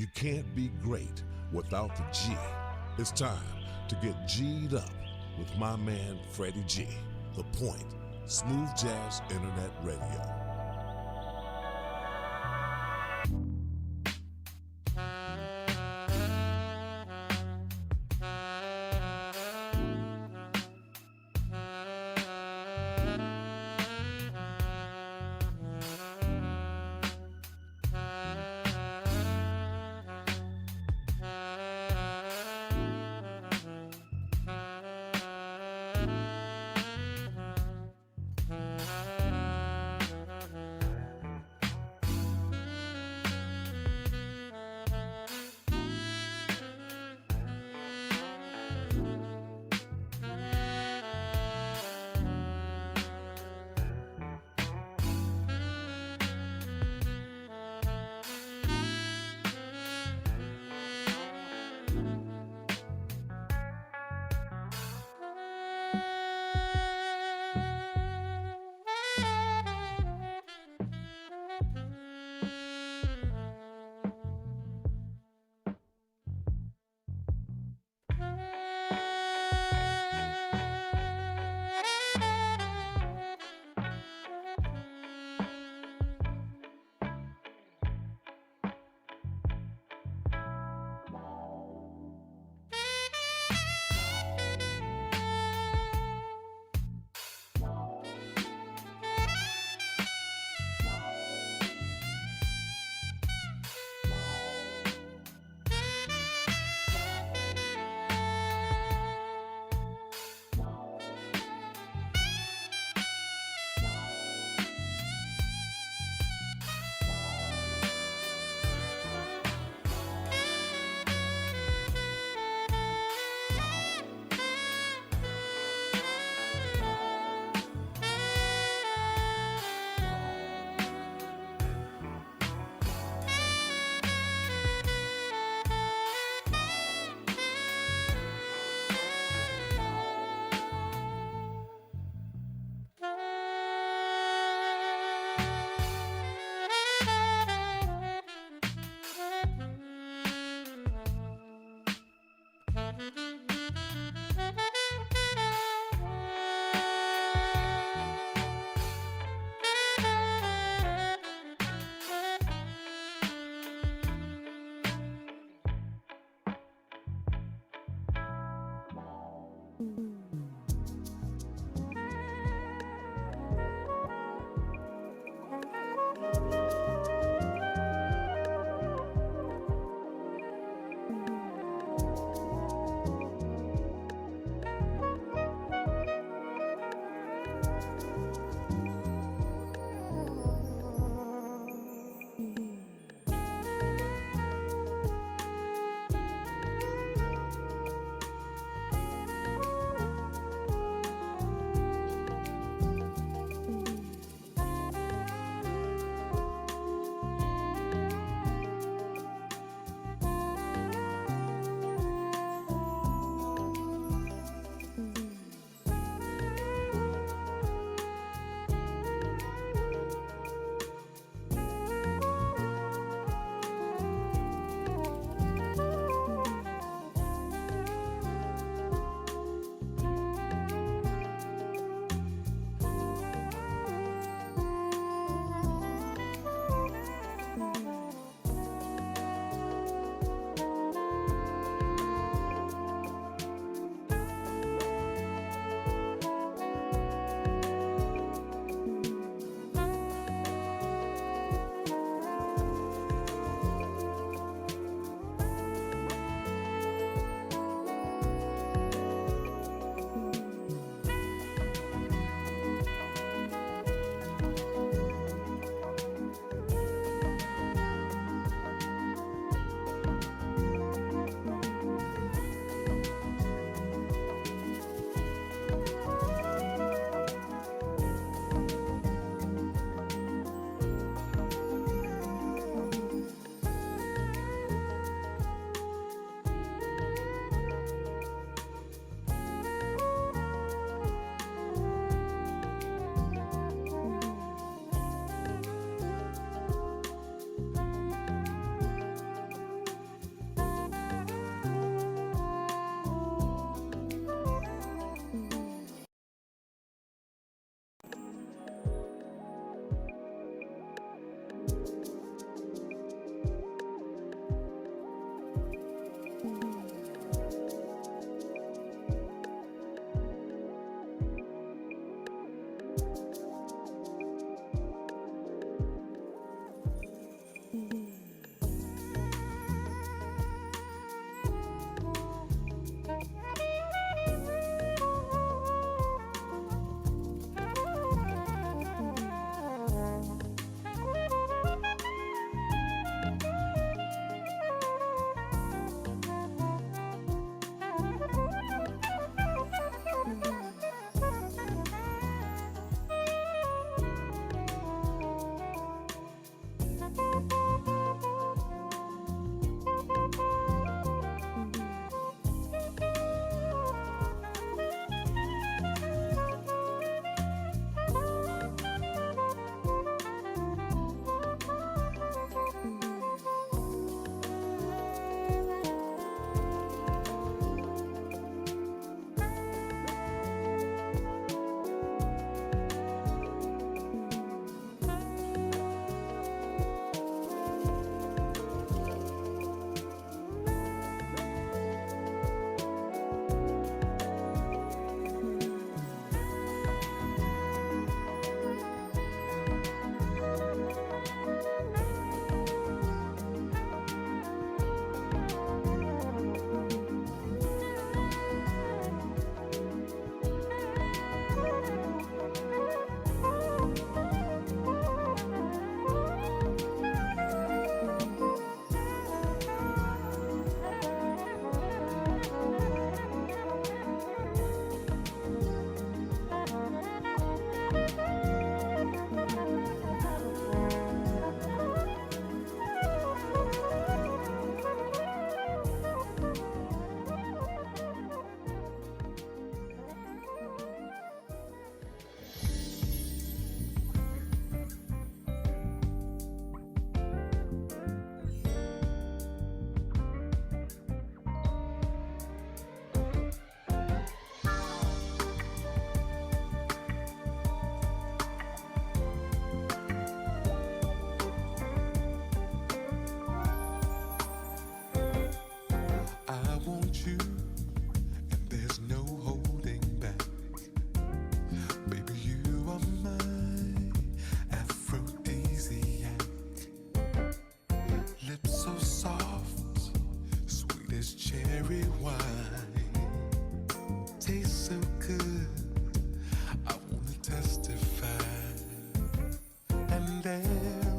You can't be great without the G. It's time to get G'd up with my man Freddie G. The Point, Smooth Jazz Internet Radio.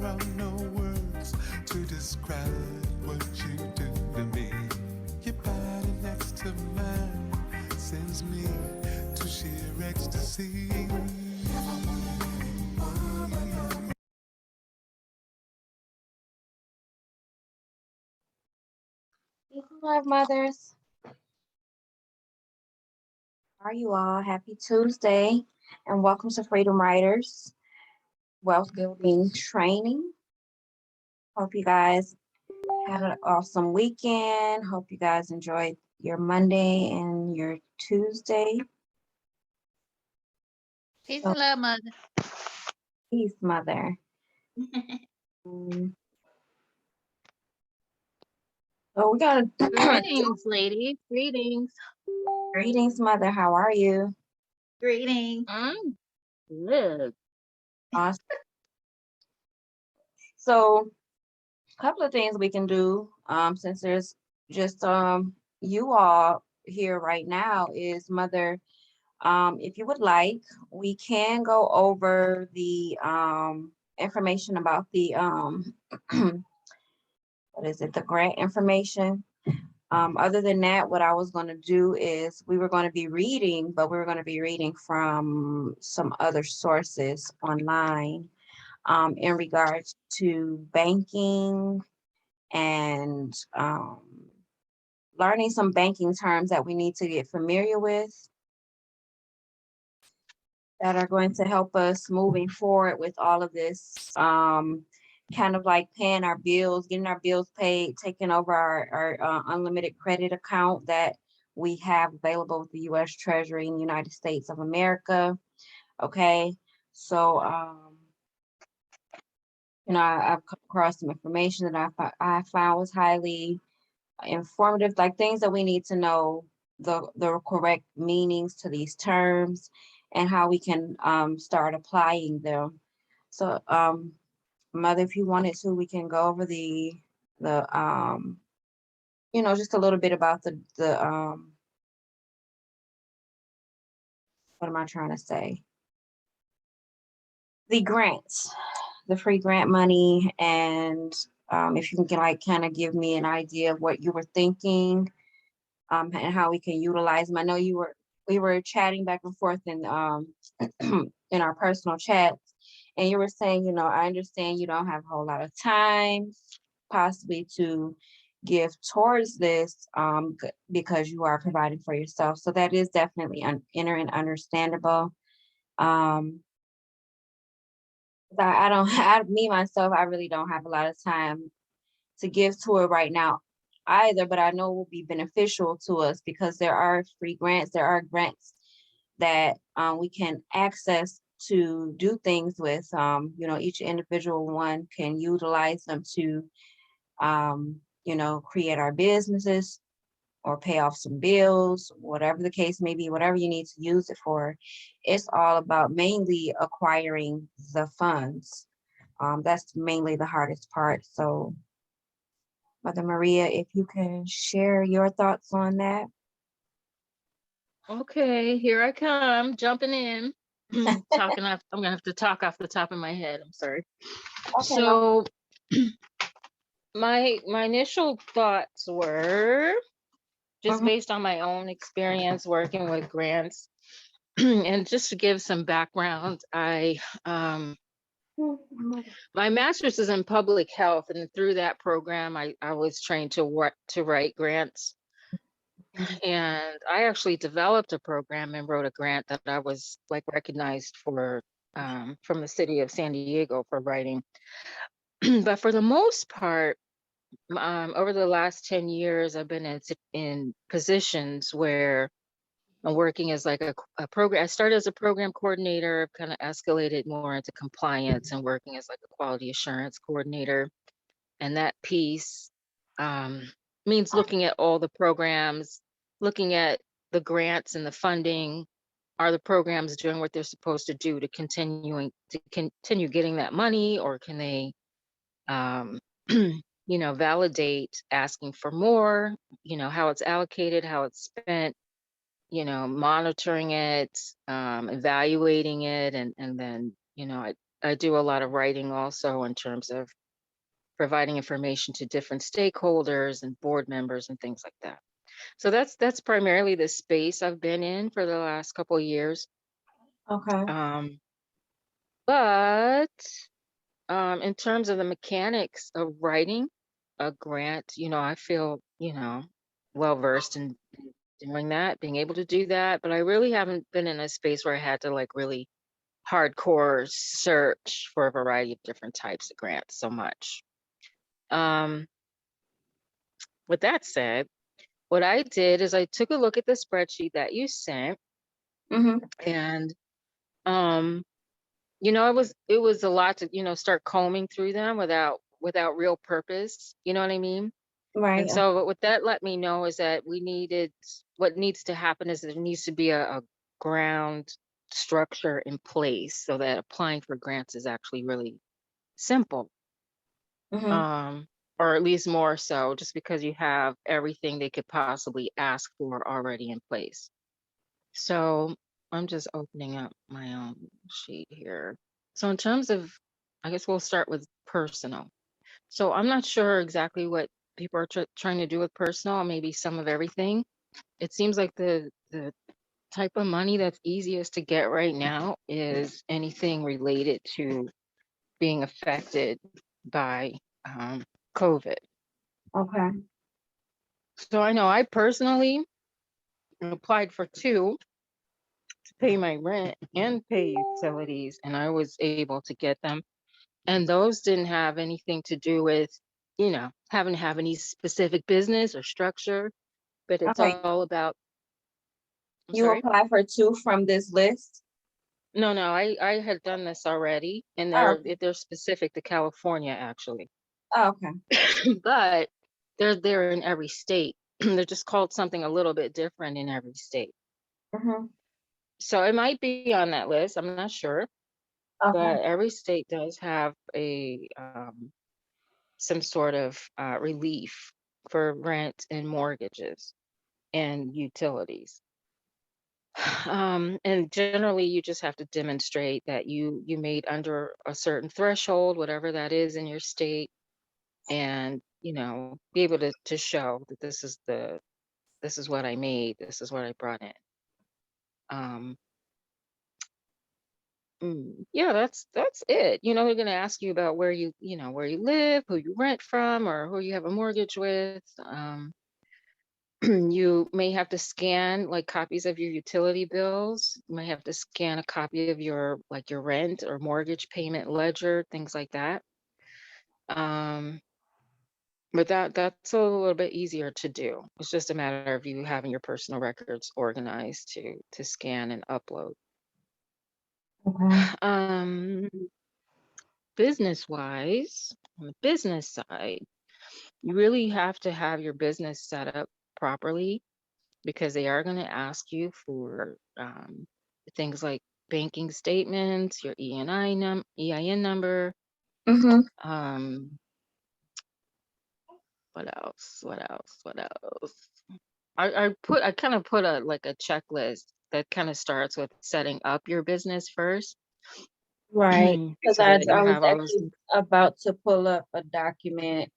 are no words to describe what you do to me. Your body next to mine sends me to sheer ecstasy. Peace and love, mothers. How are you all? Happy Tuesday, and welcome to Freedom Riders Wealth Building Training. Hope you guys had an awesome weekend. Hope you guys enjoyed your Monday and your Tuesday. Peace So, and love, mother. peace, mother. Um, So we got a Greetings, ladies. Greetings. greetings, mother. How are you? Greetings. Good. Awesome. So, a couple of things we can do, since there's just you all here right now, is mother. If you would like, we can go over the information about the what is it, the grant information. Other than that, what I was going to do is we were going to be reading, but we were going to be reading from some other sources online in regards to banking and learning some banking terms that we need to get familiar with that are going to help us moving forward with all of this, kind of like paying our bills, getting our bills paid, taking over our unlimited credit account that we have available with the U.S. Treasury in the United States of America. Okay, so I've come across some information that I found was highly informative, like things that we need to know the correct meanings to these terms and how we can start applying them. So, mother, if you wanted to, we can go over the just a little bit about the what am I trying to say? The grants, the free grant money, and if you can like kind of give me an idea of what you were thinking, and how we can utilize them. I know we were chatting back and forth in our personal chats, and you were saying, I understand you don't have a whole lot of time possibly to give towards this because you are providing for yourself. So that is definitely inner and understandable. Um, I don't, me myself, I really don't have a lot of time to give to it right now either, but I know it will be beneficial to us because there are free grants, there are grants that we can access to do things with. Each individual one can utilize them to, create our businesses or pay off some bills, whatever the case may be, whatever you need to use it for. It's all about mainly acquiring the funds. That's mainly the hardest part. So Mother Maria, if you can share your thoughts on that. Okay, here I come, jumping in. Talking off. I'm gonna have to talk off the top of my head. I'm sorry. Okay, no. So my initial thoughts were just Mhm. based on my own experience working with grants, and just to give some background, my master's is in public health, and through that program, I was trained to work to write grants. And I actually developed a program and wrote a grant that I was like recognized for from the city of San Diego for writing. But for the most part, over the last 10 years, I've been in positions where I'm working as like a program. I started as a program coordinator, kind of escalated more into compliance and working as like a quality assurance coordinator. And that piece um, means looking at all the programs, looking at the grants and the funding. Are the programs doing what they're supposed to do to continue getting that money, or can they, um, validate asking for more? How it's allocated, how it's spent. Monitoring it, evaluating it, and then I do a lot of writing also in terms of providing information to different stakeholders and board members and things like that. So that's primarily the space I've been in for the last couple of years. Okay. Um, but in terms of the mechanics of writing a grant, I feel, well versed in doing that, being able to do that. But I really haven't been in a space where I had to like really hardcore search for a variety of different types of grants so much. Um, with that said, what I did is I took a look at the spreadsheet that you sent, Mm-hmm. and um, it was a lot to, start combing through them without real purpose. You know what I mean? Right. And so what that let me know is that what needs to happen is there needs to be a ground structure in place so that applying for grants is actually really simple. Mm-hmm. Um, or at least more so, just because you have everything they could possibly ask for already in place. So I'm just opening up my own sheet here. So in terms of, I guess we'll start with personal. So I'm not sure exactly what people are trying to do with personal, maybe some of everything. It seems like the type of money that's easiest to get right now is anything related to being affected by COVID. Okay. So I know I personally applied for two to pay my rent and pay utilities, and I was able to get them. And those didn't have anything to do with, having to have any specific business or structure, but it's Okay. all about, I'm You sorry. apply for two from this list? No, I had done this already, and Oh, they're specific to California actually. oh, okay. But they're in every state. They're just called something a little bit different in every state. Mm-hmm. So it might be on that list. I'm not sure, Okay. but every state does have some sort of relief for rent and mortgages and utilities. And generally, you just have to demonstrate that you made under a certain threshold, whatever that is in your state, and be able to show that this is what I made, this is what I brought in. Um, yeah, that's it. They're gonna ask you about where you live, who you rent from, or who you have a mortgage with. You may have to scan like copies of your utility bills. You may have to scan a copy of your rent or mortgage payment ledger, things like that. Um, but that's a little bit easier to do. It's just a matter of you having your personal records organized to scan and upload. Okay. Um, business wise, on the business side, you really have to have your business set up properly because they are going to ask you for things like banking statements, your EIN number. Mm-hmm. Um, what else? What else? What else? I kind of put a checklist that kind of starts with setting up your business first, Right. Because so that I you was have all those. actually about to pull up a document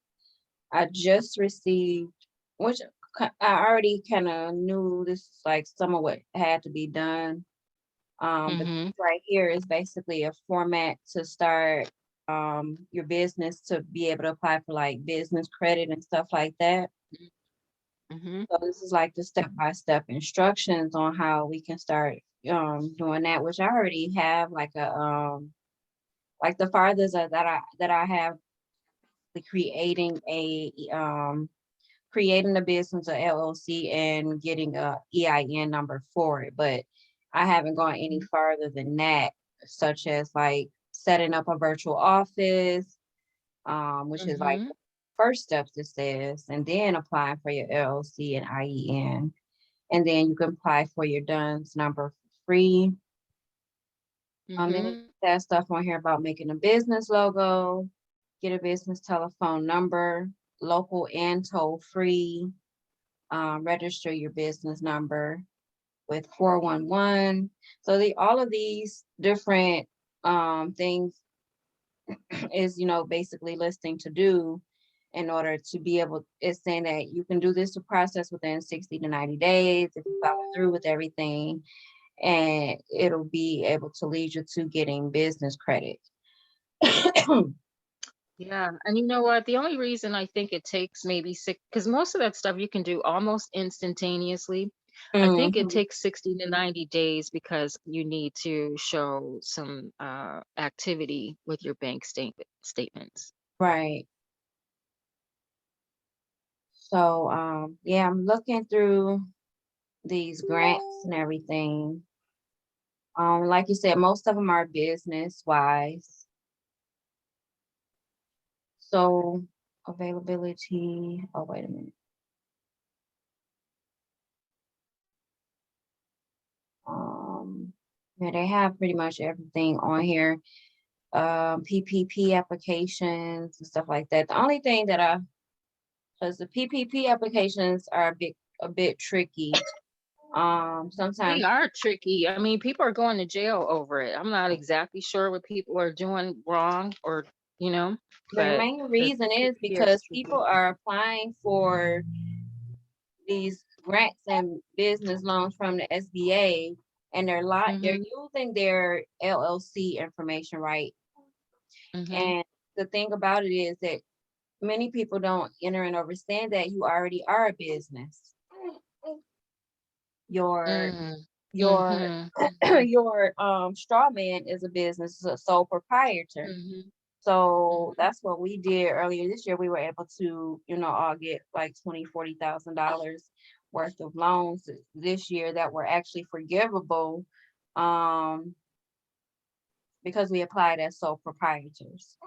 I just received, which I already kind of knew this is like some of what had to be done. But Mm-hmm. this right here is basically a format to start your business to be able to apply for like business credit and stuff like that. Mm-hmm. So this is like the step-by-step instructions on how we can start doing that, which I already have like the farthest that I have creating creating a business or LLC and getting a EIN number for it. But I haven't gone any farther than that, such as like setting up a virtual office, which is like Mm-hmm. the first steps it says, and then applying for your LLC and IEN. And then you can apply for your DUNS number for free. Then it Mm-hmm. has stuff on here about making a business logo, get a business telephone number, local and toll free, register your business number with 411. So all of these different things is, basically listing to do in order to be able, it's saying that you can do this to process within 60 to 90 days if you follow through with everything, and it'll be able to lead you to getting business credit. Yeah, and you know what? The only reason I think it takes maybe because most of that stuff you can do almost instantaneously. I think it Mhm. takes 60 to 90 days because you need to show some activity with your bank statements. Right. So, yeah, I'm looking through these grants and everything. Like you said, most of them are business wise. So availability. Oh, wait a minute. Yeah, they have pretty much everything on here. PPP applications and stuff like that. The only thing that because the PPP applications are a bit tricky. They Sometimes are tricky. I mean, people are going to jail over it. I'm not exactly sure what people are doing wrong or, you know, the but main the reason is PPP is because tricky. people are applying for these grants and business loans from the SBA, and they're Mm-hmm. using their LLC information, right? Mm-hmm. And the thing about it is that many people don't enter and understand that you already are a business. Your your Mm-hmm. your straw man is a business, a sole proprietor. Mm-hmm. So that's what we did earlier this year. We were able to, all get like $40,000 worth of loans this year that were actually forgivable, um, because we applied as sole proprietors.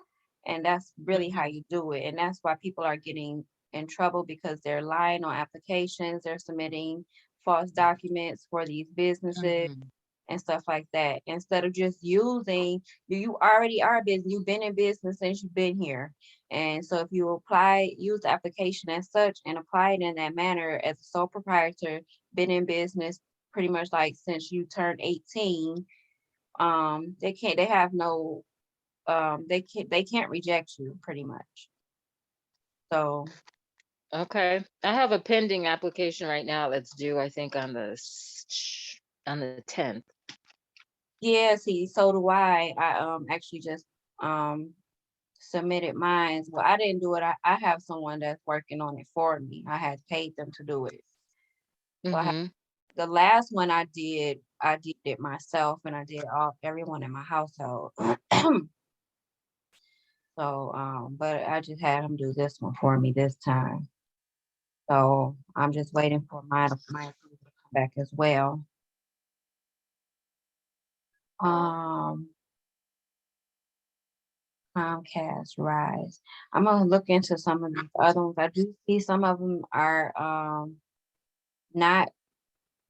And that's really how you do it. And that's why people are getting in trouble, because they're lying on applications, they're submitting false documents for these businesses Mm-hmm. and stuff like that. Instead of just using, you already are a business, you've been in business since you've been here. And so if you use the application as such and apply it in that manner as a sole proprietor, been in business pretty much like since you turned 18, they have no, they can't reject you pretty much. So Okay. I have a pending application right now that's due, I think, on on the 10th. yeah, see, so do I. I actually just um submitted mine. Well, I didn't do it. I have someone that's working on it for me. I had paid them to do it. So Mm-hmm. the last one I did it myself, and I did everyone in my household. So, but I just had him do this one for me this time. So I'm just waiting for my approval to come back as well. Um, Comcast, Rise. I'm gonna look into some of these other ones. I do see some of them are not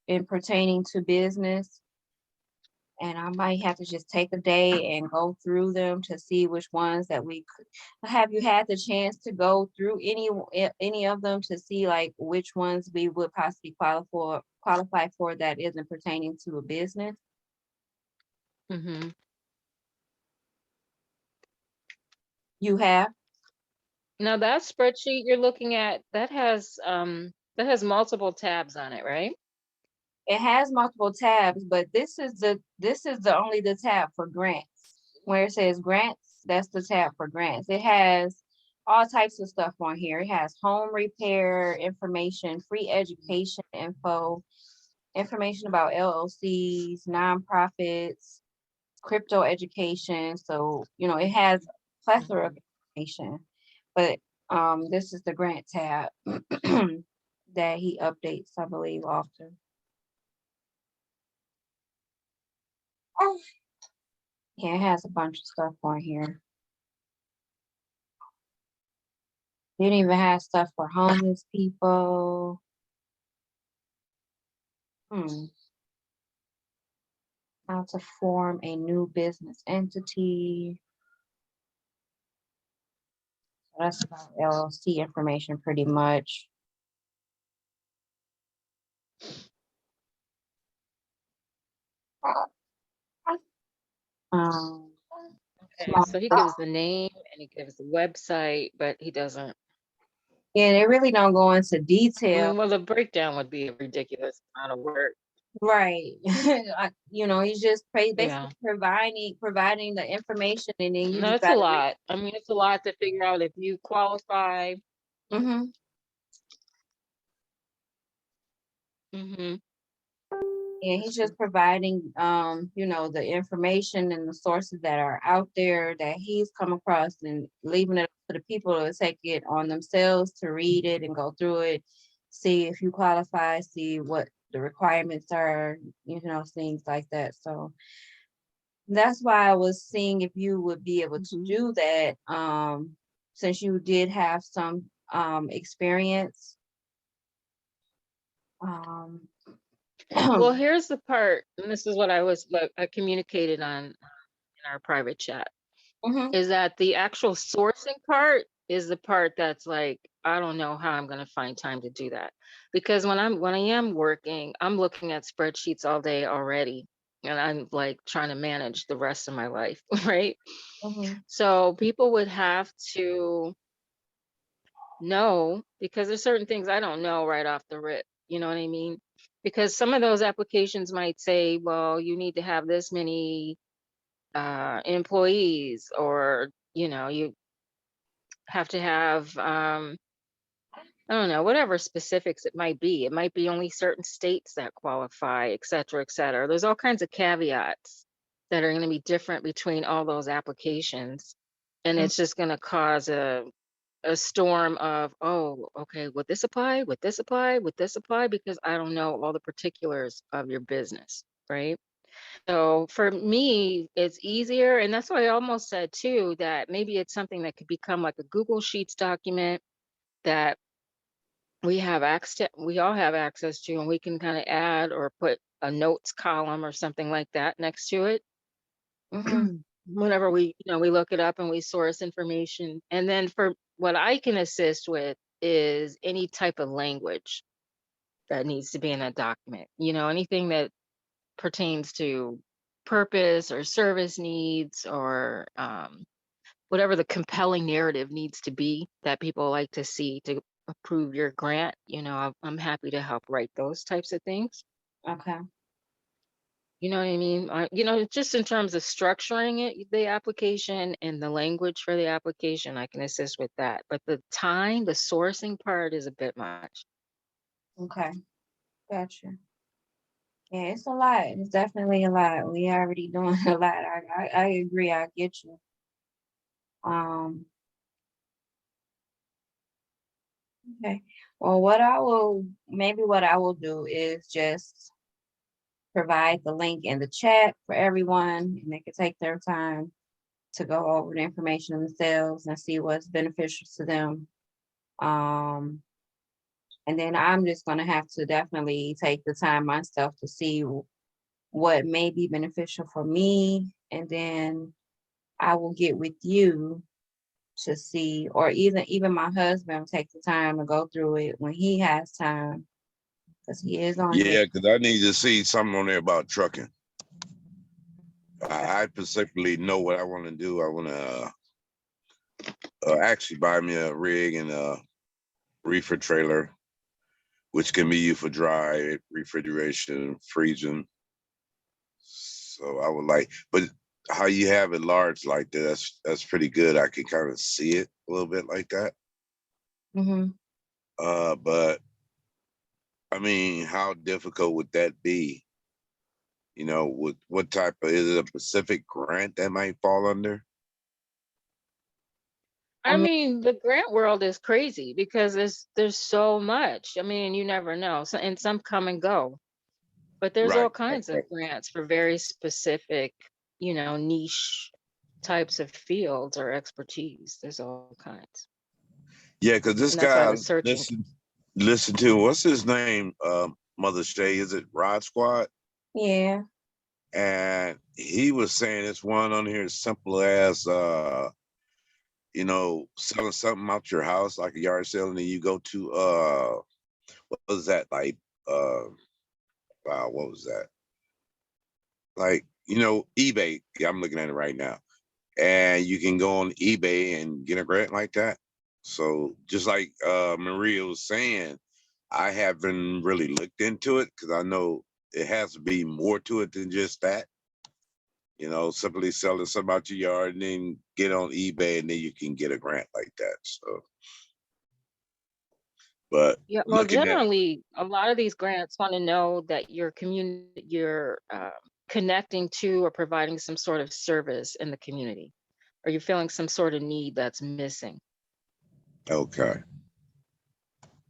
in pertaining to business, and I might have to just take a day and go through them to see which ones that we could. Have you had the chance to go through any of them to see like which ones we would possibly qualify for that isn't pertaining to a business? Mm-hmm. You have. Now that spreadsheet you're looking at, that has multiple tabs on it, right? It has multiple tabs, but this is the only the tab for grants. Where it says grants, that's the tab for grants. It has all types of stuff on here. It has home repair information, free education info, information about LLCs, nonprofits, crypto education. So, it has plethora of Mhm. information. But this is the grant tab that he updates, I believe, often. Yeah, it has a bunch of stuff on here. It even has stuff for homeless people. Hmm. How to form a new business entity. So that's about LLC information pretty much. Um, Okay, small. so he gives the name and he gives the website, but he doesn't. Yeah, they really don't go into I detail. mean, well, the breakdown would be a ridiculous amount of work. Right. He's just basically Yeah. providing the information, and then you No, just it's a gotta read. lot. I mean, it's a lot to figure out if you qualify. Hmm. Hmm. Yeah, he's just providing, the information and the sources that are out there that he's come across, and leaving it up to the people to take it on themselves to read it and go through it, see if you qualify, see what the requirements are, things like that. So that's why I was seeing if you would be able to Hmm. do that, since you did have some experience. Um, Well, here's the part, and this is what I communicated on in our private chat, mhm, is that the actual sourcing part is the part that's like, I don't know how I'm going to find time to do that. Because when I am working, I'm looking at spreadsheets all day already, and I'm like trying to manage the rest of my life, right? mhm, So people would have to know, because there's certain things I don't know right off the rip. You know what I mean? Because some of those applications might say, well, you need to have this many employees, or you have to have I don't know, whatever specifics it might be. It might be only certain states that qualify, et cetera, et cetera. There's all kinds of caveats that are going to be different between all those applications. And mm, it's just going to cause a storm of, oh, okay, would this apply? Would this apply? Would this apply? Because I don't know all the particulars of your business, right? So for me, it's easier. And that's why I almost said too, that maybe it's something that could become like a Google Sheets document that we all have access to, and we can kind of add or put a notes column or something like that next to it. mhm. Whenever we look it up and we source information. And then for what I can assist with is any type of language that needs to be in a document, anything that pertains to purpose or service needs, or whatever the compelling narrative needs to be that people like to see to approve your grant. I'm happy to help write those types of things. Okay. You know what I mean? Just in terms of structuring it, the application and the language for the application, I can assist with that. But the sourcing part is a bit much. Okay. Gotcha. Yeah, it's a lot. It's definitely a lot. We already doing a lot. I agree. I get you. Um, okay. Well, what I will do is just provide the link in the chat for everyone, and they can take their time to go over the information themselves and see what's beneficial to them. Um, and then I'm just gonna have to definitely take the time myself to see what may be beneficial for me, and then I will get with you to see, or even my husband will take the time to go through it when he has time, because he is on here. Yeah, because I need to see something on there about trucking. I specifically know what I want to do. I want to actually buy me a rig and a reefer trailer, which can be used for dry refrigeration, freezing. So I would like, but how you have it large like that, that's pretty good. I can kind of see it a little bit like that. Hmm. But I mean, how difficult would that be? What type of, is it a specific grant that might fall under? I I mean, mean, the grant world is crazy because there's so much. I mean, you never know. So, and some come and go, but there's all Right, right, kinds of right. grants for very specific, niche types of fields or expertise. There's all kinds. Yeah, because this And that's why I guy, was searching. listen to, what's his name? Mother Shay, is it Rod Squad? yeah. And he was saying it's one on here as simple as selling something out your house, like a yard sale, and then you go to what was that, like wow, what was that? Like, eBay. Yeah, I'm looking at it right now. and you can go on eBay and get a grant like that. So just like Maria was saying, I haven't really looked into it because I know it has to be more to it than just that. You know, simply selling something out your yard and then get on eBay and then you can get a grant like that. So, but Yeah, well, looking at, generally, a lot of these grants want to know that your community, you're connecting to or providing some sort of service in the community, or you're filling some sort of need that's missing. okay.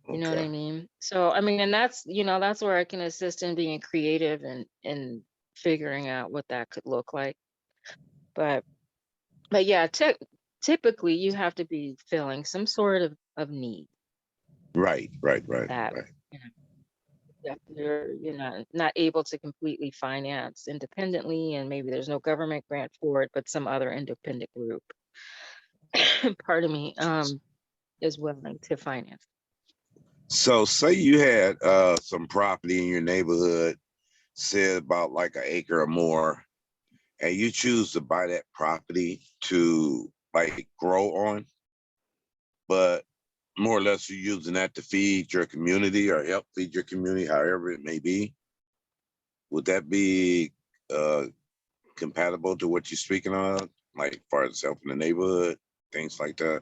You know what I mean? So, I mean, and that's, you know, that's where I can assist in being creative and figuring out what that could look like. But yeah, typically you have to be filling some sort of need Right. that, you know, that you're not able to completely finance independently, and maybe there's no government grant for it, but some other independent group, pardon me, is willing to finance. So say you had some property in your neighborhood, said about like an acre or more, and you choose to buy that property to like grow on, but more or less you're using that to feed your community or help feed your community, however it may be. Would that be compatible to what you're speaking of, like as far as helping the neighborhood, things like that?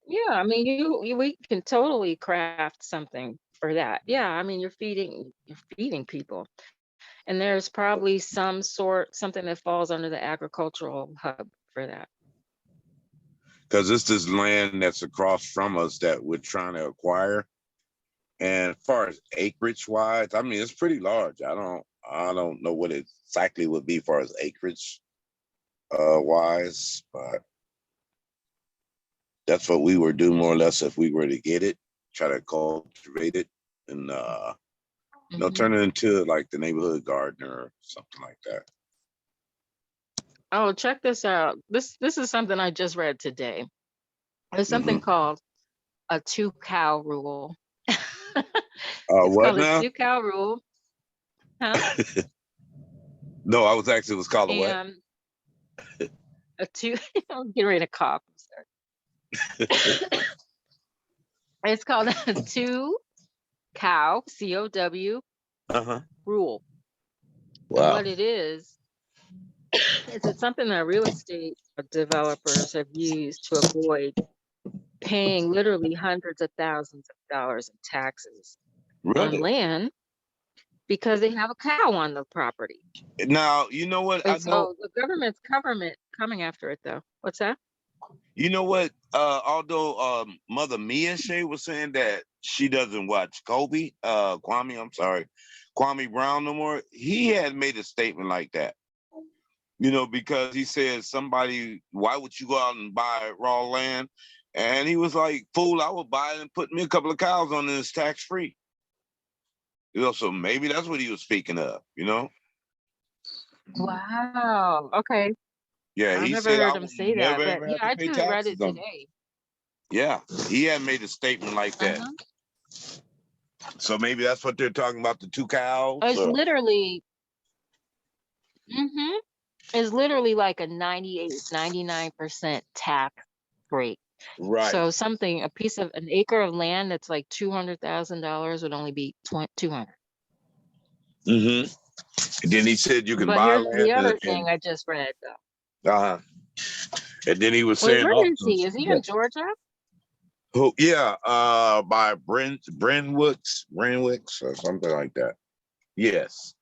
Yeah, I mean, we can totally craft something for that. Yeah, I mean, you're feeding people, and there's probably something that falls under the agricultural hub for that. Because it's this land that's across from us that we're trying to acquire. And as far as acreage wise, I mean, it's pretty large. I don't know what it exactly would be as far as acreage wise, but that's what we would do more or less if we were to get it, try to cultivate it and you know, turn it into like the neighborhood garden or something like that. Oh, check this out. This is something I just read today. There's something called a 2-cow rule. It's What called now? a 2-cow rule. Huh? No, I was actually, it was called a what? And I'm getting ready to cough. I'm sorry. It's called a 2-cow, COW, rule. Wow. And what it is it's something that real estate developers have used to avoid paying literally hundreds of thousands of dollars in taxes on land because they have a cow on the property. Now, you know what? And so the government's coming after it, though. What's that? You know what? Although Mother Mia Shea was saying that she doesn't watch Kwame Brown no more, he had made a statement like that. You know, because he said why would you go out and buy raw land? And he was like, fool, I would buy it and put me a couple of cows on this tax-free. You know, so maybe that's what he was speaking of, you know? Wow. Okay. Yeah, I've he never said heard I him would say that, never but ever yeah, have to I pay just read taxes it on today. Yeah, he had made a statement like that. So maybe that's what they're talking about, the 2 cows. It's literally, it's literally like a 99% tax rate. Right. So an acre of land that's like $200,000 would only be $200. And then he said you can But buy here's land. the other thing I just read, though. And then he was Wait, saying, where is he? Is he in Georgia? Oh yeah, by Brentwicks or something like that. Yes.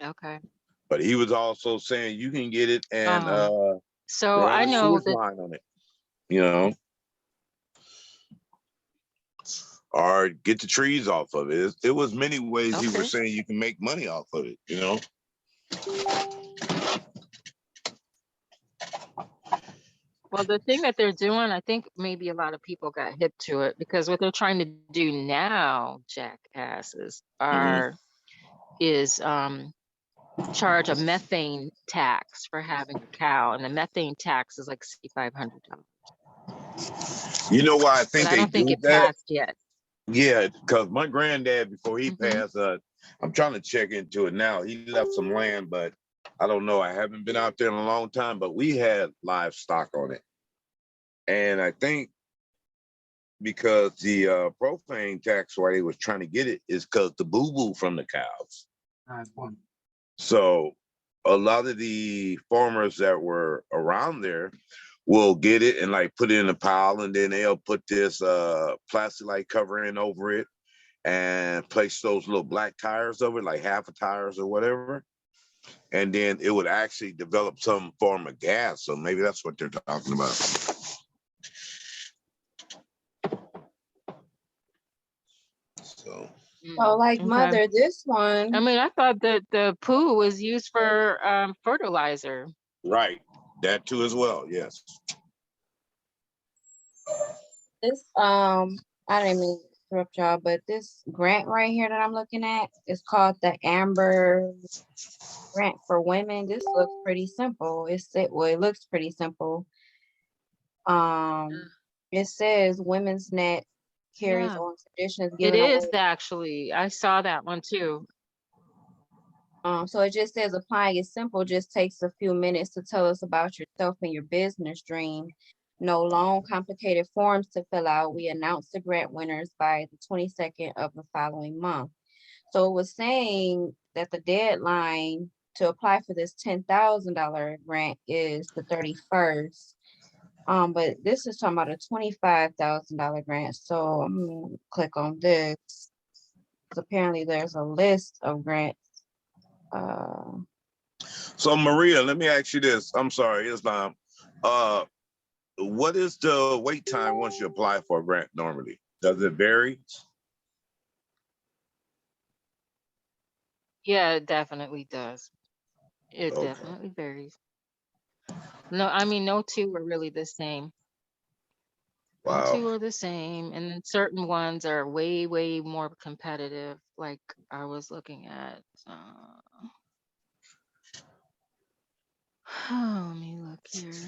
Okay. But he was also saying you can get it and so run I a know sewage line on it, you know, or get the trees off of it. It was many ways he was saying you can make money off of it, you know. Well, the thing that they're doing, I think maybe a lot of people got hip to it because what they're trying to do now, jackasses, is charge a methane tax for having a cow, and the methane tax is like $6,500. You know why I think but I don't think it passed yet. Yeah, because my granddad, before he passed, I'm trying to check into it now. He left some land, but I don't know. I haven't been out there in a long time, but we had livestock on it. And I think because the profane tax, why they was trying to get it, is because the boo-boo from the cows. So a lot of the farmers that were around there will get it and like put it in a pile, and then they'll put this plastic like covering over it and place those little black tires over it, like half a tires or whatever. And then it would actually develop some form of gas. So maybe that's what they're talking about. So So like Okay. mother, this I one, mean, I thought that the poo was used for fertilizer. right, that too as well. Yes. this I didn't mean to interrupt y'all, but this grant right here that I'm looking at is called the Amber Grant for Women. This looks pretty simple. It looks pretty simple. It says Women's Net carries Yeah, on traditions it given away. is actually. I saw that one too. So it just says applying is simple, just takes a few minutes to tell us about yourself and your business dream. No long, complicated forms to fill out. We announce the grant winners by the 22nd of the following month. So it was saying that the deadline to apply for this $10,000 grant is the 31st. But this is talking about a $25,000 grant. So I'm gonna click on this. 'Cause apparently there's a list of grants. So Maria, let me ask you this. I'm sorry, Islam. What is the wait time once you apply for a grant normally? Does it vary? Yeah, it definitely does. It Okay. definitely varies. No, I mean, no two are really the same. No Wow. two are the same. And then certain ones are way, way more competitive. Like I was looking at, let me look here.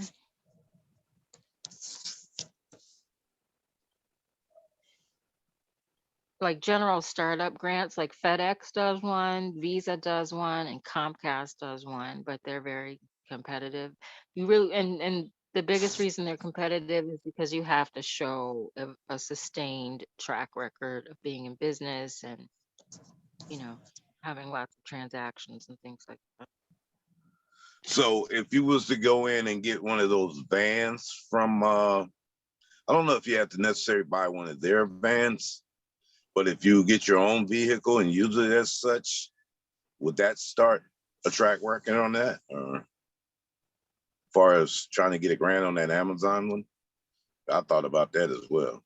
Like general startup grants, like FedEx does one, Visa does one, and Comcast does one, but they're very competitive. You really, and the biggest reason they're competitive is because you have to show a sustained track record of being in business and, you know, having lots of transactions and things like that. So if you was to go in and get one of those vans from, I don't know if you have to necessarily buy one of their vans, but if you get your own vehicle and use it as such, would that start a track working on that? Or as far as trying to get a grant on that Amazon one? I thought about that as well.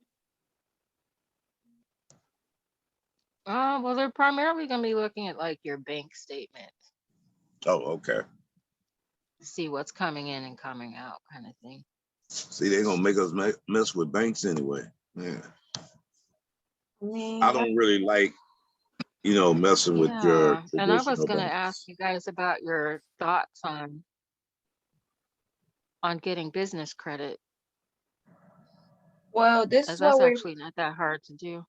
Well, they're primarily going to be looking at like your bank statement Oh, okay. to see what's coming in and coming out, kind of thing. See, they're gonna make us mess with banks anyway. Yeah. I don't really like, messing with your Yeah, and I was traditional going to ask banks. you guys about your thoughts on getting business credit, Well, this as is what that's we're actually not that hard to do.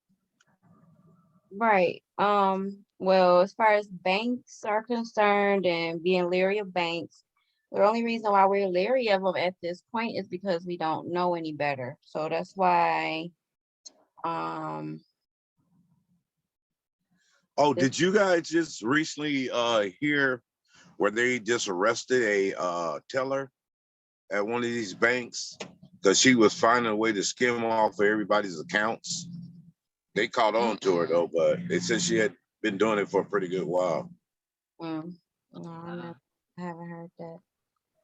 right. Well, as far as banks are concerned and being leery of banks, the only reason why we're leery of them at this point is because we don't know any better. So that's why, Oh, this, did you guys just recently hear where they just arrested a teller at one of these banks because she was finding a way to skim off of everybody's accounts? They caught on to her though, but they said she had been doing it for a pretty good while. no, I haven't heard that.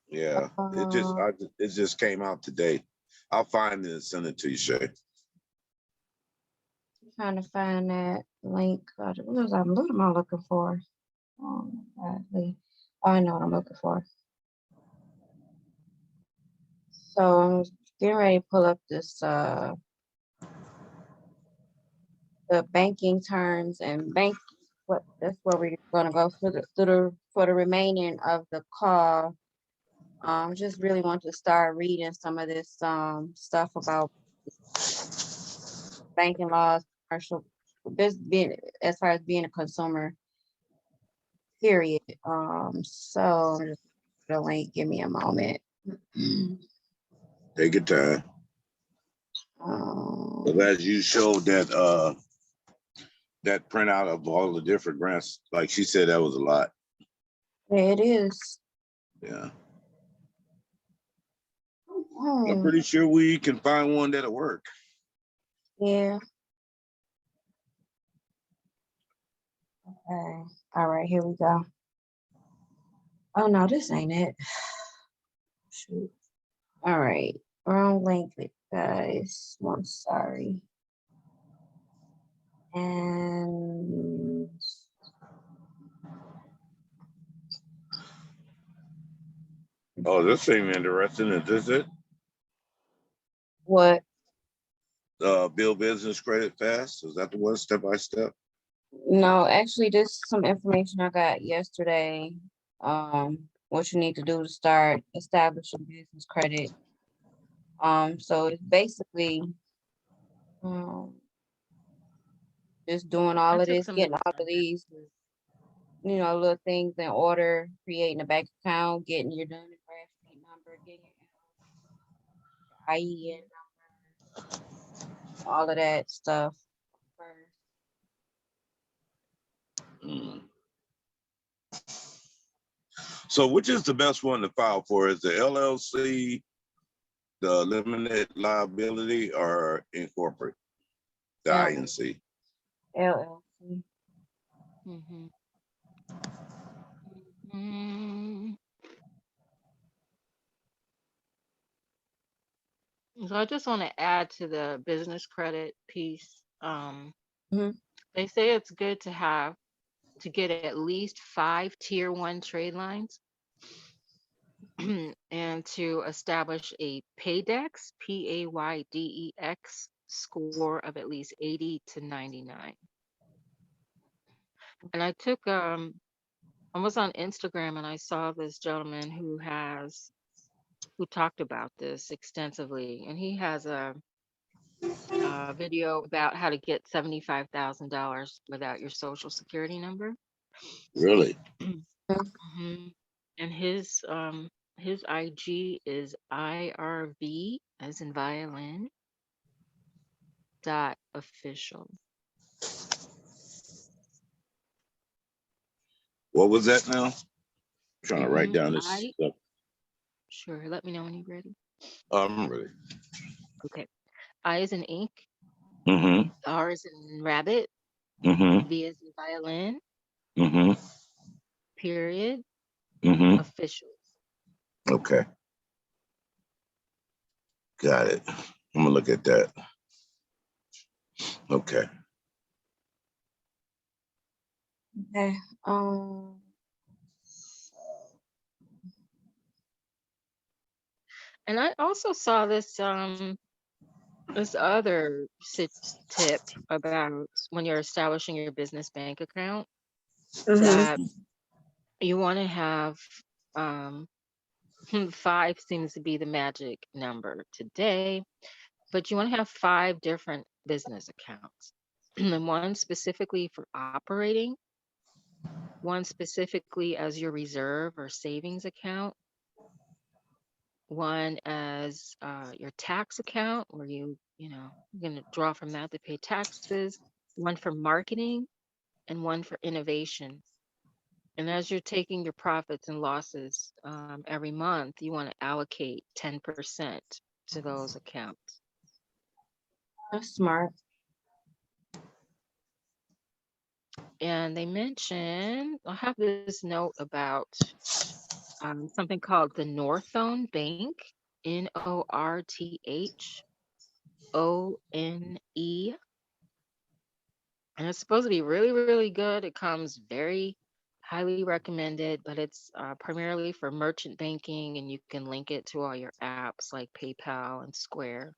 Yeah, it just came out today. I'll find it and send it to you, Shay. Trying to find that link. What am I looking for? Oh, I know what I'm looking for. So I'm getting ready to pull up this the banking terms and that's where we're gonna go for the remaining of the call. Just really want to start reading some of this stuff about banking laws, commercial, this being as far as being a consumer. period. So the link, give me a moment. Take your time. But as you showed that printout of all the different grants, like she said, that was a lot. There it is. Yeah. Oh, I'm pretty sure we can find one that'll work. yeah. Okay. All right, here we go. Oh no, this ain't it. Shoot. All right. Wrong link, guys. I'm sorry. And Oh, this seems interesting. Is this it? what? Build business credit fast. Is that the one step by step? No, actually, this is some information I got yesterday. What you need to do to start establishing business credit. So it's basically just doing all I of took this, some getting notes all on of that these, too. little things in order, creating a bank account, getting your Dun and Bradstreet number, getting your IEN number, all of that stuff first. Mm. So which is the best one to file for? Is the LLC, the limited liability, or incorporate? The INC. LLC. Mhm. Mhm. So I just want to add to the business credit piece. Mhm. They say it's good to get at least 5 tier 1 trade lines and to establish a PAYDEX, PAYDEX score of at least 80 to 99. And I was on Instagram and I saw this gentleman who talked about this extensively, and he has a video about how to get $75,000 without your social security number. Really? Mhm. And his IG is IRV as in violin dot official. What was that now? I'm trying to write down this I stuff. Sure, let me know when you're ready. I'm ready. Okay. I is in ink, Mm-hmm. R is in rabbit, Mm-hmm. V is in violin, Mm-hmm. period, Mm-hmm. official. Okay. Got it. I'm gonna look at that. Okay. Okay. And I also saw this other tip about when you're establishing your business bank account, that you want to have 5 seems to be the magic number today, but you want to have 5 different business accounts. And one specifically for operating, one specifically as your reserve or savings account, one as your tax account where you're going to draw from that to pay taxes, one for marketing, and one for innovation. And as you're taking your profits and losses every month, you want to allocate 10% to those accounts. That's smart. And they mention, I have this note about something called the Northone Bank, NORTHONE. And it's supposed to be really, really good. It comes very highly recommended, but it's primarily for merchant banking, and you can link it to all your apps like PayPal and Square.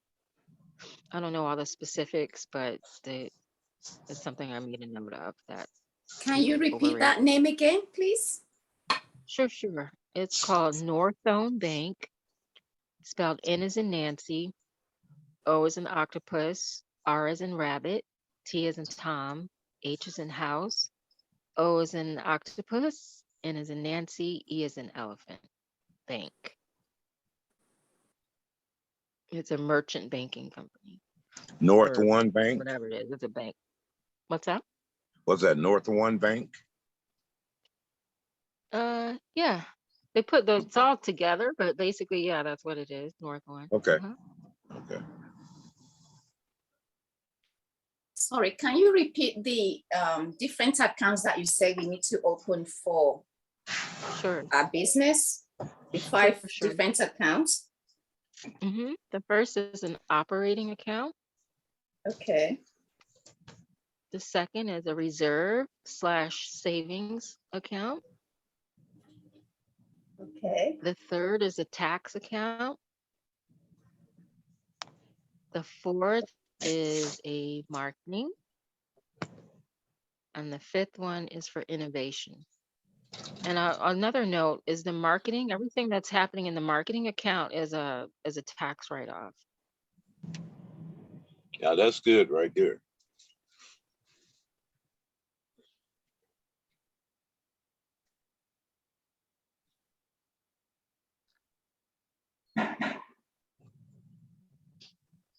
I don't know all the specifics, but it's something I made a note of that Can you repeat overrated. that name again, please? Sure. It's called Northone Bank, spelled N as in Nancy, O as in octopus, R as in rabbit, T as in Tom, H as in house, O is in octopus, N is in Nancy, E is in elephant. Bank. It's a merchant banking company. North Or One Bank. whatever it is. It's a bank. What's that? Was that North One Bank? Yeah. They put those it's all together, but basically, yeah, that's what it is. North One. Okay. Uh-huh. Okay. Sorry, can you repeat the different accounts that you said we need to open for Sure. our business? The 5 Sure. different accounts. The first is an operating account. Okay. The second is a reserve/savings account. Okay. The third is a tax account. The fourth is a marketing. And the fifth one is for innovation. And another note is the marketing, everything that's happening in the marketing account is a tax write-off. Yeah, that's good right there.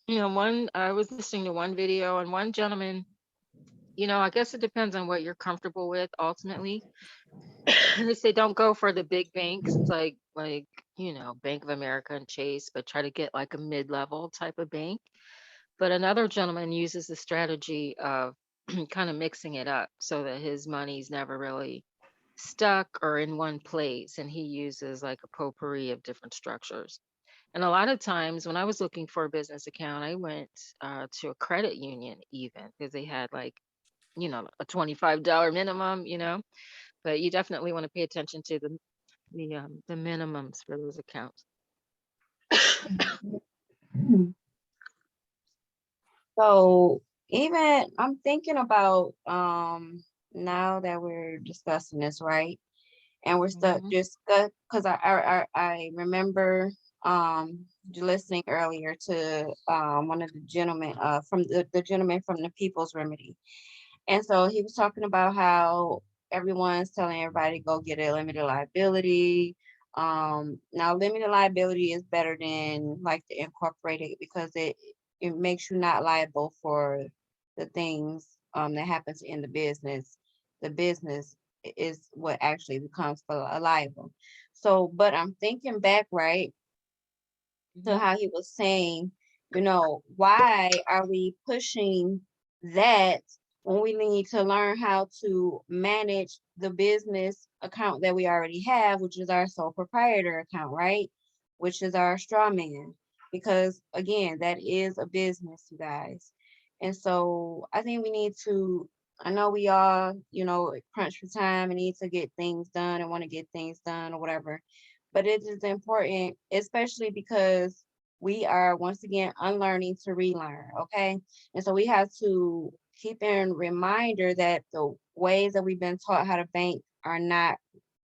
You know, I was listening to one video and one gentleman, you know, I guess it depends on what you're comfortable with ultimately. They say don't go for the big banks like you know, Bank of America and Chase, but try to get like a mid-level type of bank. But another gentleman uses the strategy of kind of mixing it up so that his money's never really stuck or in one place, and he uses like a potpourri of different structures. And a lot of times when I was looking for a business account, I went to a credit union even because they had like, you know, a $25 minimum, you know, but you definitely want to pay attention to the minimums for those accounts. So even I'm thinking about now that we're discussing this, right? And we're stuck Mhm. just because I remember listening earlier to one of the gentlemen from the gentleman from the People's Remedy. And so he was talking about how everyone's telling everybody to go get a limited liability. Now limited liability is better than like the incorporated because it makes you not liable for the things that happens in the business. The business is what actually becomes liable. So, but I'm thinking back, right, to how he was saying, you know, why are we pushing that when we need to learn how to manage the business account that we already have, which is our sole proprietor account, right? Which is our straw man. Because again, that is a business, you guys. And so I think we need to, I know we all, you know, crunch for time and need to get things done and want to get things done or whatever. But it is important, especially because we are once again unlearning to relearn, okay? And so we have to keep in reminder that the ways that we've been taught how to bank are not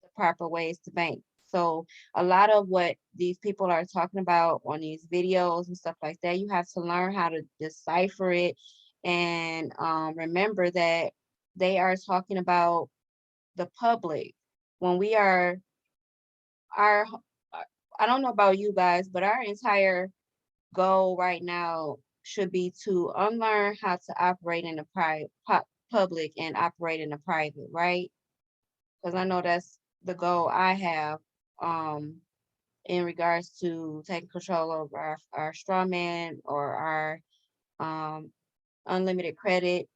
the proper ways to bank. So a lot of what these people are talking about on these videos and stuff like that, you have to learn how to decipher it and remember that they are talking about the public. When we are our I don't know about you guys, but our entire goal right now should be to unlearn how to operate in the public and operate in the private, right? Because I know that's the goal I have in regards to taking control of our straw man or our unlimited credit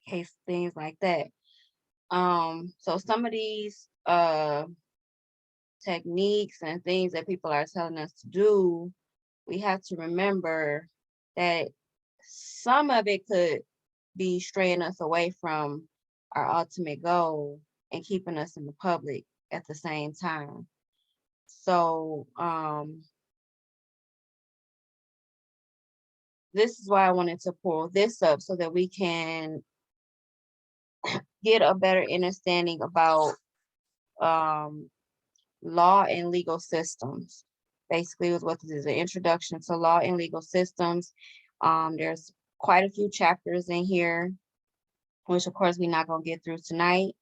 case, things like that. So some of these techniques and things that people are telling us to do, we have to remember that some of it could be straying us away from our ultimate goal and keeping us in the public at the same time. So this is why I wanted to pull this up so that we can get a better understanding about law and legal systems. Basically, was what this is, an introduction to law and legal systems. There's quite a few chapters in here. which of course we're not gonna get through tonight.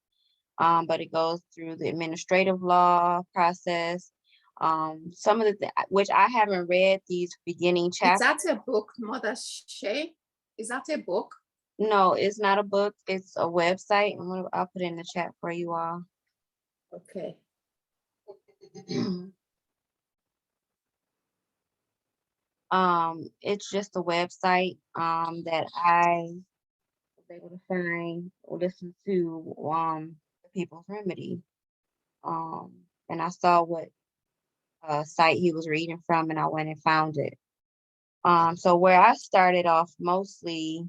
But it goes through the administrative law process. Some of the which I haven't read these beginning Is chapters. that a book, Mother Shay? Is that a book? No, it's not a book. It's a website. I'll put it in the chat for you all. Okay. It's just a website that I was able to find or listen to the People's Remedy. And I saw what site he was reading from, and I went and found it. So where I started off mostly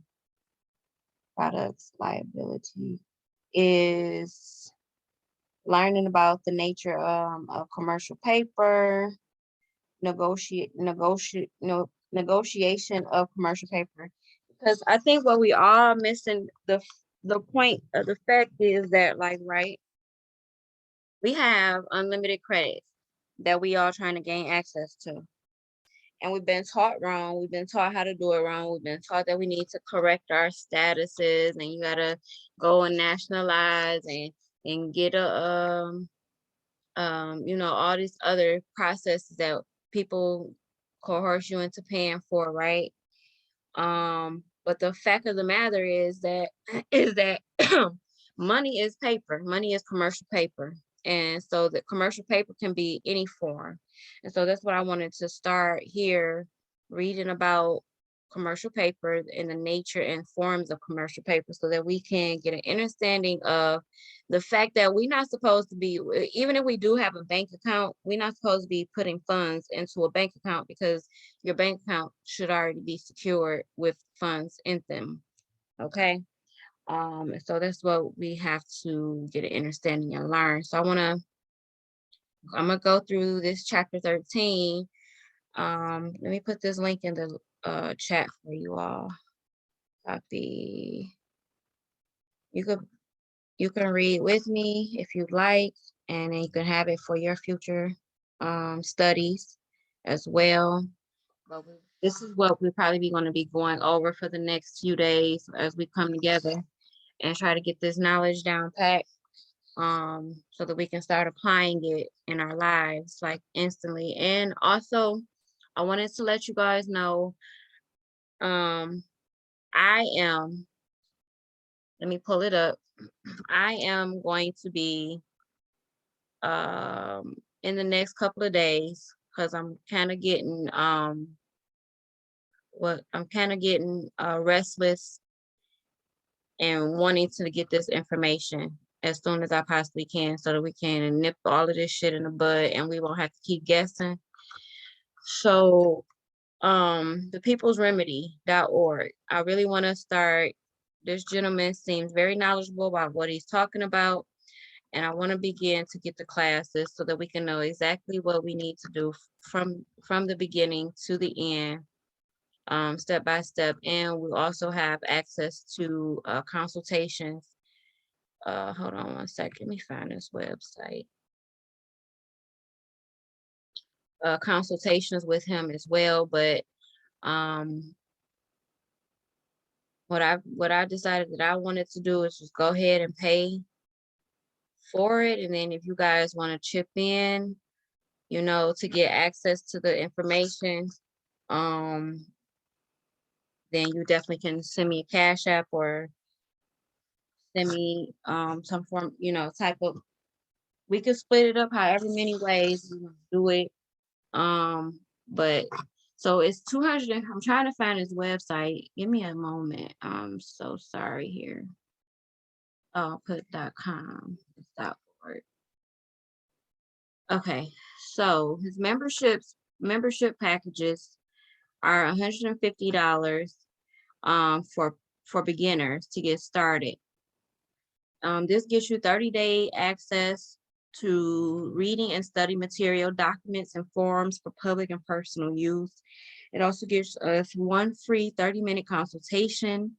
products liability is learning about the nature of commercial paper, negotiation of commercial paper. Because I think what we are missing, the point of the fact is that, like, right, we have unlimited credit that we are trying to gain access to. And we've been taught wrong. We've been taught how to do it wrong. We've been taught that we need to correct our statuses, and you gotta go and nationalize and get a all these other processes that people coerce you into paying for, right? But the fact of the matter is that money is paper. Money is commercial paper. And so the commercial paper can be any form. And so that's what I wanted to start here, reading about commercial paper and the nature and forms of commercial paper, so that we can get an understanding of the fact that we're not supposed to be, even if we do have a bank account, we're not supposed to be putting funds into a bank account, because your bank account should already be secured with funds in them. Okay. So that's what we have to get an understanding and learn. So I'm gonna go through this chapter 13. Let me put this link in the chat for you all. Copy. You can read with me if you'd like, and then you can have it for your future studies as well. But this is what we're probably going to be going over for the next few days as we come together and try to get this knowledge down pat, so that we can start applying it in our lives like instantly. And also, I wanted to let you guys know, let me pull it up. I am going to be in the next couple of days, because I'm kind of getting restless and wanting to get this information as soon as I possibly can, so that we can nip all of this shit in the bud and we won't have to keep guessing. So the peoplesremedy.org, I really want to start. This gentleman seems very knowledgeable about what he's talking about, and I want to begin to get the classes so that we can know exactly what we need to do from the beginning to the end, step by step. And we also have access to consultations. Hold on one second, let me find this website. Consultations with him as well. But what I decided that I wanted to do is just go ahead and pay for it. And then if you guys want to chip in, to get access to the information, then you definitely can send me a Cash App or send me some form, type of, we could split it up however many ways we want to do it. But so it's 200. I'm trying to find his website. Give me a moment. I'm so sorry here. I'll put .com. It's .org. Okay, so his membership packages are $150 for beginners to get started. This gives you 30-day access to reading and study material, documents, and forms for public and personal use. It also gives us one free 30-minute consultation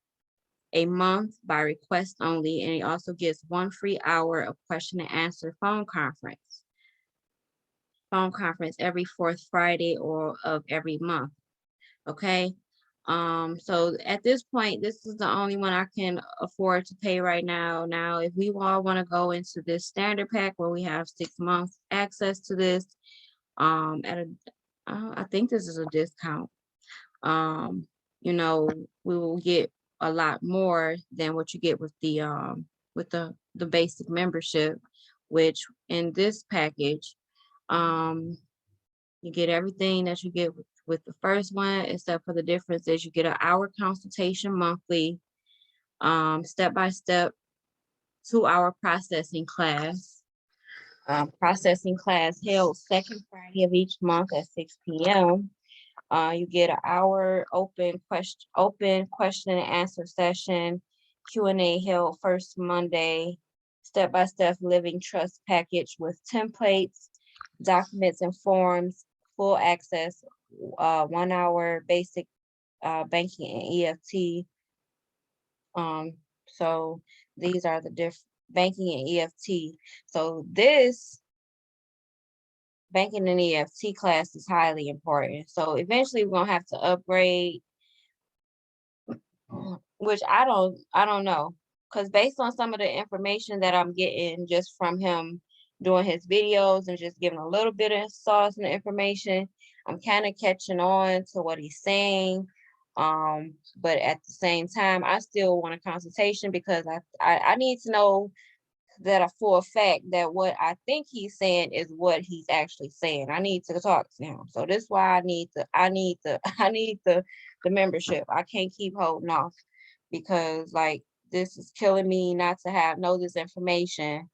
a month by request only, and it also gets 1 free hour of question and answer phone conference every 4th Friday of every month. Okay. So at this point, this is the only one I can afford to pay right now. Now, if we all want to go into this standard pack where we have 6 months access to this, at a, I think this is a discount. You know, we will get a lot more than what you get with the basic membership, which in this package, you get everything that you get with the first one, except for the difference is you get an hour consultation monthly, step-by-step 2-hour processing class. Processing class held second Friday of each month at 6 p.m. You get an hour open question and answer session, Q&A held first Monday, step-by-step living trust package with templates, documents and forms, full access, 1 hour basic banking and EFT. So these are the banking and EFT. So this banking and EFT class is highly important. So eventually we're gonna have to upgrade, which I don't know. Because based on some of the information that I'm getting just from him doing his videos and just giving a little bit of sauce and information, I'm kind of catching on to what he's saying. But at the same time, I still want a consultation because I need to know that a full fact that what I think he's saying is what he's actually saying. I need to talk to him. So this is why I need the membership. I can't keep holding off because like this is killing me not to know this information,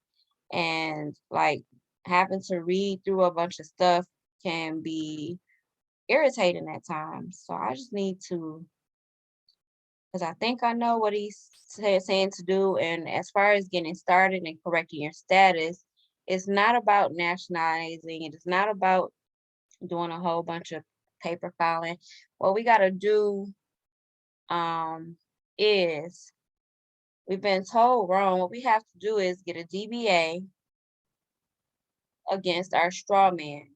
and like having to read through a bunch of stuff can be irritating at times. So I just need to, because I think I know what he's saying to do. And as far as getting started and correcting your status, it's not about nationalizing. It is not about doing a whole bunch of paper filing. What we got to do is, we've been told wrong. What we have to do is get a DBA against our straw man.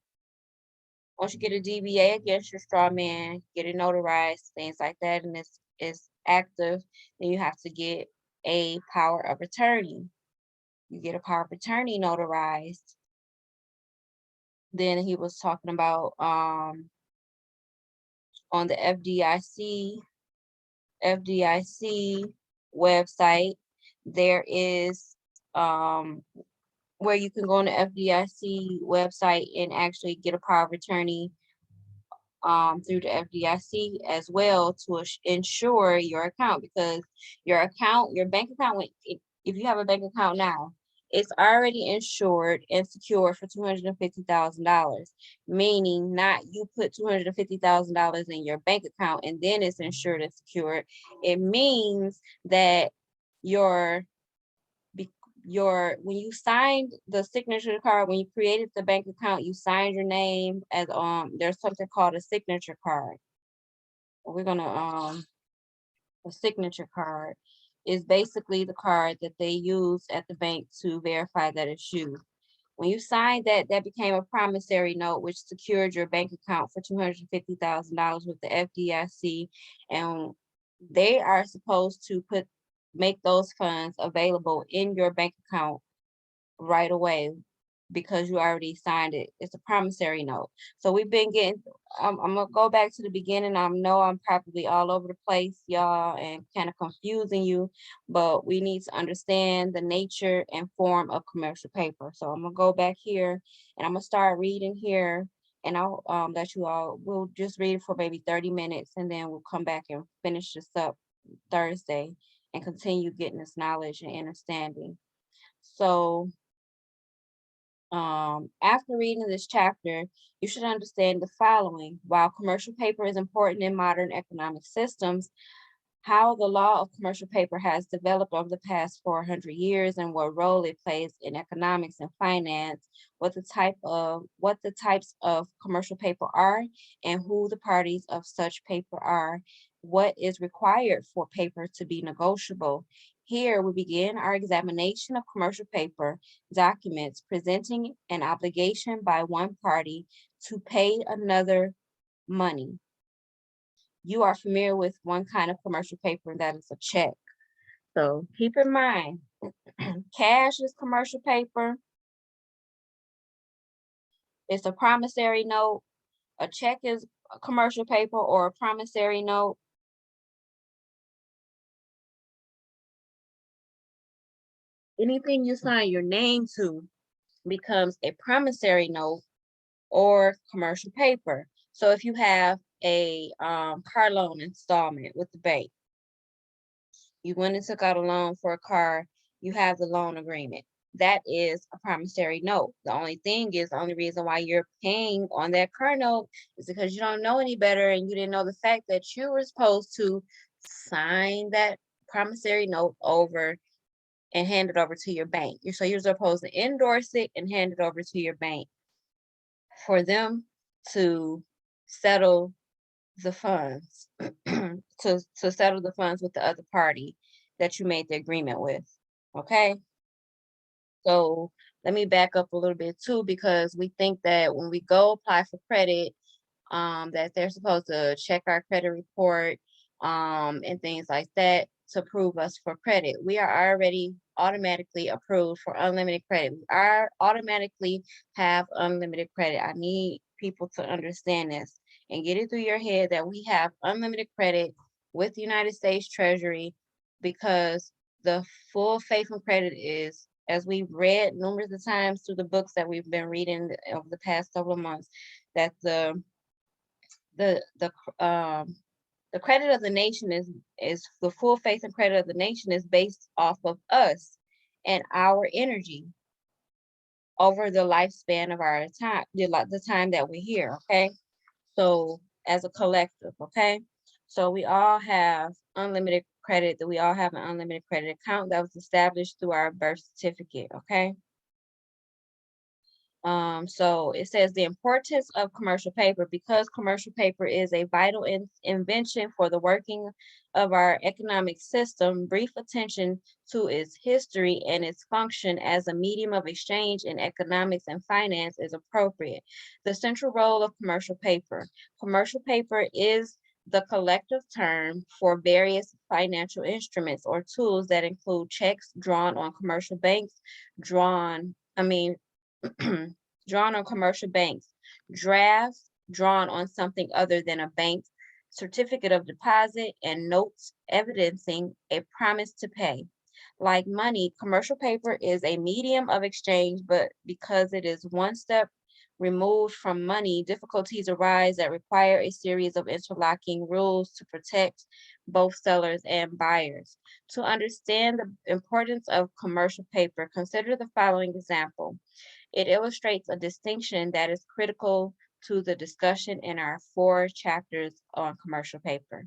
Once you get a DBA against your straw man, get it notarized, things like that, and it's active, then you have to get a power of attorney. You get a power of attorney notarized. Then he was talking about on the FDIC website, there is where you can go on the FDIC website and actually get a power of attorney through the FDIC as well to ensure your account, because your bank account, if you have a bank account now, it's already insured and secured for $250,000, meaning not you put $250,000 in your bank account and then it's insured and secured. It means that when you signed the signature card, when you created the bank account, you signed your name as there's something called a signature card. We're gonna a signature card is basically the card that they use at the bank to verify that it's you. When you signed that, that became a promissory note, which secured your bank account for $250,000 with the FDIC, and they are supposed to make those funds available in your bank account right away because you already signed it. It's a promissory note. So we've been getting, I'm gonna go back to the beginning. I know I'm probably all over the place, y'all, and kind of confusing you, but we need to understand the nature and form of commercial paper. So I'm gonna go back here and I'm gonna start reading here, and I'll we'll just read for maybe 30 minutes and then we'll come back and finish this up Thursday and continue getting this knowledge and understanding. So after reading this chapter, you should understand the following. While commercial paper is important in modern economic systems, how the law of commercial paper has developed over the past 400 years and what role it plays in economics and finance, what the types of commercial paper are, and who the parties of such paper are, what is required for paper to be negotiable. Here we begin our examination of commercial paper documents presenting an obligation by one party to pay another money. you are familiar with one kind of commercial paper, and that is a check. So keep in mind, cash is commercial paper. It's a promissory note. A check is a commercial paper or a promissory note. Anything you sign your name to becomes a promissory note or commercial paper. So if you have a car loan installment with the bank, you went and took out a loan for a car, you have the loan agreement. That is a promissory note. The only thing is, the only reason why you're paying on that car note is because you don't know any better and you didn't know the fact that you were supposed to sign that promissory note over and hand it over to your bank. So you're supposed to endorse it and hand it over to your bank for them to settle the funds, to settle the funds with the other party that you made the agreement with. Okay. So let me back up a little bit too, because we think that when we go apply for credit, that they're supposed to check our credit report, and things like that to approve us for credit. We are already automatically approved for unlimited credit. We are automatically have unlimited credit. I need people to understand this and get it through your head that we have unlimited credit with the United States Treasury, because the full faith and credit is, as we've read numerous of times through the books that we've been reading over the past couple of months, that the credit of the nation is the full faith and credit of the nation is based off of us and our energy over the lifespan of our time, the time that we're here. Okay, so as a collective, okay, so we all have unlimited credit. That we all have an unlimited credit account that was established through our birth certificate. Okay. So it says the importance of commercial paper. Because commercial paper is a vital invention for the working of our economic system, brief attention to its history and its function as a medium of exchange in economics and finance is appropriate. The central role of commercial paper. Commercial paper is the collective term for various financial instruments or tools that include checks drawn on commercial banks, drawn on commercial banks, drafts drawn on something other than a bank, certificate of deposit, and notes evidencing a promise to pay. Like money, commercial paper is a medium of exchange, but because it is one step removed from money, difficulties arise that require a series of interlocking rules to protect both sellers and buyers. To understand the importance of commercial paper, consider the following example. It illustrates a distinction that is critical to the discussion in our 4 chapters on commercial paper.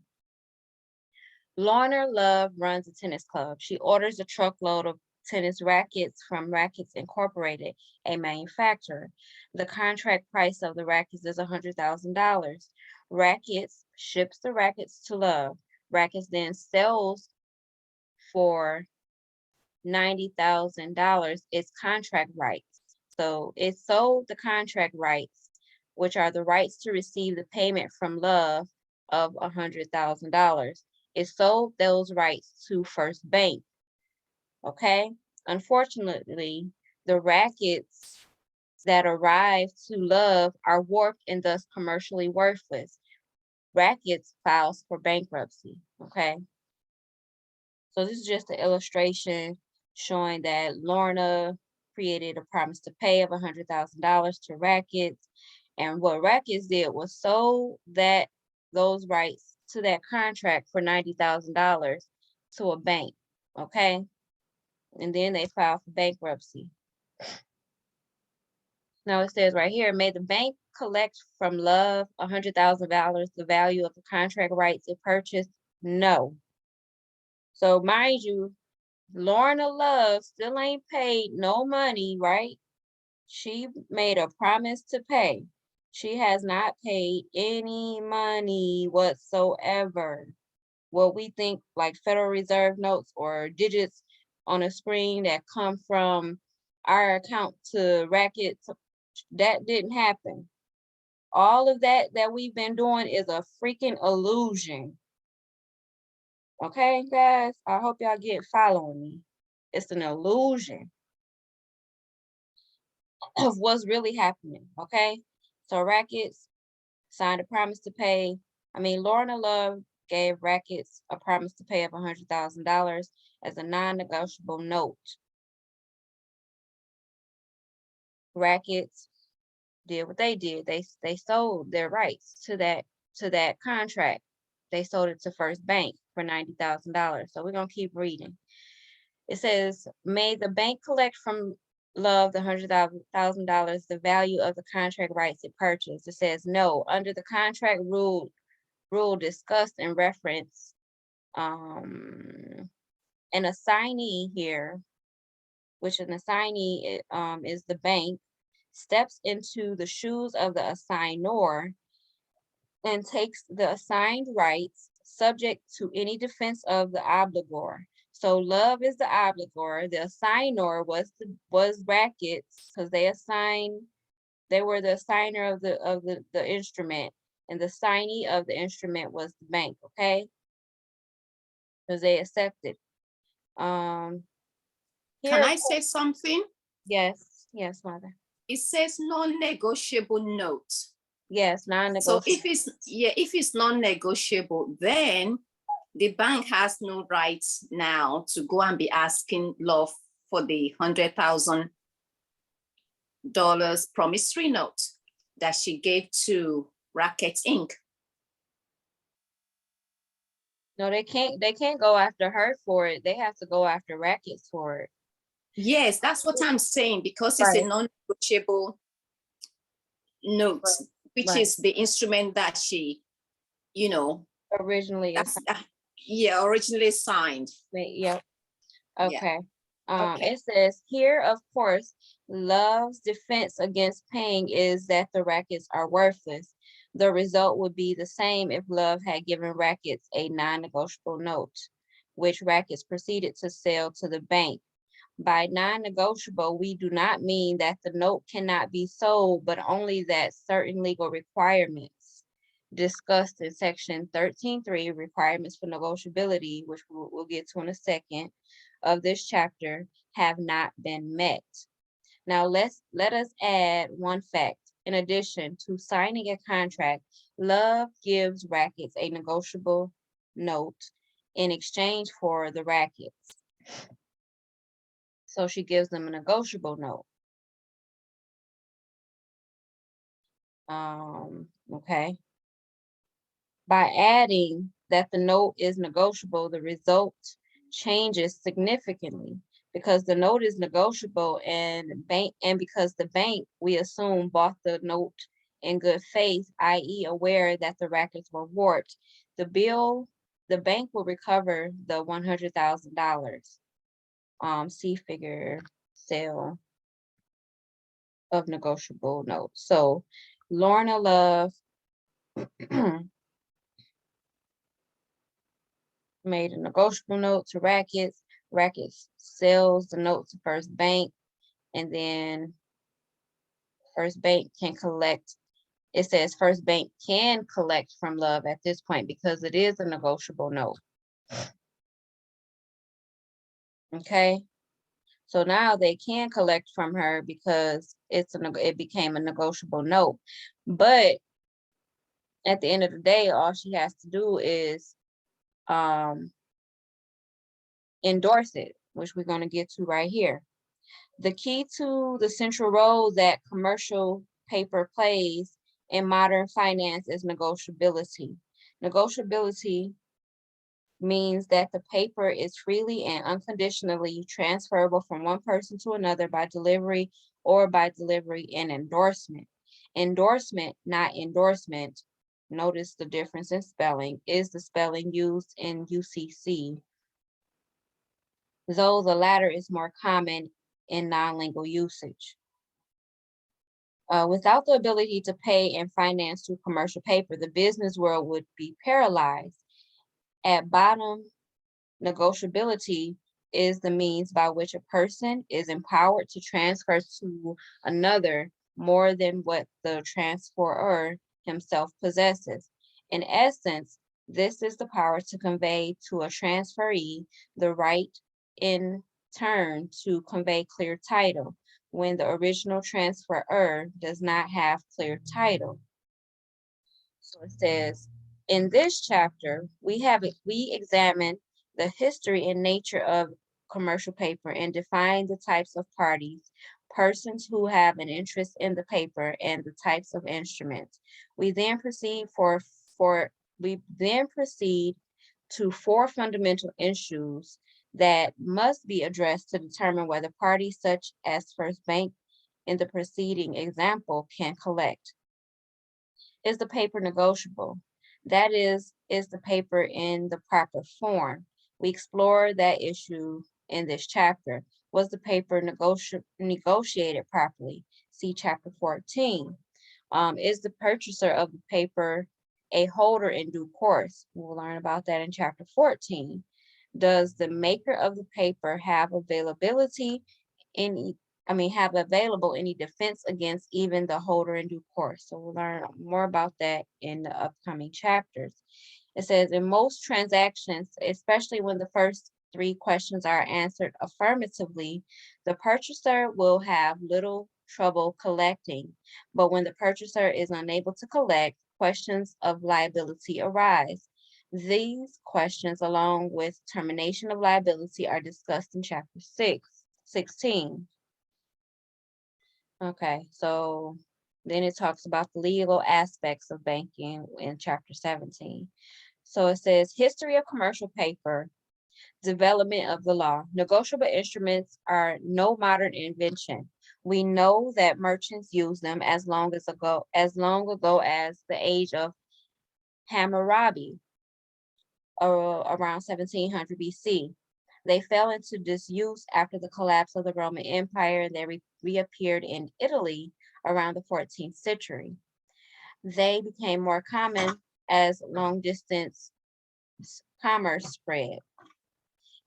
Lorna Love runs a tennis club. She orders a truckload of tennis rackets from Rackets Incorporated, a manufacturer. The contract price of the rackets is $100,000. Rackets ships the rackets to Love. Rackets then sells for $90,000 its contract rights. So it sold the contract rights, which are the rights to receive the payment from Love of $100,000. It sold those rights to First Bank. Okay. Unfortunately, the rackets that arrive to Love are warped and thus commercially worthless. Rackets files for bankruptcy. Okay. So this is just an illustration showing that Lorna created a promise to pay of $100,000 to Rackets. And what Rackets did was sold those rights to that contract for $90,000 to a bank. Okay. And then they filed for bankruptcy. Now it says right here, may the bank collect from Love $100,000, the value of the contract rights it purchased? No. So mind you, Lorna Love still ain't paid no money, right? She made a promise to pay. She has not paid any money whatsoever. What we think like Federal Reserve notes or digits on a screen that come from our account to Rackets, that didn't happen. All of that we've been doing is a freaking illusion. Okay, guys, I hope y'all get following me. It's an illusion of what's really happening, okay? So Rackets signed a promise to pay. Lorna Love gave Rackets a promise to pay of $100,000 as a non-negotiable note. Rackets did what they did. They sold their rights to that contract. They sold it to First Bank for $90,000. So we're gonna keep reading. It says, may the bank collect from Love the $100,000, the value of the contract rights it purchased. It says no, under the contract rule discussed and referenced, an assignee here, which an assignee is the bank, steps into the shoes of the assignor and takes the assigned rights subject to any defense of the obligor. So Love is the obligor. The assignor was Rackets, because they were the assigner of the instrument, and the assignee of the instrument was the bank, okay? Because they accepted. Can Here, I say something? yes, mother. It says non-negotiable note. Yes, So non-negotiable. if it's non-negotiable, then the bank has no rights now to go and be asking Love for the $100,000 promissory note that she gave to Rackets Inc. No, they can't go after her for it. They have to go after Rackets for it. Yes, that's what I'm saying, because it's a non-negotiable note, which is the instrument that she, Originally originally signed. Yep. Okay. Okay. It says here, of course, Love's defense against paying is that the Rackets are worthless. The result would be the same if Love had given Rackets a non-negotiable note, which Rackets proceeded to sell to the bank. By non-negotiable, we do not mean that the note cannot be sold, but only that certain legal requirements discussed in section 13.3, requirements for negotiability, which we'll get to in a second, of this chapter, have not been met. Now let us add one fact. In addition to signing a contract, Love gives Rackets a negotiable note in exchange for the Rackets. So she gives them a negotiable note. Okay. By adding that the note is negotiable, the result changes significantly, because the note is negotiable and because the bank, we assume, bought the note in good faith, i.e. aware that the Rackets were warped. The bank will recover the $100,000. See figure sale of negotiable notes. So Lorna Love made a negotiable note to Rackets. Rackets sells the note to First Bank, and then First Bank can collect. It says First Bank can collect from Love at this point because it is a negotiable note. Okay, so now they can collect from her because it became a negotiable note. But at the end of the day, all she has to do is endorse it, which we're going to get to right here. The key to the central role that commercial paper plays in modern finance is negotiability. Negotiability means that the paper is freely and unconditionally transferable from one person to another by delivery or by delivery and endorsement. Endorsement, not endorsement, notice the difference in spelling, is the spelling used in UCC, though the latter is more common in non-lingual usage. Without the ability to pay and finance through commercial paper, the business world would be paralyzed. At bottom, negotiability is the means by which a person is empowered to transfer to another more than what the transferor himself possesses. In essence, this is the power to convey to a transferee the right in turn to convey clear title when the original transferor does not have clear title. So it says, in this chapter, we examine the history and nature of commercial paper and define the types of parties, persons who have an interest in the paper, and the types of instruments. We then proceed to four fundamental issues that must be addressed to determine whether parties such as First Bank in the preceding example can collect. Is the paper negotiable? That is the paper in the proper form? We explore that issue in this chapter. Was the paper negotiated properly? See chapter 14. Is the purchaser of the paper a holder in due course? We'll learn about that in chapter 14. Does the maker of the paper have have available any defense against even the holder in due course? So we'll learn more about that in the upcoming chapters. It says in most transactions, especially when the first three questions are answered affirmatively, the purchaser will have little trouble collecting. But when the purchaser is unable to collect, questions of liability arise. These questions, along with termination of liability, are discussed in chapter 16. Okay, so then it talks about the legal aspects of banking in chapter 17. So it says history of commercial paper, development of the law. Negotiable instruments are no modern invention. We know that merchants use them as long ago as the age of Hammurabi, around 1700 BC. They fell into disuse after the collapse of the Roman Empire, and they reappeared in Italy around the 14th century. They became more common as long-distance commerce spread.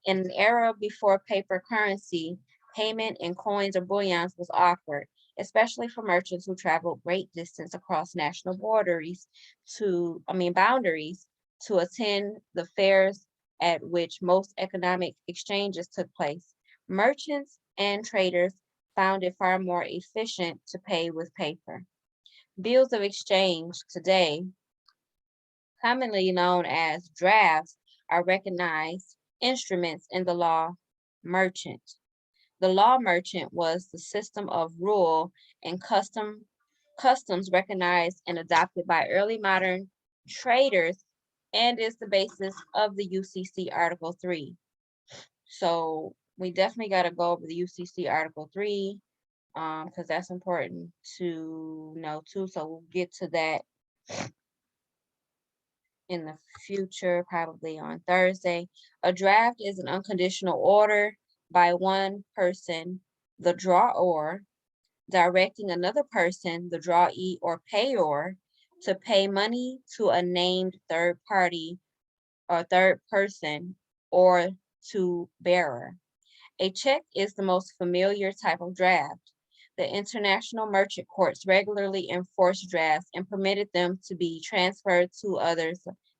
In an era before paper currency, payment in coins or bullions was awkward, especially for merchants who traveled great distance across national boundaries to attend the fairs at which most economic exchanges took place. Merchants and traders found it far more efficient to pay with paper. Bills of exchange today, commonly known as drafts, are recognized instruments in the law merchant. The law merchant was the system of rule and customs recognized and adopted by early modern traders and is the basis of the UCC Article 3. So we definitely got to go over the UCC Article 3 because that's important to know too. So we'll get to that in the future, probably on Thursday. A draft is an unconditional order by one person, the drawer, directing another person, the drawee or payor, to pay money to a named third party or third person or to bearer. A check is the most familiar type of draft. The international merchant courts regularly enforced drafts and permitted them to be transferred to others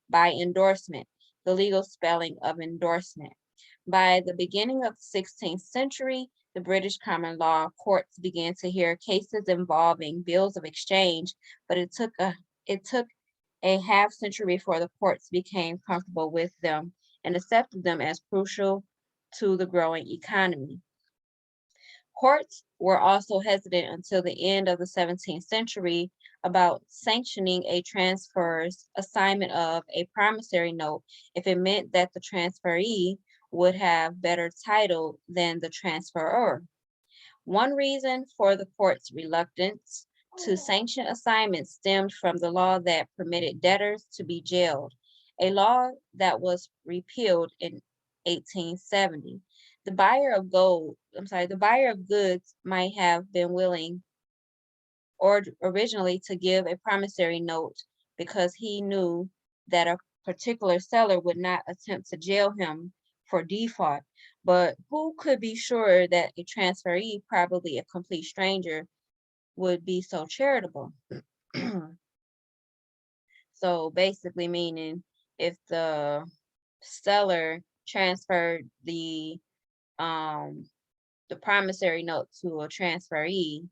by endorsement, the legal spelling of endorsement. By the beginning of the 16th century, the British common law courts began to hear cases involving bills of exchange, but it took a half century before the courts became comfortable with them and accepted them as crucial to the growing economy. Courts were also hesitant until the end of the 17th century about sanctioning a transfer's assignment of a promissory note if it meant that the transferee would have better title than the transferor. One reason for the court's reluctance to sanction assignments stemmed from the law that permitted debtors to be jailed, a law that was repealed in 1870. The buyer of goods might have been willing or originally to give a promissory note because he knew that a particular seller would not attempt to jail him for default. But who could be sure that a transferee, probably a complete stranger, would be so charitable. So basically meaning if the seller transferred the promissory note to a transferee,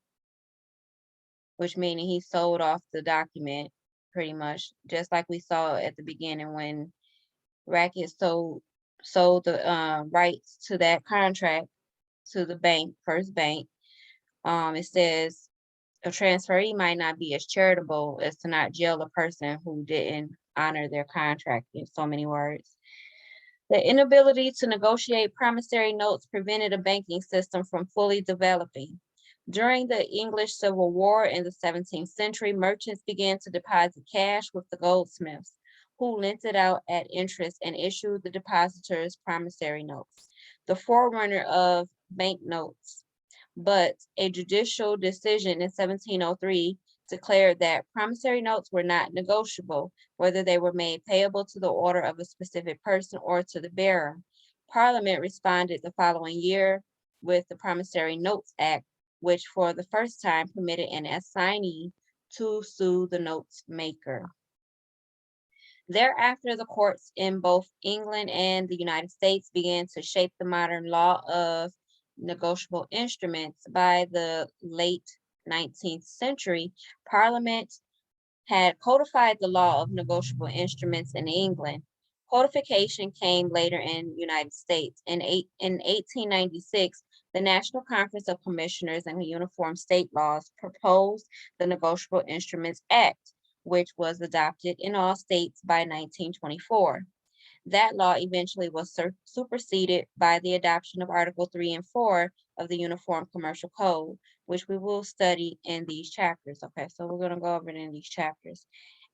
which meaning he sold off the document pretty much, just like we saw at the beginning when Racket sold the rights to that contract to the bank, First Bank. It says a transferee might not be as charitable as to not jail a person who didn't honor their contract, in so many words. The inability to negotiate promissory notes prevented a banking system from fully developing. During the English Civil War in the 17th century, merchants began to deposit cash with the goldsmiths, who lent it out at interest and issued the depositors promissory notes, the forerunner of banknotes. But a judicial decision in 1703 declared that promissory notes were not negotiable, whether they were made payable to the order of a specific person or to the bearer. Parliament responded the following year with the Promissory Notes Act, which for the first time permitted an assignee to sue the notes maker. Thereafter, the courts in both England and the United States began to shape the modern law of negotiable instruments. By the late 19th century, Parliament had codified the law of negotiable instruments in England. Codification came later in the United States. In 1896, the National Conference of Commissioners and Uniform State Laws proposed the Negotiable Instruments Act, which was adopted in all states by 1924. That law eventually was superseded by the adoption of Article 3 and 4 of the Uniform Commercial Code, which we will study in these chapters. Okay, so we're going to go over it in these chapters.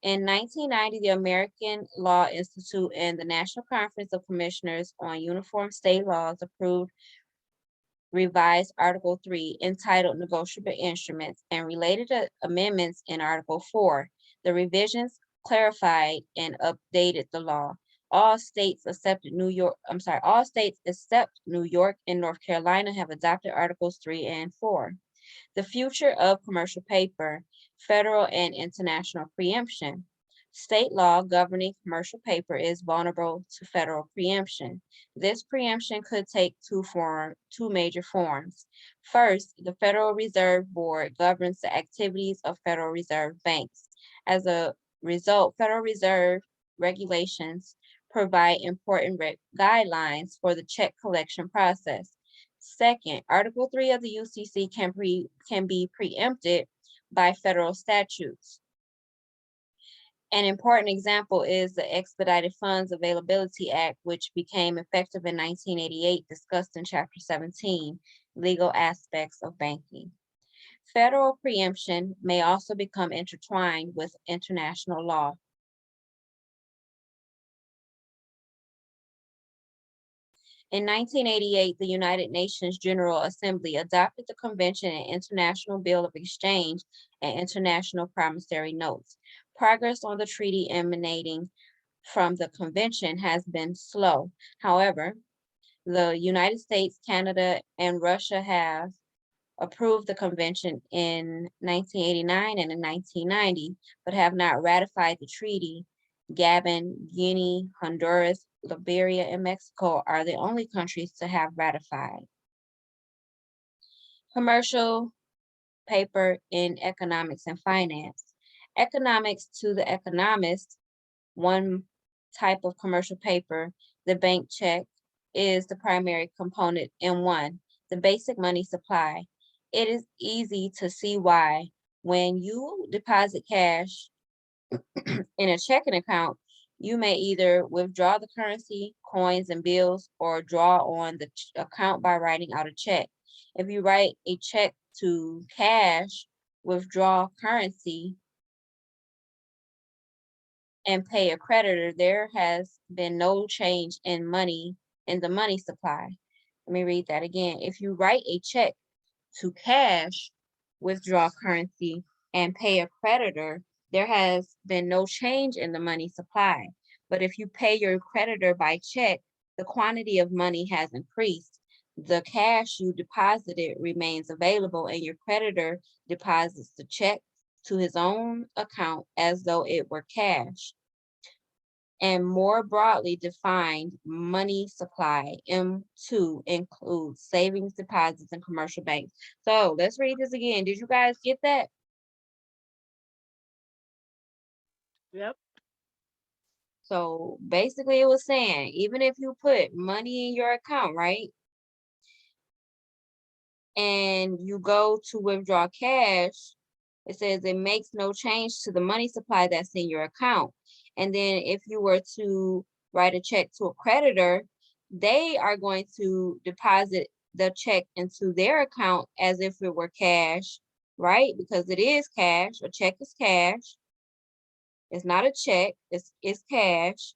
In 1990, the American Law Institute and the National Conference of Commissioners on Uniform State Laws approved revised Article 3 entitled Negotiable Instruments and related amendments in Article 4. The revisions clarified and updated the law. All states except New York and North Carolina have adopted Articles 3 and 4. The future of commercial paper, federal and international preemption. State law governing commercial paper is vulnerable to federal preemption. This preemption could take two major forms. First, the Federal Reserve Board governs the activities of Federal Reserve banks. As a result, Federal Reserve regulations provide important guidelines for the check collection process. Second, Article 3 of the UCC can be preempted by federal statutes. An important example is the Expedited Funds Availability Act, which became effective in 1988, discussed in Chapter 17, Legal Aspects of Banking. Federal preemption may also become intertwined with international law. In 1988, the United Nations General Assembly adopted the Convention and International Bill of Exchange and International Promissory Notes. Progress on the treaty emanating from the convention has been slow. However, the United States, Canada, and Russia have approved the convention in 1989 and in 1990, but have not ratified the treaty. Gabon, Guinea, Honduras, Liberia, and Mexico are the only countries to have ratified. Commercial paper in economics and finance. Economics to the economist, one type of commercial paper, the bank check, is the primary component in one, the basic money supply. It is easy to see why when you deposit cash in a checking account, you may either withdraw the currency, coins, and bills, or draw on the account by writing out a check. If you write a check to cash, withdraw currency, and pay a creditor, there has been no change in the money supply. Let me read that again. If you write a check to cash, withdraw currency, and pay a creditor, there has been no change in the money supply. But if you pay your creditor by check, the quantity of money has increased. The cash you deposited remains available and your creditor deposits the check to his own account as though it were cash. And more broadly defined, money supply, M2, includes savings, deposits, and commercial banks. So let's read this again. Did you guys get that? Yep. So basically it was saying, even if you put money in your account, right? And you go to withdraw cash, it says it makes no change to the money supply that's in your account. And then if you were to write a check to a creditor, they are going to deposit the check into their account as if it were cash, right? Because it is cash. A check is cash. It's not a check, it's cash.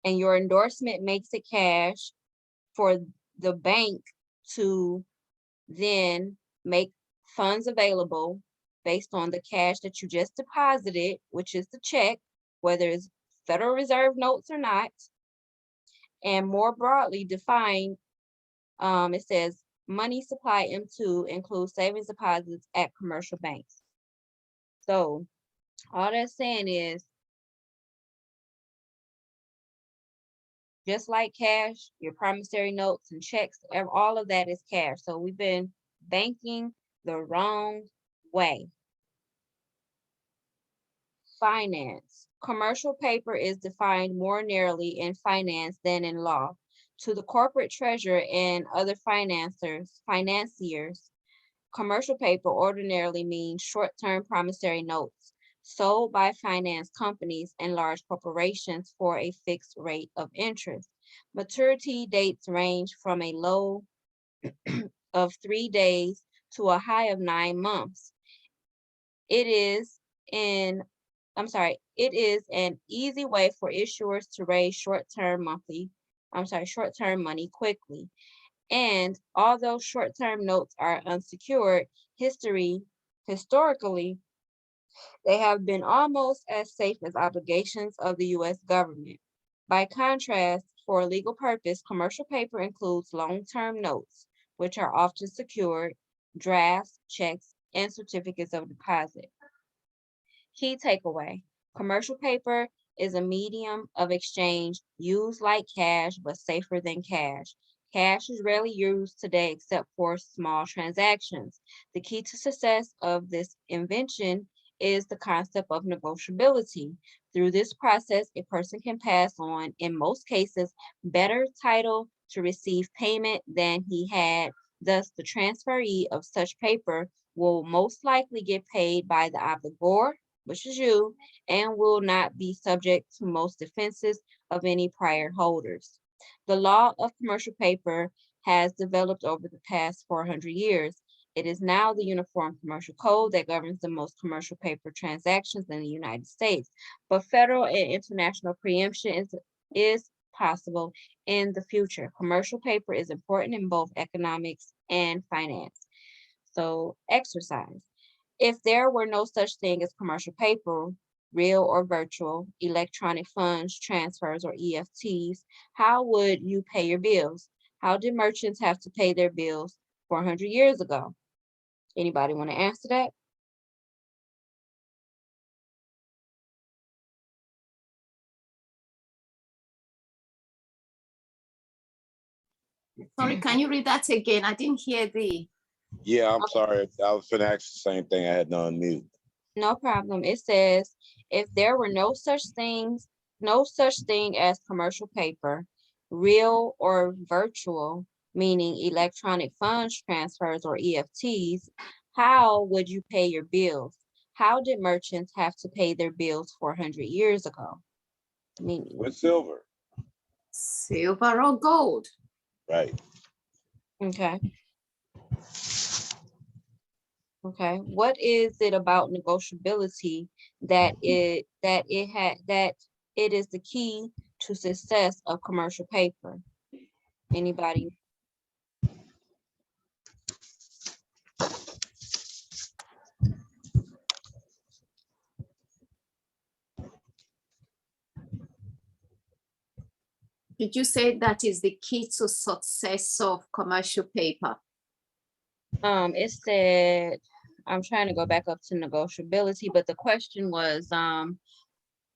And your endorsement makes it cash for the bank to then make funds available based on the cash that you just deposited, which is the check, whether it's Federal Reserve notes or not. And more broadly defined, it says money supply M2 includes savings deposits at commercial banks. So all that's saying is, just like cash, your promissory notes and checks, all of that is cash. So we've been banking the wrong way. Finance. Commercial paper is defined more narrowly in finance than in law. To the corporate treasurer and other financiers, commercial paper ordinarily means short-term promissory notes sold by finance companies and large corporations for a fixed rate of interest. Maturity dates range from a low of 3 days to a high of 9 months. It is an easy way for issuers to raise short-term money quickly. And although short-term notes are unsecured, historically, they have been almost as safe as obligations of the U.S. government. By contrast, for a legal purpose, commercial paper includes long-term notes, which are often secured, drafts, checks, and certificates of deposit. Key takeaway: commercial paper is a medium of exchange used like cash, but safer than cash. Cash is rarely used today except for small transactions. The key to success of this invention is the concept of negotiability. Through this process, a person can pass on, in most cases, better title to receive payment than he had. Thus, the transferee of such paper will most likely get paid by the obligor, which is you, and will not be subject to most defenses of any prior holders. The law of commercial paper has developed over the past 400 years. It is now the Uniform Commercial Code that governs the most commercial paper transactions in the United States. But federal and international preemption is possible in the future. Commercial paper is important in both economics and finance. So, exercise. If there were no such thing as commercial paper, real or virtual, electronic funds, transfers, or EFTs, how would you pay your bills? How did merchants have to pay their bills 400 years ago? Anybody want to answer that? Sorry, can you read that again? I didn't hear the. Yeah, I'm Okay. sorry. I was gonna ask the same thing. I had to unmute. No problem. It says, if there were no such thing as commercial paper, real or virtual, meaning electronic funds transfers or EFTs, how would you pay your bills? How did merchants have to pay their bills 400 years ago? Meaning, With silver, Silver or gold? right? okay. Okay, what is it about negotiability that it is the key to success of commercial paper? Anybody? Did you say that is the key to success of commercial paper? It said, I'm trying to go back up to negotiability, but the question was,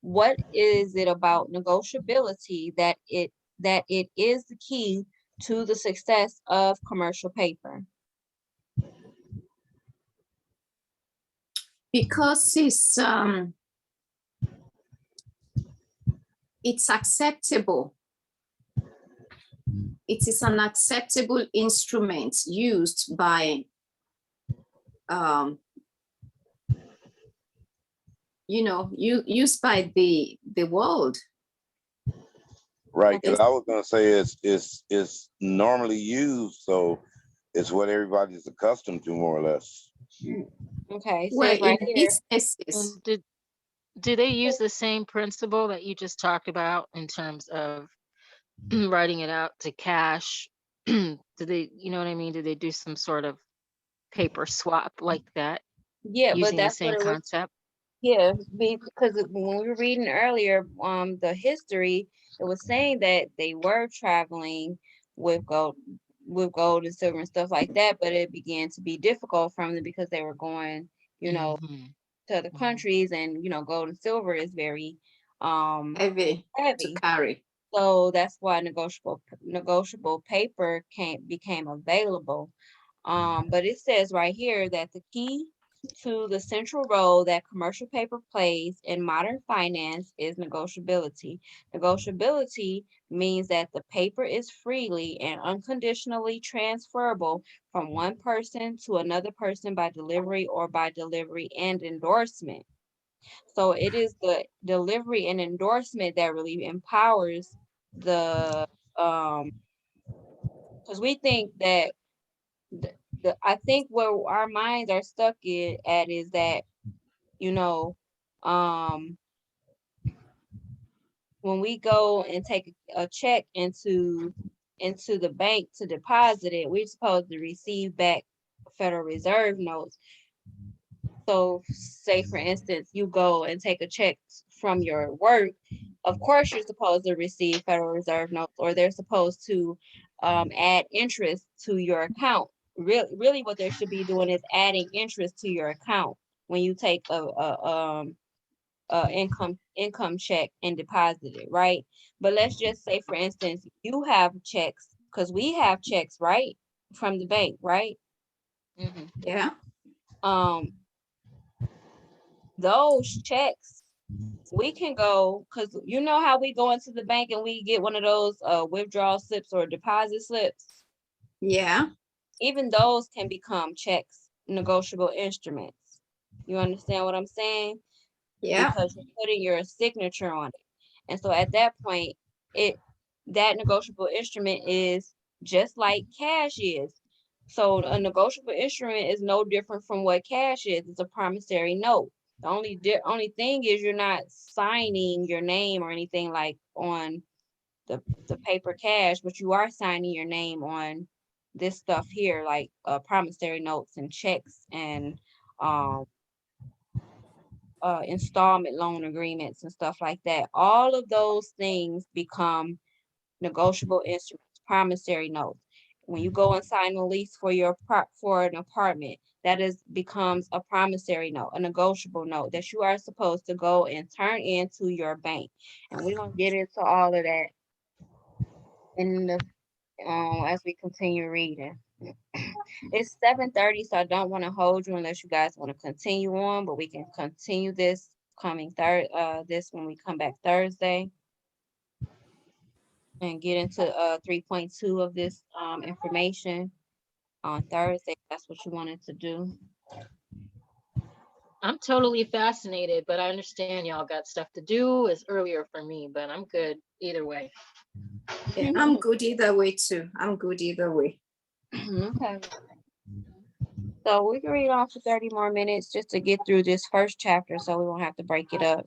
what is it about negotiability that it is the key to the success of commercial paper? Because it's acceptable. It is an acceptable instrument used by used by the world. Right, because I was gonna say it's normally used, so it's what everybody's accustomed to, more or less. Okay, it Well, says right in here. businesses, And do they use the same principle that you just talked about in terms of writing it out to cash? Do they, you know what I mean? Do they do some sort of paper swap like that Yeah, but using the that's what same it was. concept? Yeah, because when we were reading earlier, the history, it was saying that they were traveling with gold, and silver and stuff like that, but it began to be difficult from them because they were going, Mhm, to other mhm. countries, and gold and silver is very heavy to heavy. carry. So that's why negotiable paper became available. But it says right here that the key to the central role that commercial paper plays in modern finance is negotiability. Negotiability means that the paper is freely and unconditionally transferable from one person to another person by delivery or by delivery and endorsement. So it is the delivery and endorsement that really empowers the because we think that I think where our minds are stuck at is that, you know, um, when we go and take a check into the bank to deposit it, we're supposed to receive back Federal Reserve notes. So say for instance, you go and take a check from your work, of course you're supposed to receive Federal Reserve notes, or they're supposed to add interest to your account. Really what they should be doing is adding interest to your account when you take a income check and deposit it, right? But let's just say for instance, you have checks, because we have checks, right? From the bank, right? Mhm. Yeah. Um, those checks, we can go, because you know how we go into the bank and we get one of those withdrawal slips or deposit slips. Yeah. Even those can become checks, negotiable instruments. You understand what I'm saying? Yeah. Because you're putting your signature on it. And so at that point, that negotiable instrument is just like cash is. So a negotiable instrument is no different from what cash is. It's a promissory note. The only thing is you're not signing your name or anything like on the paper cash, but you are signing your name on this stuff here, like promissory notes and checks and um installment loan agreements and stuff like that. All of those things become negotiable instruments, promissory notes. When you go and sign a lease for for an apartment, that becomes a promissory note, a negotiable note that you are supposed to go and turn into your bank. And we're gonna get into all of that in the as we continue reading. It's 7:30, so I don't want to hold you unless you guys want to continue on, but we can continue this when we come back Thursday and get into 3.2 of this information on Thursday. That's what you wanted to do. I'm totally fascinated, but I understand y'all got stuff to do. It's earlier for me, but I'm good either way. Yeah, I'm good either way too. I'm good either way. Okay. So we can read on for 30 more minutes just to get through this first chapter so we won't have to break it up.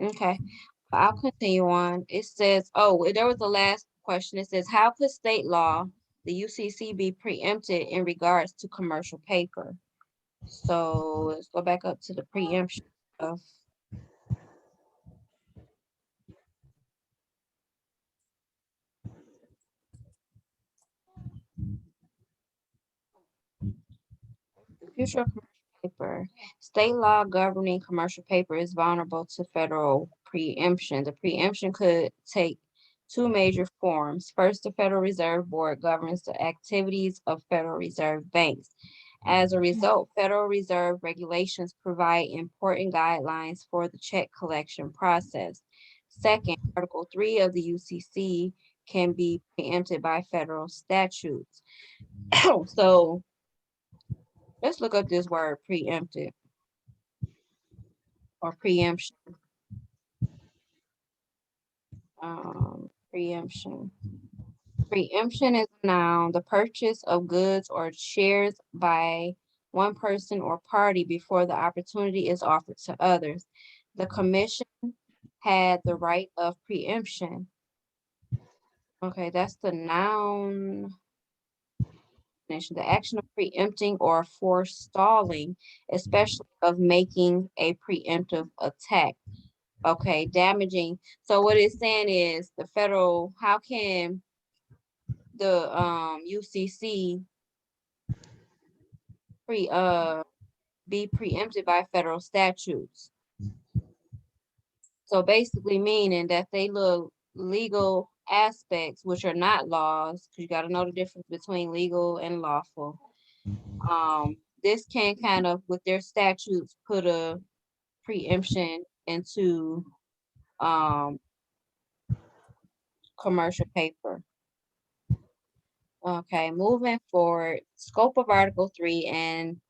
Okay, I'll continue on. It says, oh, there was the last question. It says, how could state law, the UCC, be preempted in regards to commercial paper? So let's go back up to the preemption of. The future of commercial paper. State law governing commercial paper is vulnerable to federal preemption. The preemption could take two major forms. First, the Federal Reserve Board governs the activities of Federal Reserve banks. As a result, Federal Reserve regulations provide important guidelines for the check collection process. Second, Article 3 of the UCC can be preempted by federal statutes. So let's look up this word preempted or preemption. Preemption. Preemption is a noun, the purchase of goods or shares by one person or party before the opportunity is offered to others. The commission had the right of preemption. Okay, that's the noun. The action of preempting or forestalling, especially of making a preemptive attack. Okay, damaging. So what it's saying is the federal, how can the UCC be preempted by federal statutes? So basically meaning that they look legal aspects, which are not laws, because you got to know the difference between legal and lawful. This can kind of, with their statutes, put a preemption into commercial paper. Okay, moving forward, scope of Article 3 and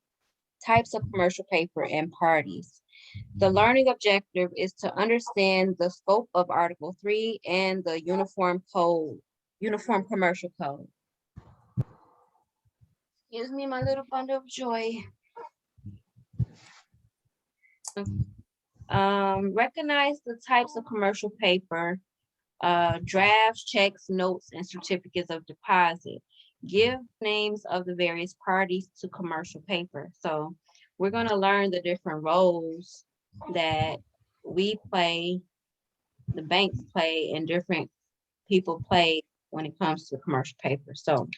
types of commercial paper and parties. The learning objective is to understand the scope of Article 3 and the Uniform Commercial Code. Excuse me, my little bundle of joy. Recognize the types of commercial paper, drafts, checks, notes, and certificates of deposit. Give names of the various parties to commercial paper. So we're going to learn the different roles that we play, the banks play, and different people play when it comes to commercial paper. So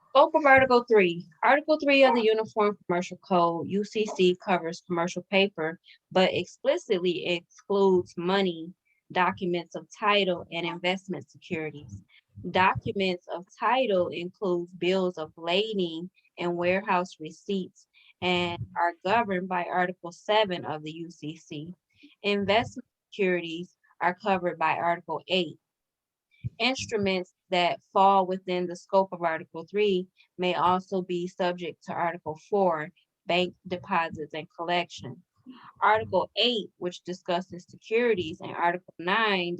scope of Article 3. Article 3 of the Uniform Commercial Code, UCC, covers commercial paper, but explicitly excludes money, documents of title, and investment securities. Documents of title includes bills of lading and warehouse receipts and are governed by Article 7 of the UCC. Investment securities are covered by Article 8. Instruments that fall within the scope of Article 3 may also be subject to Article 4, bank deposits and collection. Article 8, which discusses securities, and Article 9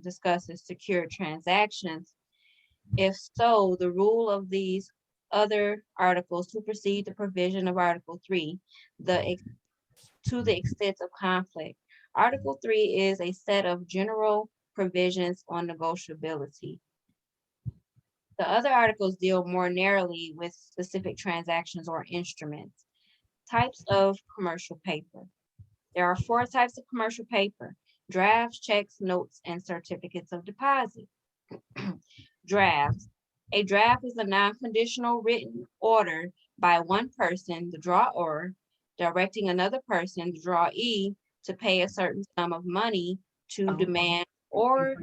discusses secure transactions. If so, the rule of these other articles supersede the provision of Article 3 to the extent of conflict. Article 3 is a set of general provisions on negotiability. The other articles deal more narrowly with specific transactions or instruments. Types of commercial paper. There are 4 types of commercial paper: drafts, checks, notes, and certificates of deposit. Drafts. A draft is a non-conditional written order by one person, the drawer, directing another person, the drawee, to pay a certain sum of money to demand or,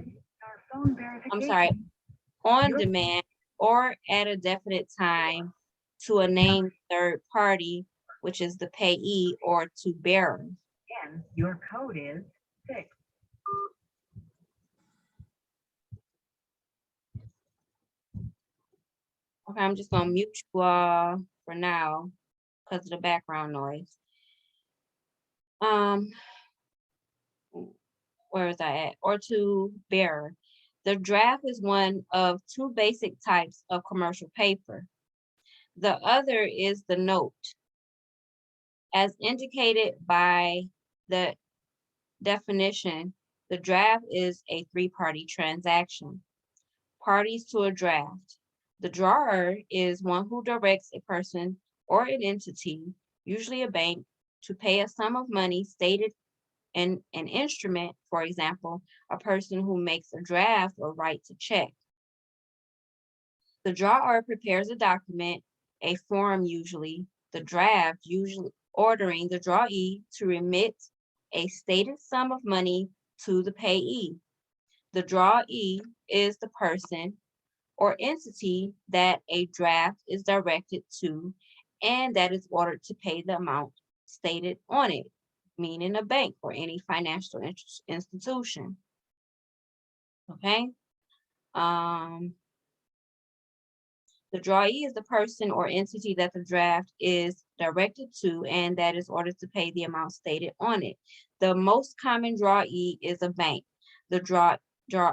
on demand or at a definite time to a named third party, which is the payee, or to bearer. Again, your code is 6. Okay, I'm just gonna mute you for now because of the background noise. Where is I at? Or to bearer. The draft is one of 2 basic types of commercial paper. The other is the note. As indicated by the definition, The draft is a three-party transaction. Parties to a draft. The drawer is one who directs a person or an entity, usually a bank, to pay a sum of money stated in an instrument, for example, a person who makes a draft or writes a check. The drawer prepares a document, a form usually, the draft, usually ordering the drawee to remit a stated sum of money to the payee. The drawee is the person or entity that a draft is directed to and that is ordered to pay the amount stated on it, meaning a bank or any financial institution. Okay. The drawee is the person or entity that the draft is directed to and that is ordered to pay the amount stated on it. The most common drawee is a bank. The drawer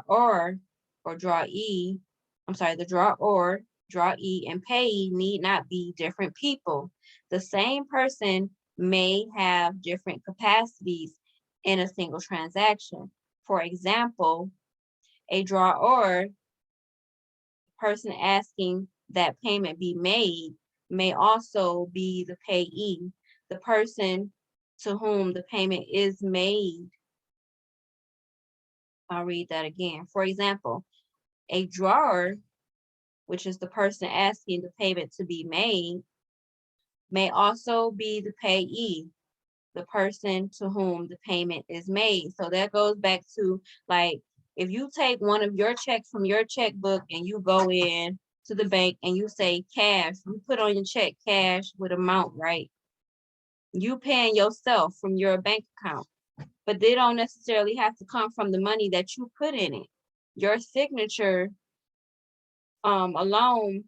or drawee, the drawer, drawee, and payee need not be different people. The same person may have different capacities in a single transaction. For example, a drawer, person asking that payment be made, may also be the payee. The person to whom the payment is made. I'll read that again. For example, a drawer, which is the person asking the payment to be made, may also be the payee, the person to whom the payment is made. So that goes back to, like, if you take one of your checks from your checkbook and you go in to the bank and you say cash, you put on your check cash with amount, right? You paying yourself from your bank account, but they don't necessarily have to come from the money that you put in it. Your signature alone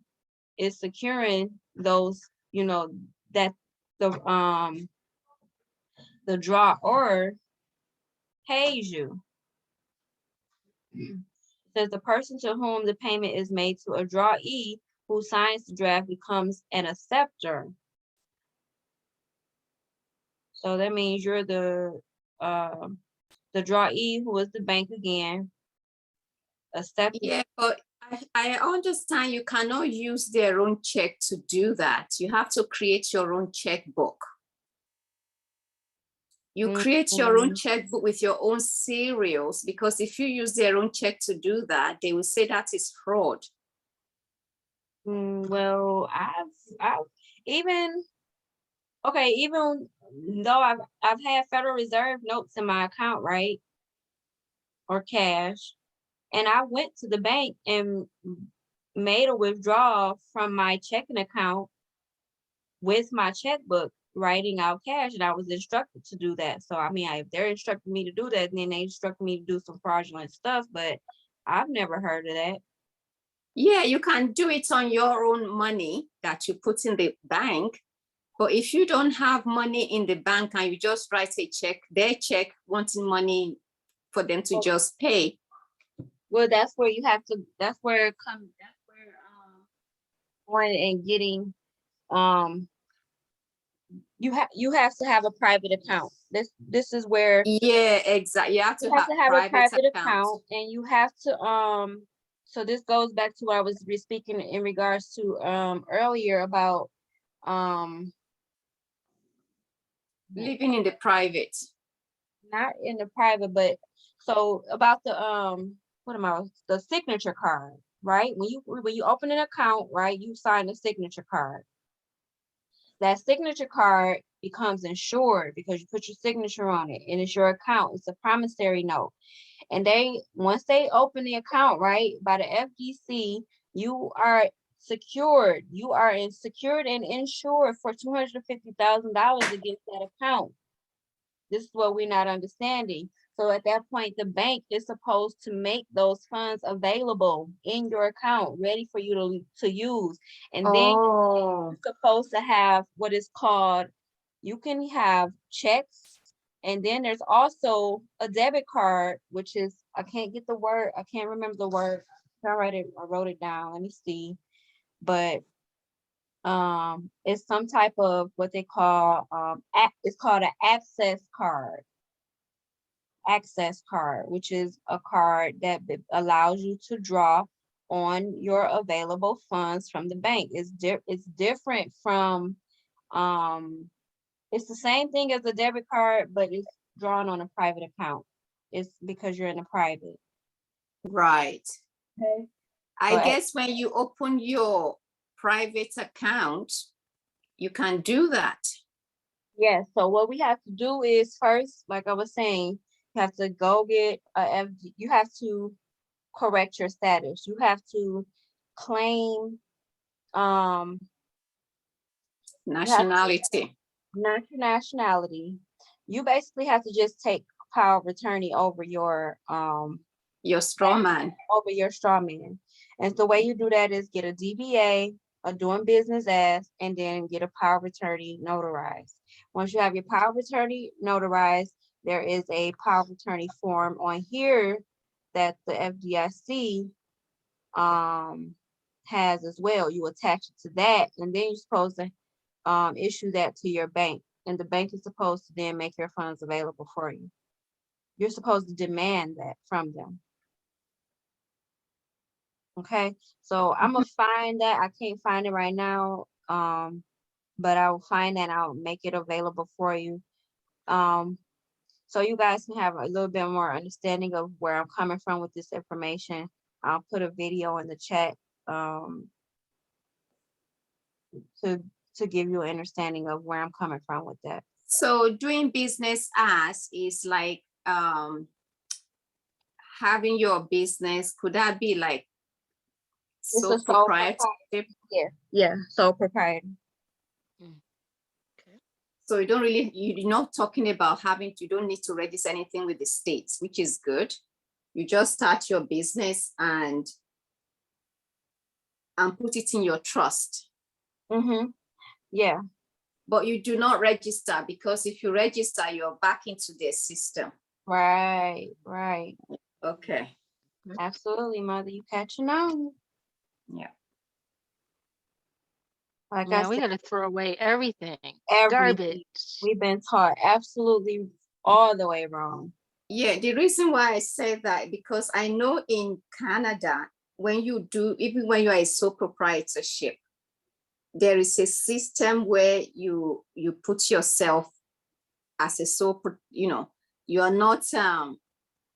is securing those, that the drawer pays you. Says the person to whom the payment is made to a drawee who signs the draft becomes an acceptor. So that means you're the drawee, who is the bank again. Acceptor. Yeah, but I understand you cannot use their own check to do that. You have to create your own checkbook. You create your own checkbook with your own serials, because if you use their own check to do that, they will say that is fraud. Well, I've even though I've had Federal Reserve notes in my account, right? Or cash. And I went to the bank and made a withdrawal from my checking account with my checkbook, writing out cash, and I was instructed to do that. So I mean, if they're instructing me to do that, then they instructed me to do some fraudulent stuff, but I've never heard of that. Yeah, you can do it on your own money that you put in the bank. But if you don't have money in the bank and you just write a check, their check wanting money for them to just pay. Well, that's where you have to, that's where it comes, that's where going and getting, you have to have a private account. This is where, yeah, exactly. You have to have a private account. account, and you have to so this goes back to what I was speaking in regards to earlier about living in the private. Not in the private, but so about the the signature card, right? When you open an account, right, you sign a signature card. That signature card becomes insured because you put your signature on it, and it's your account. It's a promissory note. And once they open the account, right, by the FDC, you are secured. You are secured and insured for $250,000 against that account. This is what we're not understanding. So at that point, the bank is supposed to make those funds available in your account, ready for you to use. And then you're supposed to have what is called, you can have checks, and then there's also a debit card, which is, I can't remember the word. I wrote it down. Let me see. But it's some type of what they call it's called an access card. access card, which is a card that allows you to draw on your available funds from the bank. It's different from, it's the same thing as a debit card, but it's drawn on a private account. It's because you're in a private. Right. Okay. I But- guess when you open your private account, you can do that. Yeah, so what we have to do is first, like I was saying, you have to go get a FD, you have to correct your status. You have to claim Nationality. nationality. You basically have to just take power of attorney over your Straw man. over your straw man. And the way you do that is get a DBA, a doing business as, and then get a power of attorney notarized. Once you have your power of attorney notarized, there is a power of attorney form on here that the FDIC has as well. You attach it to that, and then you're supposed to issue that to your bank, and the bank is supposed to then make your funds available for you. You're supposed to demand that from them. Okay, so I'm gonna find that. I can't find it right now, but I will find that. I'll make it available for you, so you guys can have a little bit more understanding of where I'm coming from with this information. I'll put a video in the chat to give you an understanding of where I'm coming from with that. So doing business as is like having your business. Could that be like It's sole a sole proprietorship? Yeah, sole proprietor. So you don't really, you're not talking about you don't need to register anything with the states, which is good. You just start your business and put it in your trust. Mm-hmm. Yeah. But you do not register, because if you register, you're back into their system. Right. Okay. Absolutely, mother. You catching on. Yeah. Like Yeah, I we said, gotta throw away everything. everything. Garbage. We've been taught absolutely all the way wrong. Yeah, the reason why I say that, because I know in Canada, even when you are a sole proprietorship, there is a system where you put yourself as a sole, you are not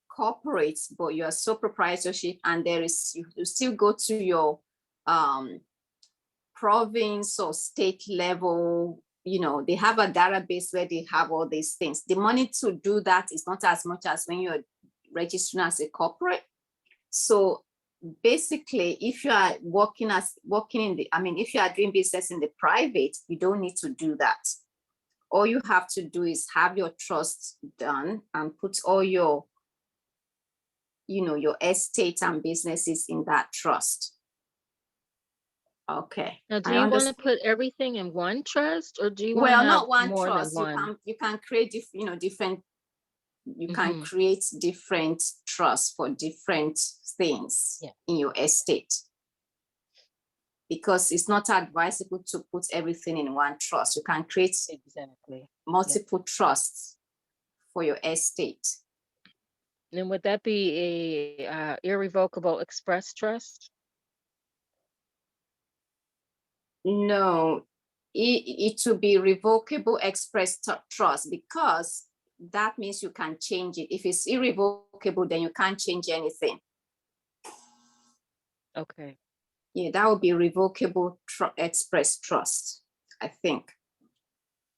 corporate, but you are sole proprietorship, and there is, you still go to your province or state level, they have a database where they have all these things. The money to do that is not as much as when you're registering as a corporate. So basically, if you are if you are doing business in the private, you don't need to do that. All you have to do is have your trust done and put all your, your estate and businesses in that trust. Okay. Now, do you want to put everything in one trust, or do you want to have not one more trust? than one? You can create different. You can Mhm. create different trusts for different things in your estate, because it's not advisable to put everything in one trust. You can create multiple trusts for your estate. And would that be a irrevocable express trust? No, it will be revocable express trust, because that means you can change it. If it's irrevocable, then you can't change anything. Okay. Yeah, that would be revocable express trust, I think.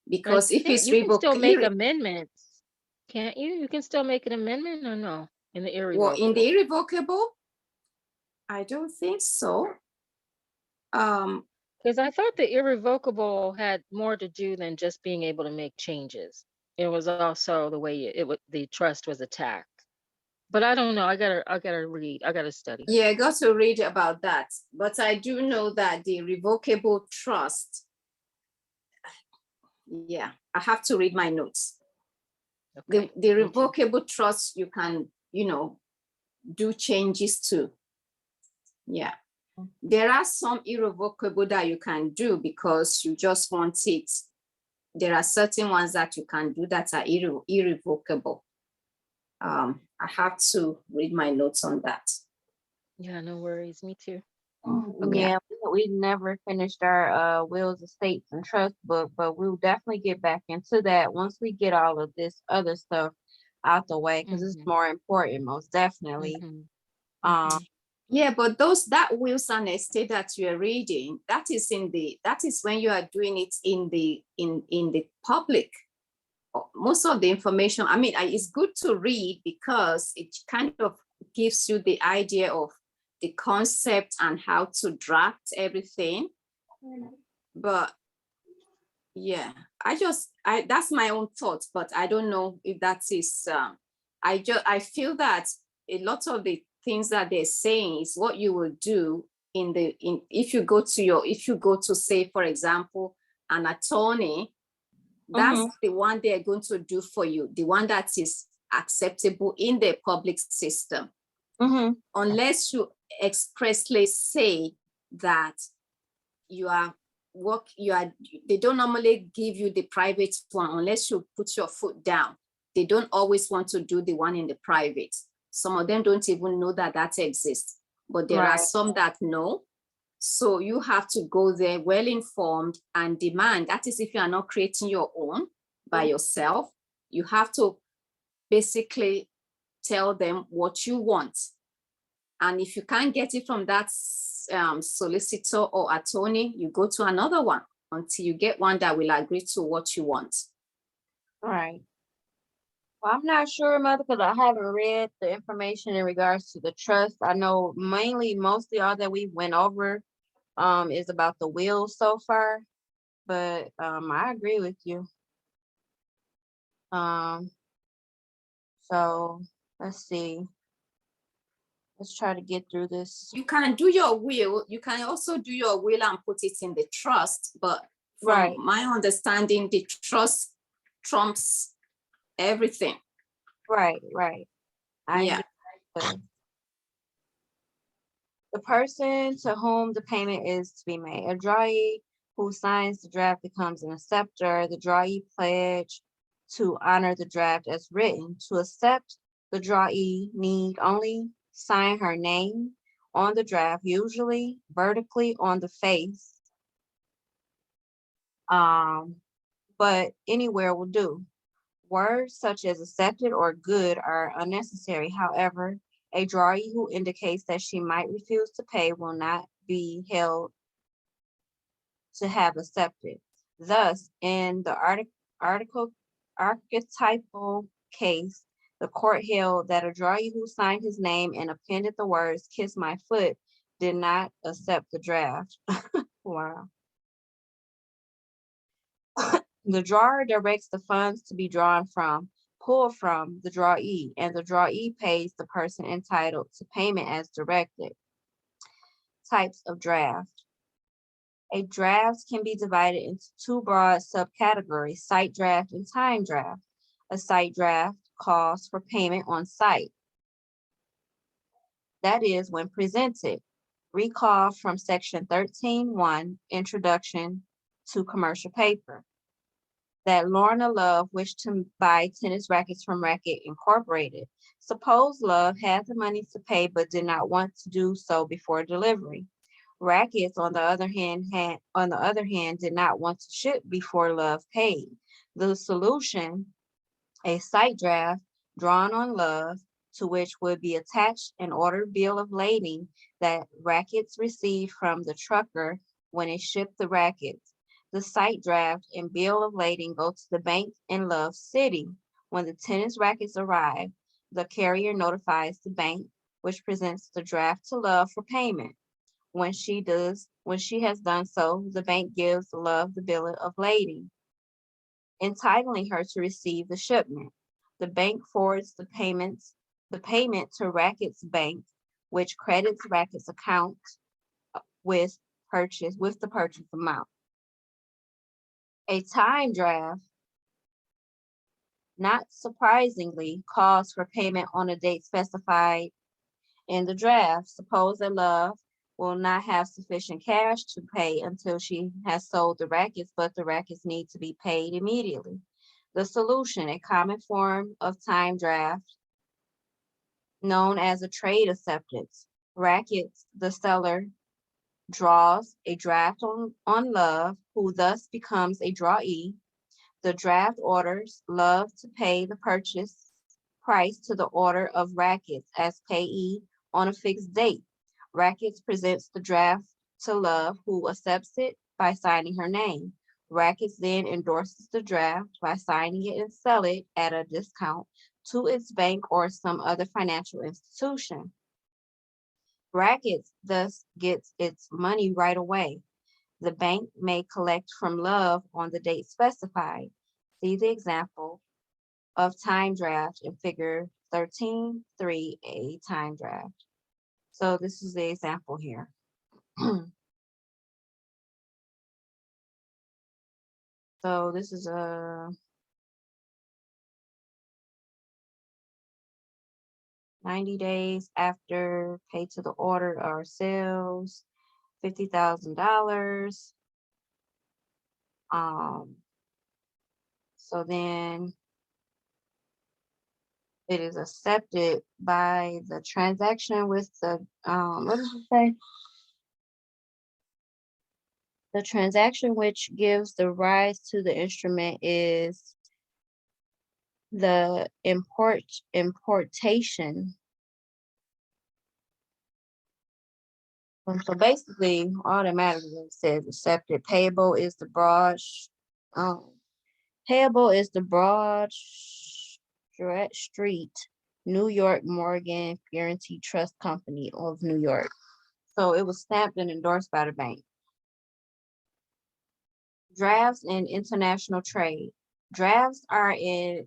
Because if it's you can still make revocable, amendments, can't you? You can still make an amendment, or no? In the irrevocable? well, in the irrevocable, I don't think so. Because I thought the irrevocable had more to do than just being able to make changes. It was also the way the trust was attacked. But I don't know. I gotta read. I gotta study. Yeah, I got to read about that. But I do know that the revocable trust, yeah, I have to read my notes. Okay. The revocable trust, you can, do changes to. Yeah. There are some irrevocable that you can do because you just want it. There are certain ones that you can do that are irrevocable. I have to read my notes on that. Yeah, no worries. Me too. Yeah, we never finished our wills, estates, and trust book, but we'll definitely get back into that once we get all of this other stuff out the way, because it's more important, most definitely. Yeah, but that wills and estate that you're reading, that is when you are doing it in the public. Most of the information, I mean, it's good to read because it kind of gives you the idea of the concept and how to draft everything. But yeah, that's my own thoughts, but I don't know if that is, I feel that a lot of the things that they're saying is what you will do if you go to say, for example, an attorney, that's the one they're going to do for you, the one that is acceptable in the public system. Unless you expressly say that they don't normally give you the private one unless you put your foot down. They don't always want to do the one in the private. Some of them don't even know that exists, but there are some that know. So you have to go there well informed and demand. That is, if you are not creating your own by yourself, you have to basically tell them what you want. And if you can't get it from that solicitor or attorney, you go to another one until you get one that will agree to what you want. Right. Well, I'm not sure, Mother, because I haven't read the information in regards to the trust. I know mostly all that we went over is about the will so far, but I agree with you. So let's see. Let's try to get through this. You can do your will. You can also do your will and put it in the trust. But from my understanding, the trust trumps everything. Right. Yeah. The person to whom the payment is to be made. A drawee who signs the draft becomes an acceptor. The drawee pledge to honor the draft as written. To accept, the drawee need only sign her name on the draft, usually vertically on the face, but anywhere will do. Words such as accepted or good are unnecessary. However, a drawee who indicates that she might refuse to pay will not be held to have accepted. Thus, in the archetypal case, the court held that a drawee who signed his name and appended the words "kiss my foot" did not accept the draft. Wow. The drawer directs the funds to be pulled from the drawee, and the drawee pays the person entitled to payment as directed. Types of draft. A draft can be divided into two broad subcategories: sight draft and time draft. A sight draft calls for payment on sight. That is, when presented. Recall from section 13.1, Introduction to Commercial Paper, that Lorna Love wished to buy tennis rackets from Racket Incorporated. Suppose Love had the money to pay but did not want to do so before delivery. Rackets, on the other hand, did not want to ship before Love paid. The solution: a sight draft drawn on Love, to which would be attached an ordered bill of lading that Rackets received from the trucker when it shipped the rackets. The sight draft and bill of lading go to the bank in Love City. When the tennis rackets arrive, the carrier notifies the bank, which presents the draft to Love for payment. When she has done so, the bank gives Love the bill of lading, entitling her to receive the shipment. The bank forwards the payment to Racket's bank, which credits Racket's account with the purchase amount. A time draft, not surprisingly, calls for payment on a date specified in the draft. Suppose that Love will not have sufficient cash to pay until she has sold the rackets, but the rackets need to be paid immediately. The solution: a common form of time draft, a date specified in the draft. Suppose that Love will not have sufficient cash to pay until she has sold the rackets, but the rackets need to be paid immediately. The solution: a common form of time draft, a date specified in the draft. Suppose that Love will not have sufficient cash to pay until she has sold the rackets, but the rackets need to be paid immediately. known as a trade acceptance. Rackets, the seller draws a draft on Love, who thus becomes a drawee. The draft orders Love to pay the purchase price to the order of Rackets as payee on a fixed date. Rackets presents the draft to Love, who accepts it by signing her name. Rackets then endorses the draft by signing it and sell it at a discount to its bank or some other financial institution. Rackets thus gets its money right away. The bank may collect from Love on the date specified. See the example of time draft in figure 13.3a time draft. So this is the example here. So this is a 90 days after pay to the order or sales, $50,000. So then it is accepted by the transaction with the, what does it say? The transaction which gives the rise to the instrument is the importation. So basically, all that matters is it says accepted. Payable is the Broad Street, New York Morgan Guarantee Trust Company of New York. So it was stamped and endorsed by the bank. Drafts and international trade. Drafts are an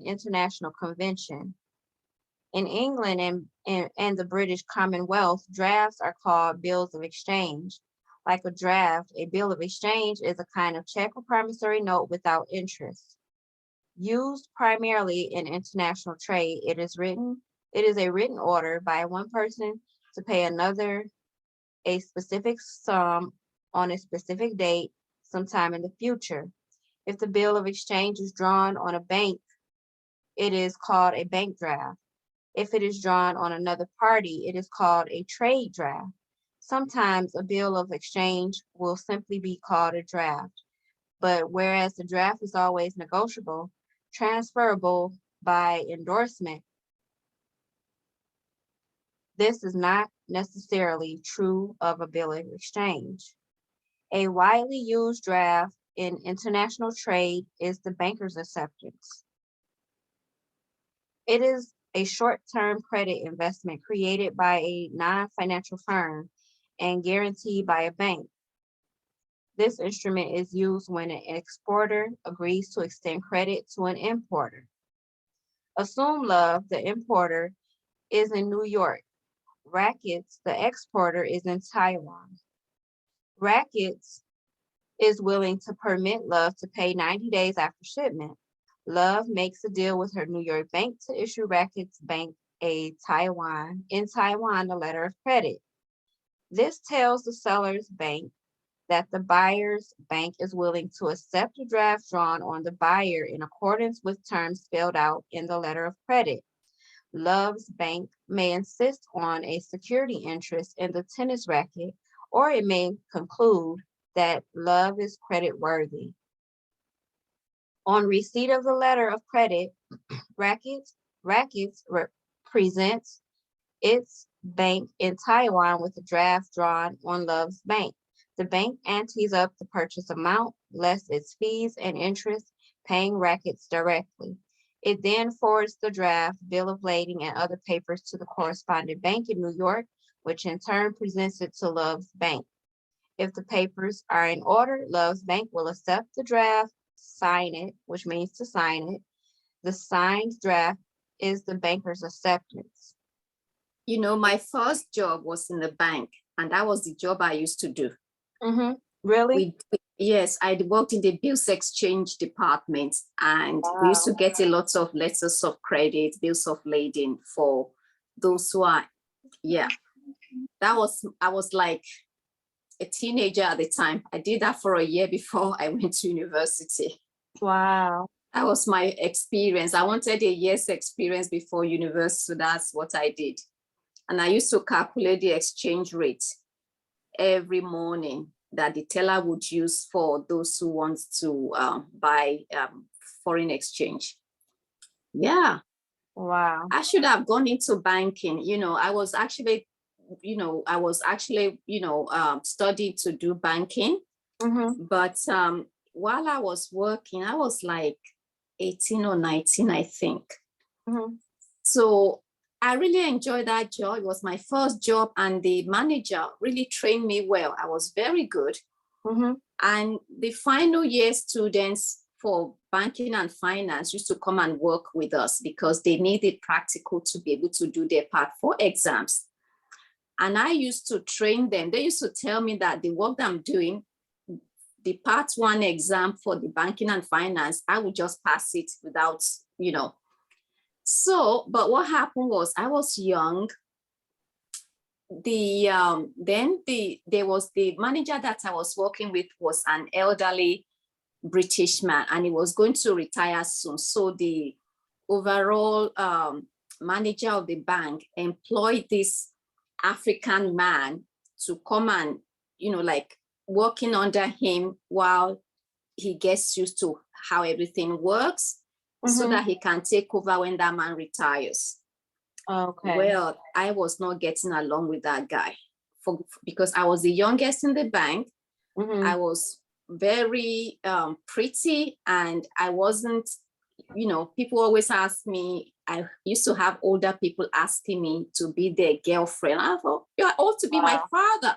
international convention. In England and the British Commonwealth, drafts are called bills of exchange. Like a draft, a bill of exchange is a kind of check or promissory note without interest. Used primarily in international trade, it is a written order by one person to pay another a specific sum on a specific date sometime in the future. If the bill of exchange is drawn on a bank, it is called a bank draft. If it is drawn on another party, it is called a trade draft. Sometimes a bill of exchange will simply be called a draft, but whereas the draft is always negotiable, transferable by endorsement, this is not necessarily true of a bill of exchange. A widely used draft in international trade is the banker's acceptance. It is a short-term credit investment created by a non-financial firm and guaranteed by a bank. This instrument is used when an exporter agrees to extend credit to an importer. Assume Love, the importer, is in New York. Rackets, the exporter, is in Taiwan. Rackets is willing to permit Love to pay 90 days after shipment. Love makes a deal with her New York bank to issue Rackets Bank in Taiwan a letter of credit. This tells the seller's bank that the buyer's bank is willing to accept a draft drawn on the buyer in accordance with terms spelled out in the letter of credit. Love's bank may insist on a security interest in the tennis racket, or it may conclude that Love is credit-worthy. On receipt of the letter of credit, Rackets presents its bank in Taiwan with a draft drawn on Love's bank. The bank antes up the purchase amount, less its fees and interest, paying Rackets directly. It then forwards the draft, bill of lading, and other papers to the correspondent bank in New York, which in turn presents it to Love's bank. If the papers are in order, Love's bank will accept the draft, sign it, which means to sign it. The signed draft is the banker's acceptance. You know, my first job was in the bank, and that was the job I used to do. Really? Yes, I worked in the bills exchange department, and we used to get a lot of letters of credit, bills of lading for those who are, I was like a teenager at the time. I did that for a year before I went to university. Wow. That was my experience. I wanted a year's experience before university, so that's what I did. And I used to calculate the exchange rate every morning that the teller would use for those who want to buy foreign exchange. Yeah. Wow. I should have gone into banking. I was actually, studying to do banking. But while I was working, I was like 18 or 19, I think. So I really enjoyed that job. It was my first job, and the manager really trained me well. I was very good. And the final year students for banking and finance used to come and work with us because they needed practical to be able to do their Part 4 exams. And I used to train them. They used to tell me that the work that I'm doing, the Part 1 exam for the banking and finance, I would just pass it without, So, but what happened was I was young. There was the manager that I was working with was an elderly British man, and he was going to retire soon. So the overall manager of the bank employed this African man to come and, working under him while he gets used to how everything works, so that he can take over when that man retires. Okay. Well, I was not getting along with that guy because I was the youngest in the bank. I was very pretty, and I wasn't, people always ask me, I used to have older people asking me to be their girlfriend. I thought, you ought to be my father,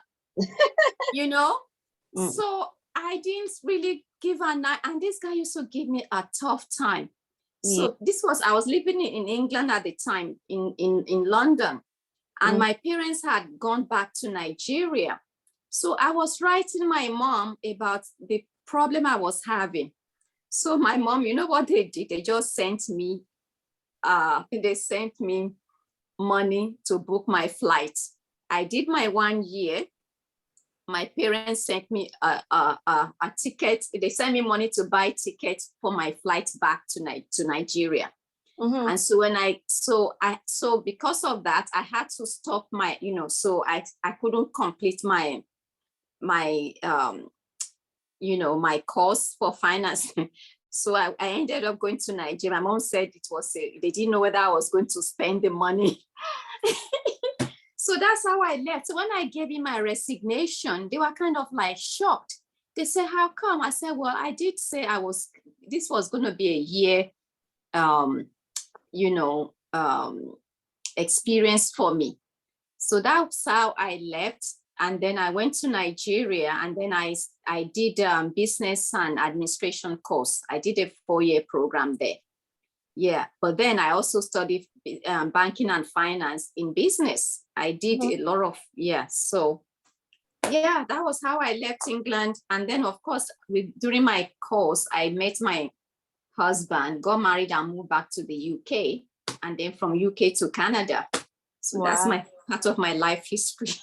So I didn't really give a night, and this guy used to give me a tough time. So I was living in England at the time, in London, and my parents had gone back to Nigeria. So I was writing my mom about the problem I was having. So my mom, you know what they did? They just sent me, money to book my flight. I did my 1 year. My parents sent me a ticket. They sent me money to buy tickets for my flight back to Nigeria. And so because of that, I had to stop my, so I couldn't complete my course for finance. So I ended up going to Nigeria. My mom said they didn't know whether I was going to spend the money. So that's how I left. So when I gave in my resignation, they were kind of like shocked. They said, how come? I said, well, I did say this was going to be a year, experience for me. So that's how I left. And then I went to Nigeria, and then I did business and administration course. I did a 4-year program there. Yeah, but then I also studied banking and finance in business. I did a lot of, so yeah, that was how I left England. And then of course, during my course, I met my husband, got married, and moved back to the UK, and then from UK to Canada. So that's my part of my life history.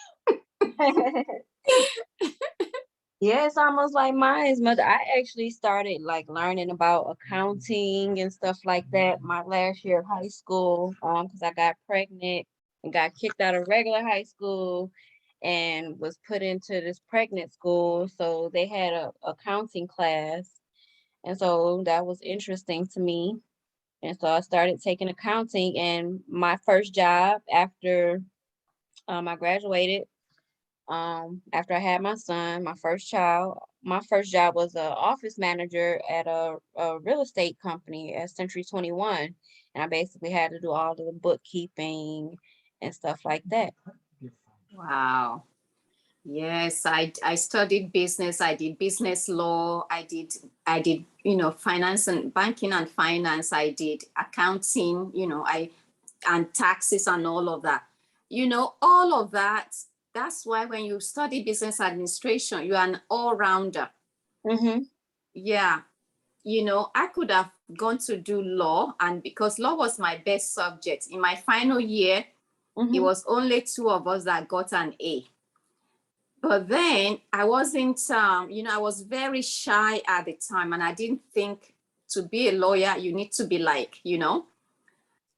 Yeah, it's almost like mine. Mother, I actually started like learning about accounting and stuff like that my last year of high school, because I got pregnant and got kicked out of regular high school and was put into this pregnant school. So they had a accounting class, and so that was interesting to me. And so I started taking accounting, and my first job after I graduated, after I had my son, my first job was an office manager at a real estate company at Century 21. And I basically had to do all of the bookkeeping and stuff like that. Wow. Yes, I studied business. I did business law. I did, finance and banking and finance. I did accounting, and taxes and all of that. All of that. That's why when you study business administration, you're an all-rounder. Yeah. I could have gone to do law, and because law was my best subject. In my final year, it was only 2 of us that got an A. But then I wasn't, I was very shy at the time, and I didn't think to be a lawyer, you need to be like, you know,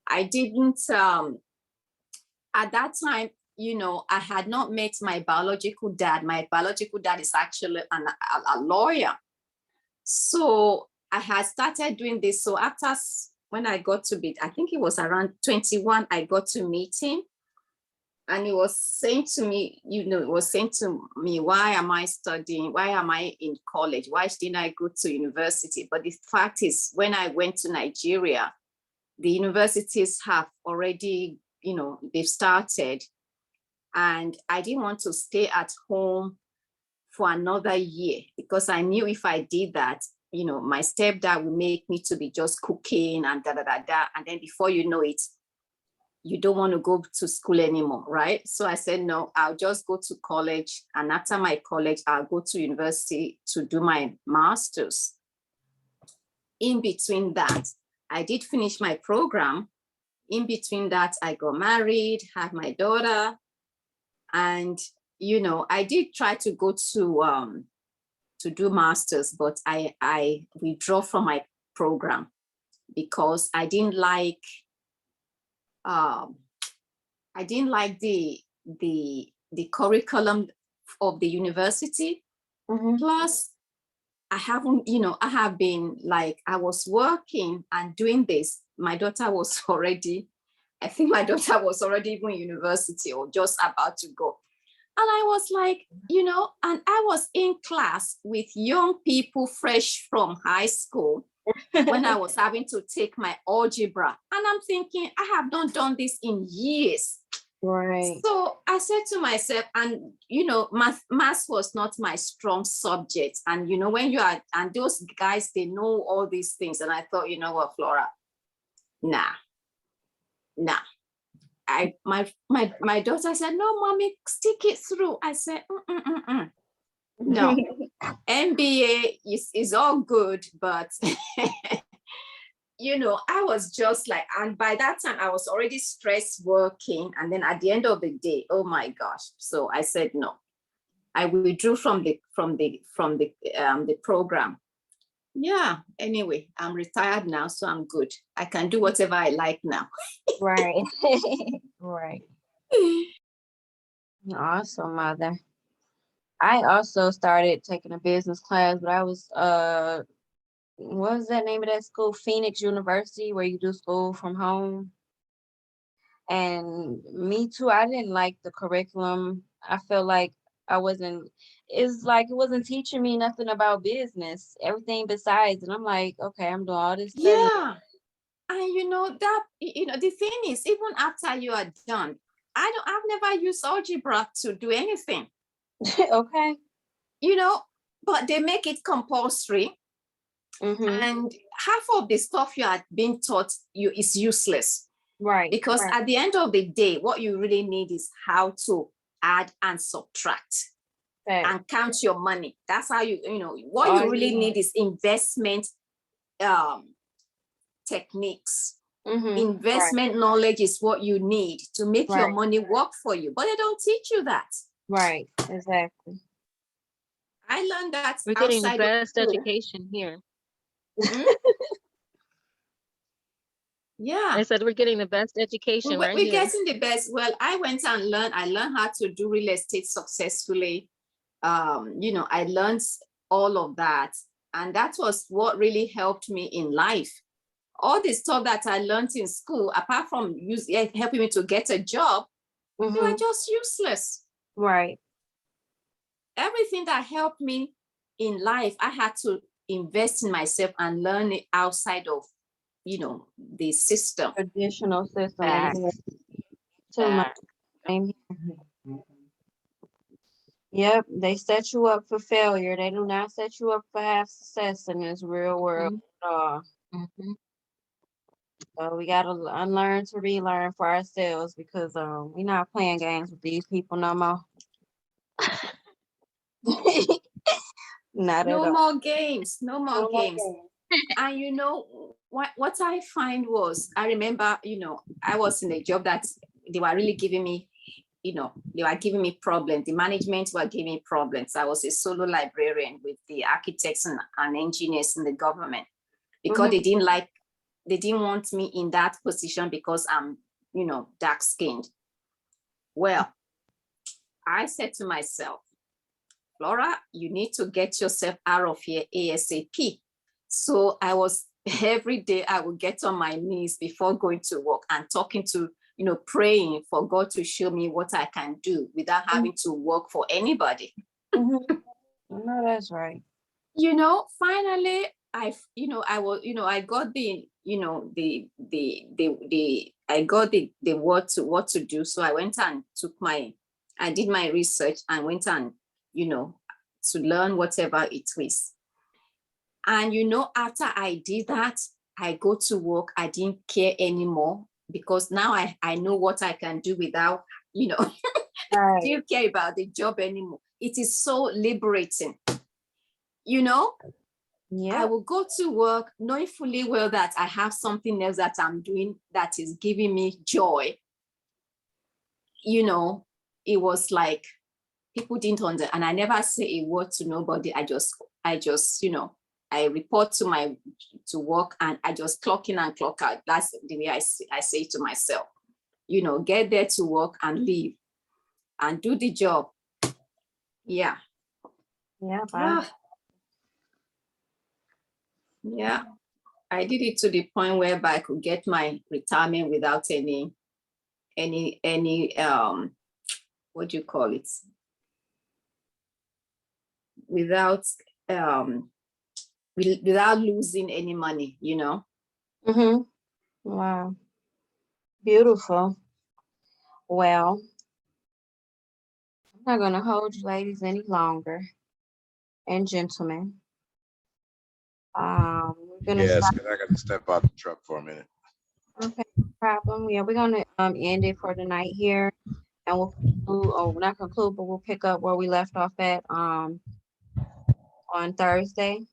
I didn't, at that time, you know, I had not met my biological dad. My biological dad is actually a lawyer. So I had started doing this. So after, when I got to be, I think it was around 21, I got to meet him. And he was saying to me, you know, it was saying to me, why am I studying? Why am I in college? Why didn't I go to university? But the fact is, when I went to Nigeria, the universities have already, you know, they've started. And I didn't want to stay at home for another year because I knew if I did that, you know, my stepdad would make me to be just cooking and da da da da. And then before you know it, you don't want to go to school anymore, right? So I said, no, I'll just go to college. And after my college, I'll go to university to do my master's. In between that, I did finish my program. In between that, I got married, had my daughter. And, you know, I did try to go to do master's, but I withdrew from my program because I didn't like the curriculum of the university. Plus, I haven't, you know, I have been like, I was working and doing this. My daughter was already, I think my daughter was already even in university or just about to go. And I was like, you know, and I was in class with young people fresh from high school when I was having to take my algebra. And I'm thinking, I have not done this in years. Right. So I said to myself, and, you know, math was not my strong subject. And, you know, when you are, and those guys, they know all these things. And I thought, you know what, Flora, nah. My daughter said, no, mommy, stick it through. I said, no, MBA is all good, but you know, I was just like, and by that time I was already stressed working. And then at the end of the day, oh my gosh. So I said, no, I withdrew from the program. Yeah, anyway, I'm retired now, so I'm good. I can do whatever I like now. Right. Right. Awesome, mother. I also started taking a business class, but I was what was that name of that school? Phoenix University, where you do school from home. And me too, I didn't like the curriculum. I felt like it's like it wasn't teaching me nothing about business, everything besides. And I'm like, okay, I'm doing all this study. Yeah. And you know that, you know, the thing is, even after you are done, I've never used algebra to do anything. Okay. You know, but they make it compulsory. And half of the stuff you are being taught is useless. Right. Because at the end of the day, what you really need is how to add and subtract and count your money. That's how you know, what you really need is investment techniques. Investment knowledge is what you need to make your money work for you, but they don't teach you that. Right, exactly. I learned that we're getting the best education here. Yeah, I said we're getting the best education. We're getting the best. Well, I went and learned. I learned how to do real estate successfully. You know, I learned all of that, and that was what really helped me in life. All the stuff that I learned in school, apart from helping me to get a job, they were just useless. Right. Everything that helped me in life, I had to invest in myself and learn it outside of, you know, the system. Traditional system. Too much. Yep, they set you up for failure. They do not set you up for have success in this real world at all. So we gotta unlearn to relearn for ourselves because we're not playing games with these people no more. Not at all. No more games. No more games. And you know what I find was, I remember, you know, I was in a job that they were really giving me, you know, they were giving me problems. The management were giving me problems. I was a solo librarian with the architects and engineers in the government because they didn't want me in that position because I'm, dark skinned. Well, I said to myself, Flora, you need to get yourself out of here ASAP. So every day I would get on my knees before going to work and talking to, praying for God to show me what I can do without having to work for anybody. No, that's right. Finally, I got I got the what to do. So I went and I did my research and went and, to learn whatever it is. And, after I did that, I go to work. I didn't care anymore because now I know what I can do without, Right. didn't care about the job anymore. It is so liberating. Yeah. I will go to work knowing fully well that I have something else that I'm doing that is giving me joy. It was like people didn't understand, and I never say a word to nobody. I just, I report to work and I just clock in and clock out. That's the way I say to myself, get there to work and leave and do the job. Yeah. Yeah. Yeah. I did it to the point whereby I could get my retirement without any what do you call it? Without losing any money, Wow. Beautiful. Well, I'm not going to hold you ladies any longer, and gentlemen. We're going to Yes, stop. because I got to step out the truck for a minute. Okay, no problem. Yeah, we're going to end it for tonight here, and we'll conclude, or not conclude, but we'll pick up where we left off at on Thursday.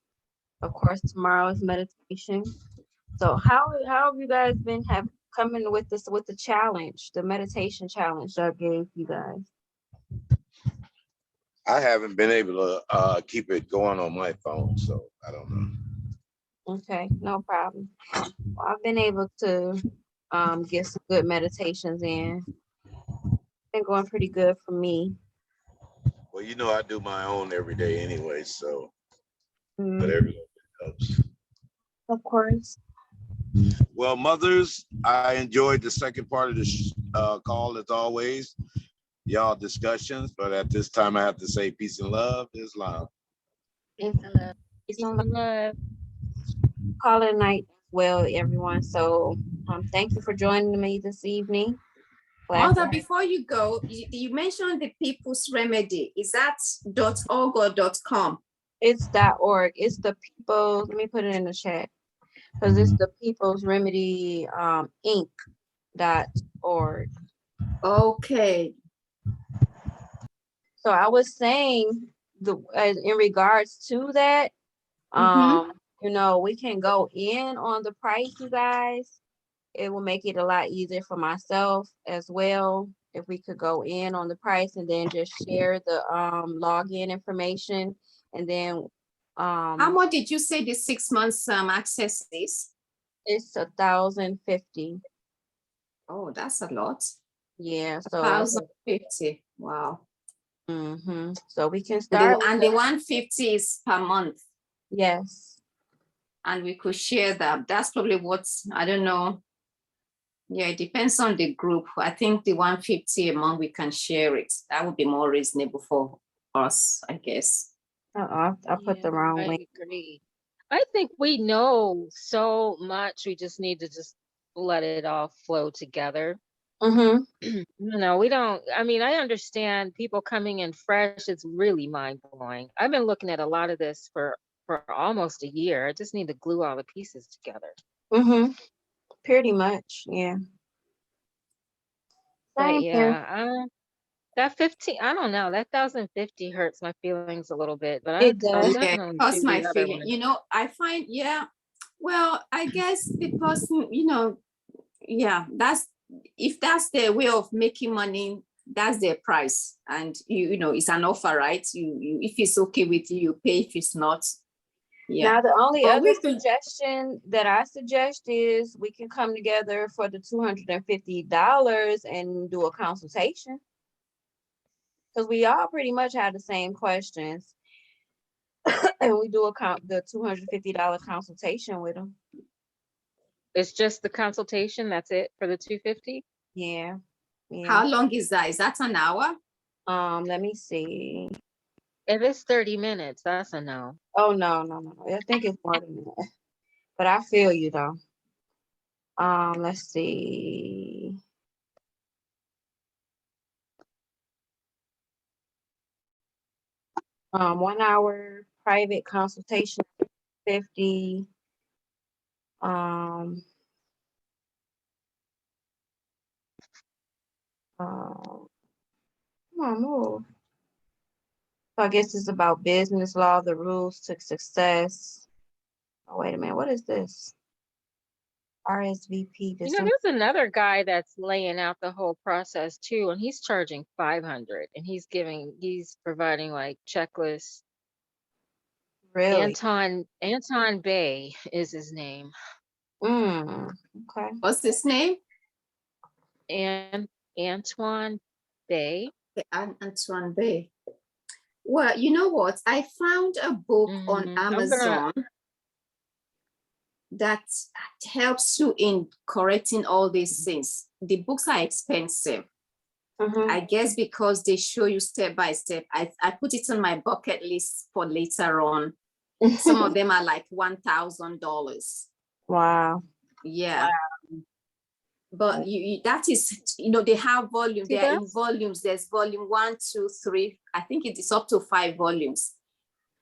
Of course, tomorrow is meditation. So how have you guys been coming with the challenge, the meditation challenge that I gave you guys? I haven't been able to keep it going on my phone, so I don't know. Okay, no problem. Well, I've been able to get some good meditations in. Been going pretty good for me. Well, I do my own every day anyway, so Mm, whatever helps. of course. Well, mothers, I enjoyed the second part of this call as always. Y'all discussions, but at this time I have to say peace and love. Islam. Peace and love. Call it a night as well, everyone. So thank you for joining me this evening. Mother, before you go, you mentioned the People's Remedy. Is that .org or .com? It's .org. It's the people. Let me put it in the chat because it's the People's Remedy Inc.org. Okay. So I was saying in regards to that, we can go in on the price, you guys. It will make it a lot easier for myself as well if we could go in on the price and then just share the login information. And then how much did you say the 6 months access is? It's $1,050. Oh, that's a lot. Yeah, so $1,050. Wow. So we can start. And the 150 is per month. Yes. And we could share that. That's probably I don't know. Yeah, it depends on the group. I think the 150 a month, we can share it. That would be more reasonable for us, I guess. I put the wrong I link. agree. I think we know so much. We just need to just let it all flow together. We don't, I understand people coming in fresh. It's really mind blowing. I've been looking at a lot of this for almost a year. I just need to glue all the pieces together. Pretty much, yeah. But yeah, that 15, I don't know, that 1,050 hurts my feelings a little bit, but it does. Yeah, it hurts my feeling. I find, well, I guess the person, if that's their way of making money, that's their price. And it's an offer, right? You if it's okay with you, you pay. If it's not, Yeah. Now, the only But other we can, suggestion that I suggest is we can come together for the $250 and do a consultation. Because we all pretty much have the same questions. And we do the $250 consultation with them. It's just the consultation, that's it for the 250? Yeah. Yeah. how long is that? Is that an hour? Let me see. If it's 30 minutes, that's a no. Oh, no. I think it's more than that. But I feel you though. Let's see. Um, 1 hour private consultation, 50. Come on, move. So I guess it's about business law, the rules to success. Oh, wait a minute. What is this? RSVP. You know, there's another guy that's laying out the whole process too, and he's charging 500, and he's providing like checklists. Really? Anton Bay is his name. Okay. What's his name? And Antoine Bay. Antoine Bay. Well, you know what? I found a book on Amazon that helps you in correcting all these things. The books are expensive. I guess because they show you step by step. I put it on my bucket list for later on. Some of them are like $1,000. Wow. Yeah. Wow. But you that is, they have volume. They are in volumes. There's volume 1, 2, 3. I think it is up to 5 volumes.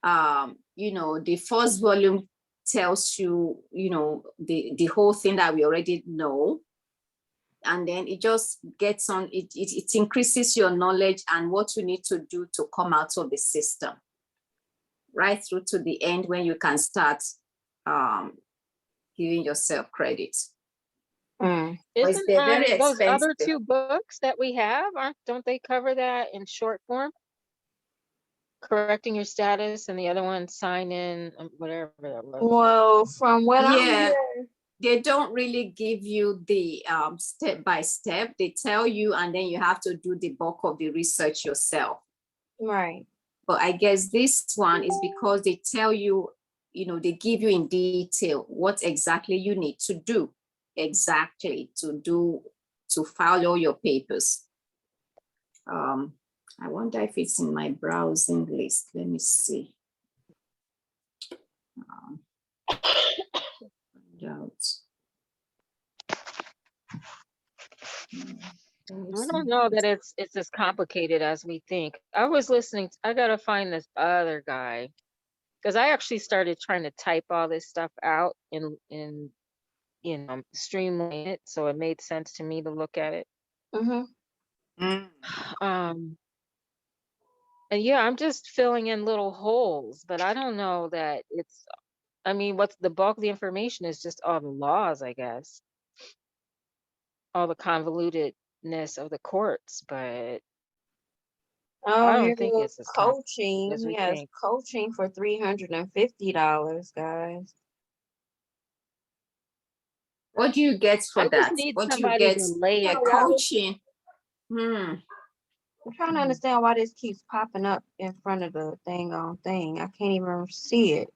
The first volume tells you, the whole thing that we already know. And then it just gets on, it increases your knowledge and what you need to do to come out of the system. Right through to the end when you can start giving yourself credit. Isn't very those expensive. other 2 books that we have, don't they cover that in short form? Correcting your status, and the other one, sign in, whatever that was. Well, from what I'm hearing, they don't really give you the step by step. They tell you, and then you have to do the bulk of the research yourself. Right. But I guess this one is because they tell you, they give you in detail what exactly you need to do, to file all your papers. I wonder if it's in my browsing list. Let me see. Find out. I don't know that it's as complicated as we think. I was listening. I gotta find this other guy, because I actually started trying to type all this stuff out and streamline it, so it made sense to me to look at it. And yeah, I'm just filling in little holes, but I don't know that it's. I mean, what's the bulk of the information is just all the laws, I guess, all the convolutedness of the courts, but I don't think it's as coaching. as we Yes, think. coaching for $350, guys. What do you get for I that? just need What do you somebody get? to lay it out. Coaching. I'm trying to understand why this keeps popping up in front of the thing. I can't even see it.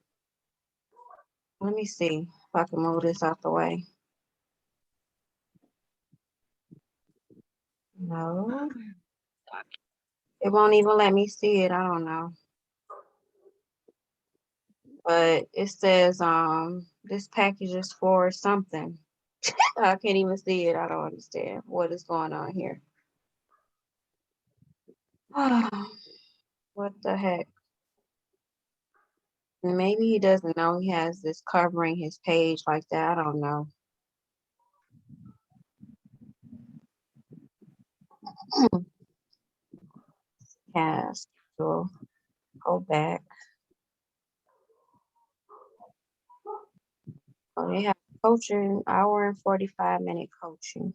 Let me see if I can move this out the way. No. It won't even let me see it. I don't know. But it says this package is for something. I can't even see it. I don't understand what is going on here. What the heck? Maybe he doesn't know he has this covering his page like that. I don't know. Cast. So go back. Oh, they have coaching, hour and 45-minute coaching.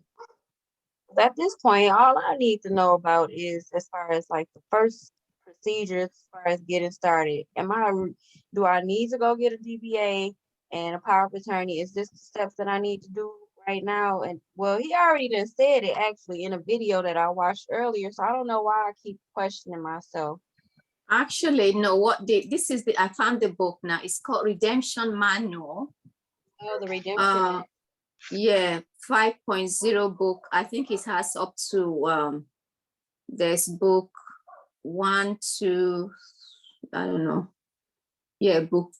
At this point, all I need to know about is, as far as like the first procedures as far as getting started. Do I need to go get a DBA and a power of attorney? Is this the steps that I need to do right now? And well, he already done said it actually in a video that I watched earlier. So I don't know why I keep questioning myself. Actually, no, I found the book now. It's called Redemption Manual. Oh, the redemption. Yeah, 5.0 book. I think it has up to there's book 1, 2, I don't know. Yeah, book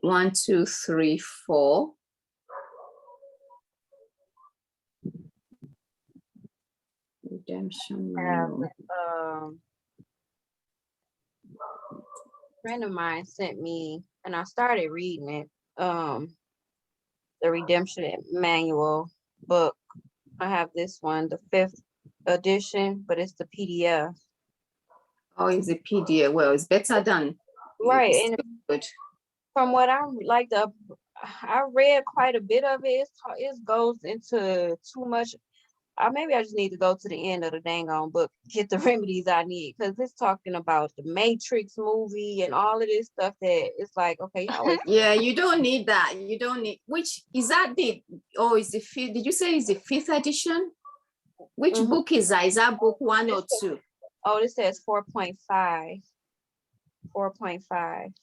1, 2, 3, 4. Redemption Manual. Friend of mine sent me, and I started reading it. The Redemption Manual book. I have this one, the 5th edition, but it's the PDF. Oh, it's a PDF. Well, it's better than Right, it's and good. from what I'm like, I read quite a bit of it. It goes into too much. Maybe I just need to go to the end of the dang on book, get the remedies I need, because it's talking about the Matrix movie and all of this stuff that it's like, okay, y'all. Yeah, you don't need that. You don't need, which is that is the 5th? Did you say it's the 5th edition? Which book is that? Is that book 1 or 2? Oh, this says 4.5. 4.5.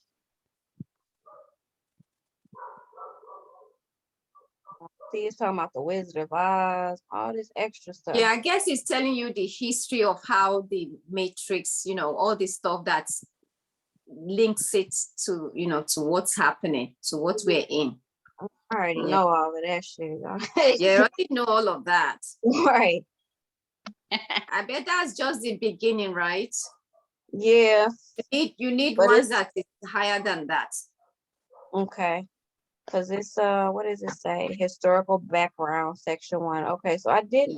See, it's talking about the Wizard of Oz, all this extra stuff. Yeah, I guess it's telling you the history of how the Matrix, all this stuff that links it to, to what's happening, to what we're in. I already know all of that shit. Yeah, I already know all of that. Right. I bet that's just the beginning, right? Yeah. You need ones that is higher than that. Okay. Because it's what does it say? Historical background, section 1. Okay, so I did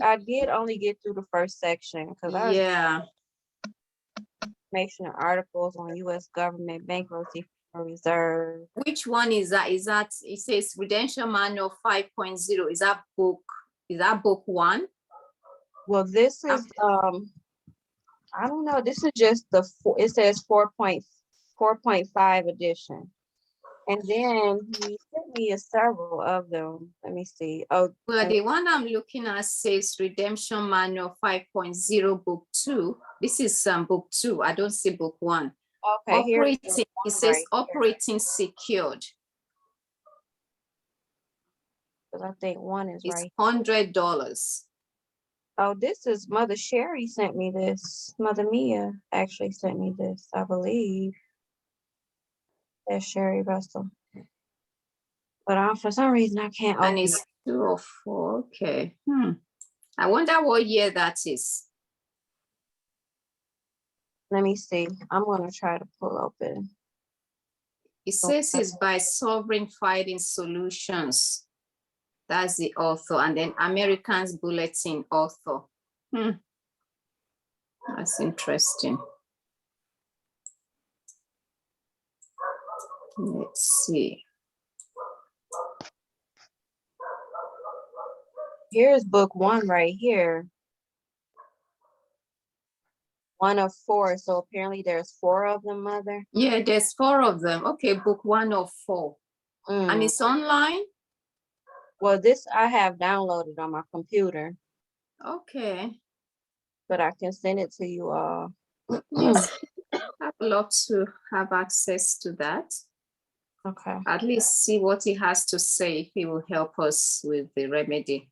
only get through the first section because information and articles on U.S. government bankruptcy reserve. Which one is that? Is that it says Redemption Manual 5.0? Is that book 1? Well, this is I don't know. This is just it says 4.5 edition. And then he sent me several of them. Let me see. Oh, well, the one I'm looking at says Redemption Manual 5.0 book 2. This is book 2. I don't see book 1. Okay, operating. It says operating secured. Because I think 1 is it's right. $100. Oh, this is Mother Sherry sent me this. Mother Mia actually sent me this, I believe. That's Sherry Russell. But for some reason I can't open and it's 2 or 4. Okay. I wonder what year that is. Let me see. I'm gonna try to pull open. It says it's by Sovereign Fighting Solutions. That's the author, and then Americans Bulletin author. That's interesting. Let's see. Here's book 1 right here. 1 of 4. So apparently there's 4 of them, Mother. Yeah, there's 4 of them. Okay, book 1 of 4. And it's online? Well, this I have downloaded on my computer. Okay. But I can send it to you all. Yes, I'd love to have access to that. Okay. At least see what he has to say, if he will help us with the remedy.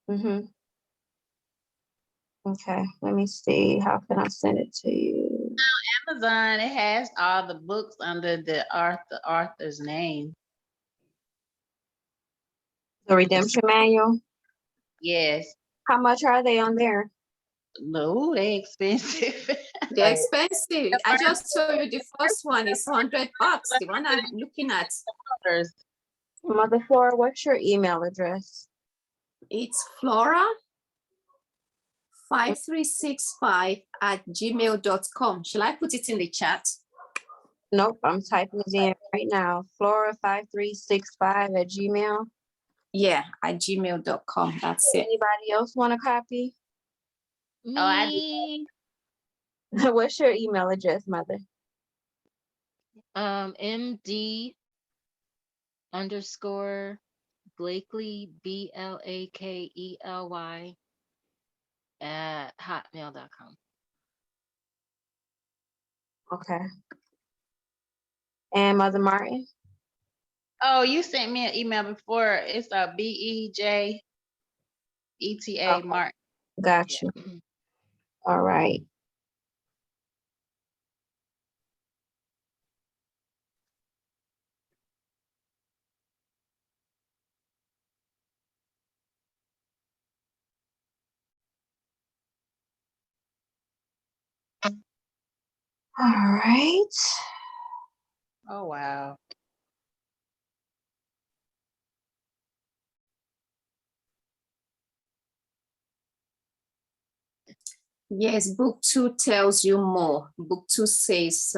Okay, let me see. How can I send it to you? Amazon, it has all the books under the author's name. The Redemption Manual? Yes. How much are they on there? No, they expensive. They're expensive. I just told you the first one is $100. The one I'm looking at. Mother Flora, what's your email address? It's Flora5365@gmail.com. Shall I put it in the chat? Nope, I'm typing it in right now. Flora5365@gmail. Yeah, at gmail.com. That's it. Anybody else want a copy? Me. What's your email address, Mother? MD underscore Blakely, Blakely at hotmail.com. Okay. And Mother Martin? Oh, you sent me an email before. It's a BEJETA Okay. Martin. Got you. All right. All right. Oh wow. Yes, book 2 tells you more. Book 2 says,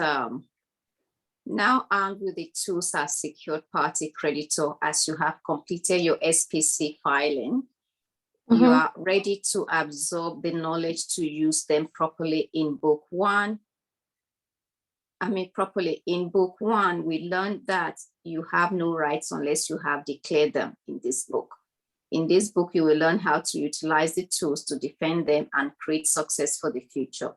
now armed with the tools as secured party creditor, as you have completed your SPC filing, you are ready to absorb the knowledge to use them properly in book 1. Properly in book 1, we learned that you have no rights unless you have declared them in this book. In this book, you will learn how to utilize the tools to defend them and create success for the future.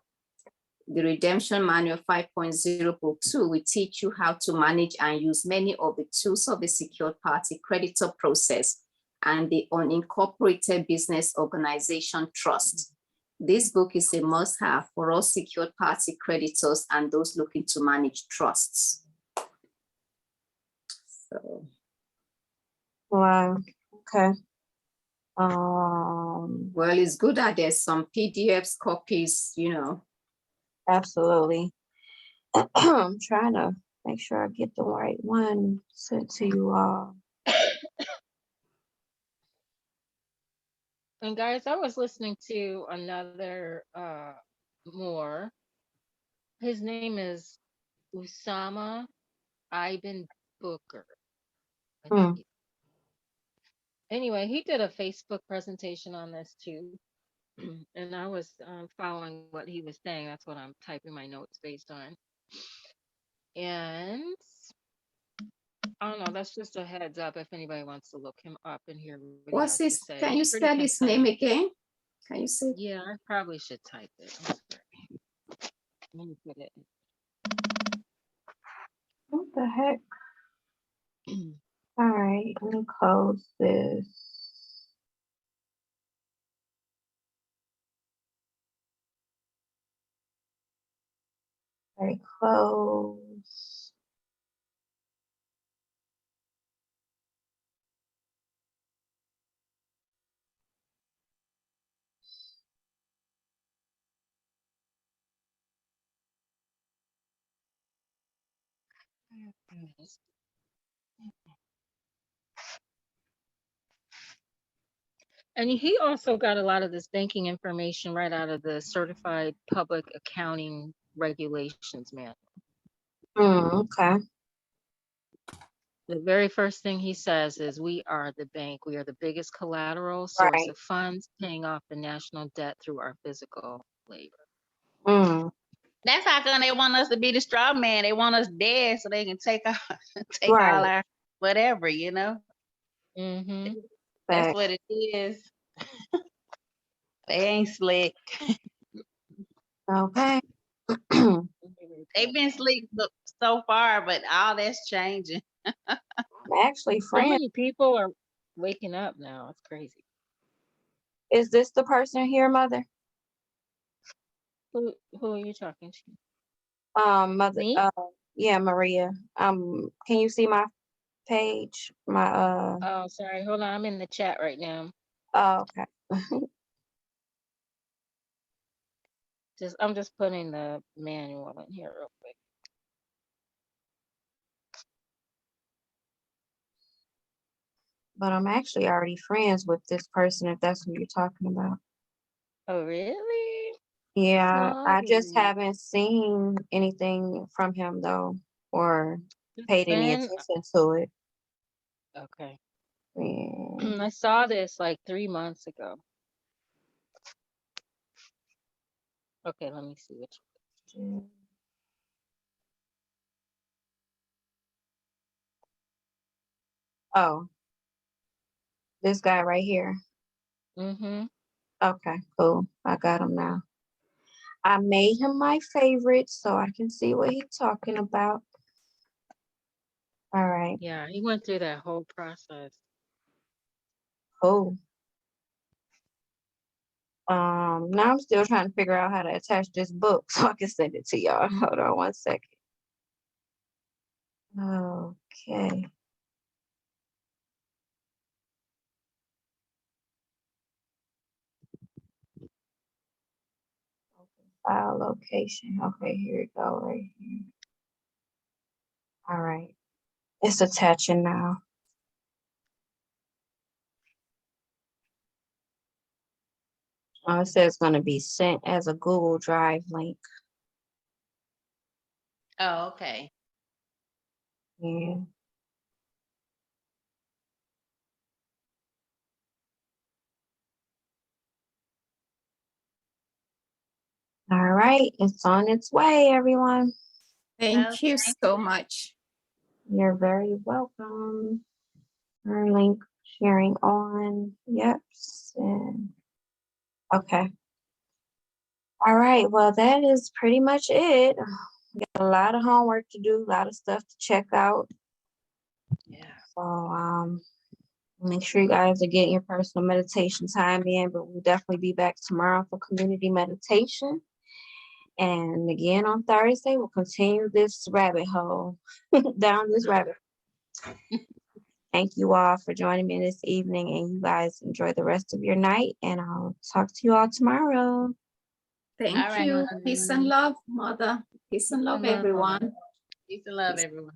The Redemption Manual 5.0 Book 2 will teach you how to manage and use many of the tools of the secured party creditor process and the unincorporated business organization trust. This book is a must-have for all secured party creditors and those looking to manage trusts. So. Wow. Okay. Well, it's good that there's some PDFs, copies, you know. Absolutely. I'm trying to make sure I get the right one sent to you all. And guys, I was listening to another more. His name is Usama Ibn Booker. I think. Anyway, he did a Facebook presentation on this too. And I was following what he was saying. That's what I'm typing my notes based on. And I don't know. That's just a heads up if anybody wants to look him up and hear what What's he has his? to say. Can you spell his name again? Can you say? Yeah, I probably should type it. I'm sorry. Let me put it. What the heck? All right, let me close this. All right, close. And he also got a lot of this banking information right out of the Certified Public Accounting Regulations manual. Okay. The very first thing he says is, we are the bank. We are the biggest collateral source of funds, paying off the national debt through our physical labor. That's how come they want us to be the straw man. They want us dead so they can take all our whatever, you know. That's what it is. They ain't slick. Okay. They've been slick so far, but all that's changing. Actually, so many people are waking up now. It's crazy. Is this the person here, Mother? Who are you talking to? Mother. Me? Yeah, Maria. Can you see my page? My Oh, sorry. Hold on. I'm in the chat right now. Oh, okay. I'm just putting the manual in here real quick. But I'm actually already friends with this person, if that's what you're talking about. Oh, really? Yeah, I just haven't seen anything from him though, or paid any attention to it. Okay. Yeah. I saw this like 3 months ago. Okay, let me see which. Oh, this guy right here. Mm-hmm. Okay, cool. I got him now. I made him my favorite so I can see what he's talking about. All right, Yeah, he went through that whole process. cool. Now I'm still trying to figure out how to attach this book so I can send it to y'all. Hold on one second. Okay. File location. Okay, here we go, right here. All right. It's attaching now. It says it's going to be sent as a Google Drive link. Oh, okay. Yeah. All right, it's on its way, everyone. Thank you Okay. so much. You're very welcome. Our link sharing on. Yep. And okay. All right. Well, that is pretty much it. We got a lot of homework to do, a lot of stuff to check out. Yeah. So make sure you guys are getting your personal meditation time in, but we'll definitely be back tomorrow for community meditation. And again on Thursday, we'll continue this rabbit hole down this rabbit hole. Thank you all for joining me this evening, and you guys enjoy the rest of your night, and I'll talk to you all tomorrow. Thank All right. you. Peace and love, Mother. Peace and love, everyone. Peace and love, everyone.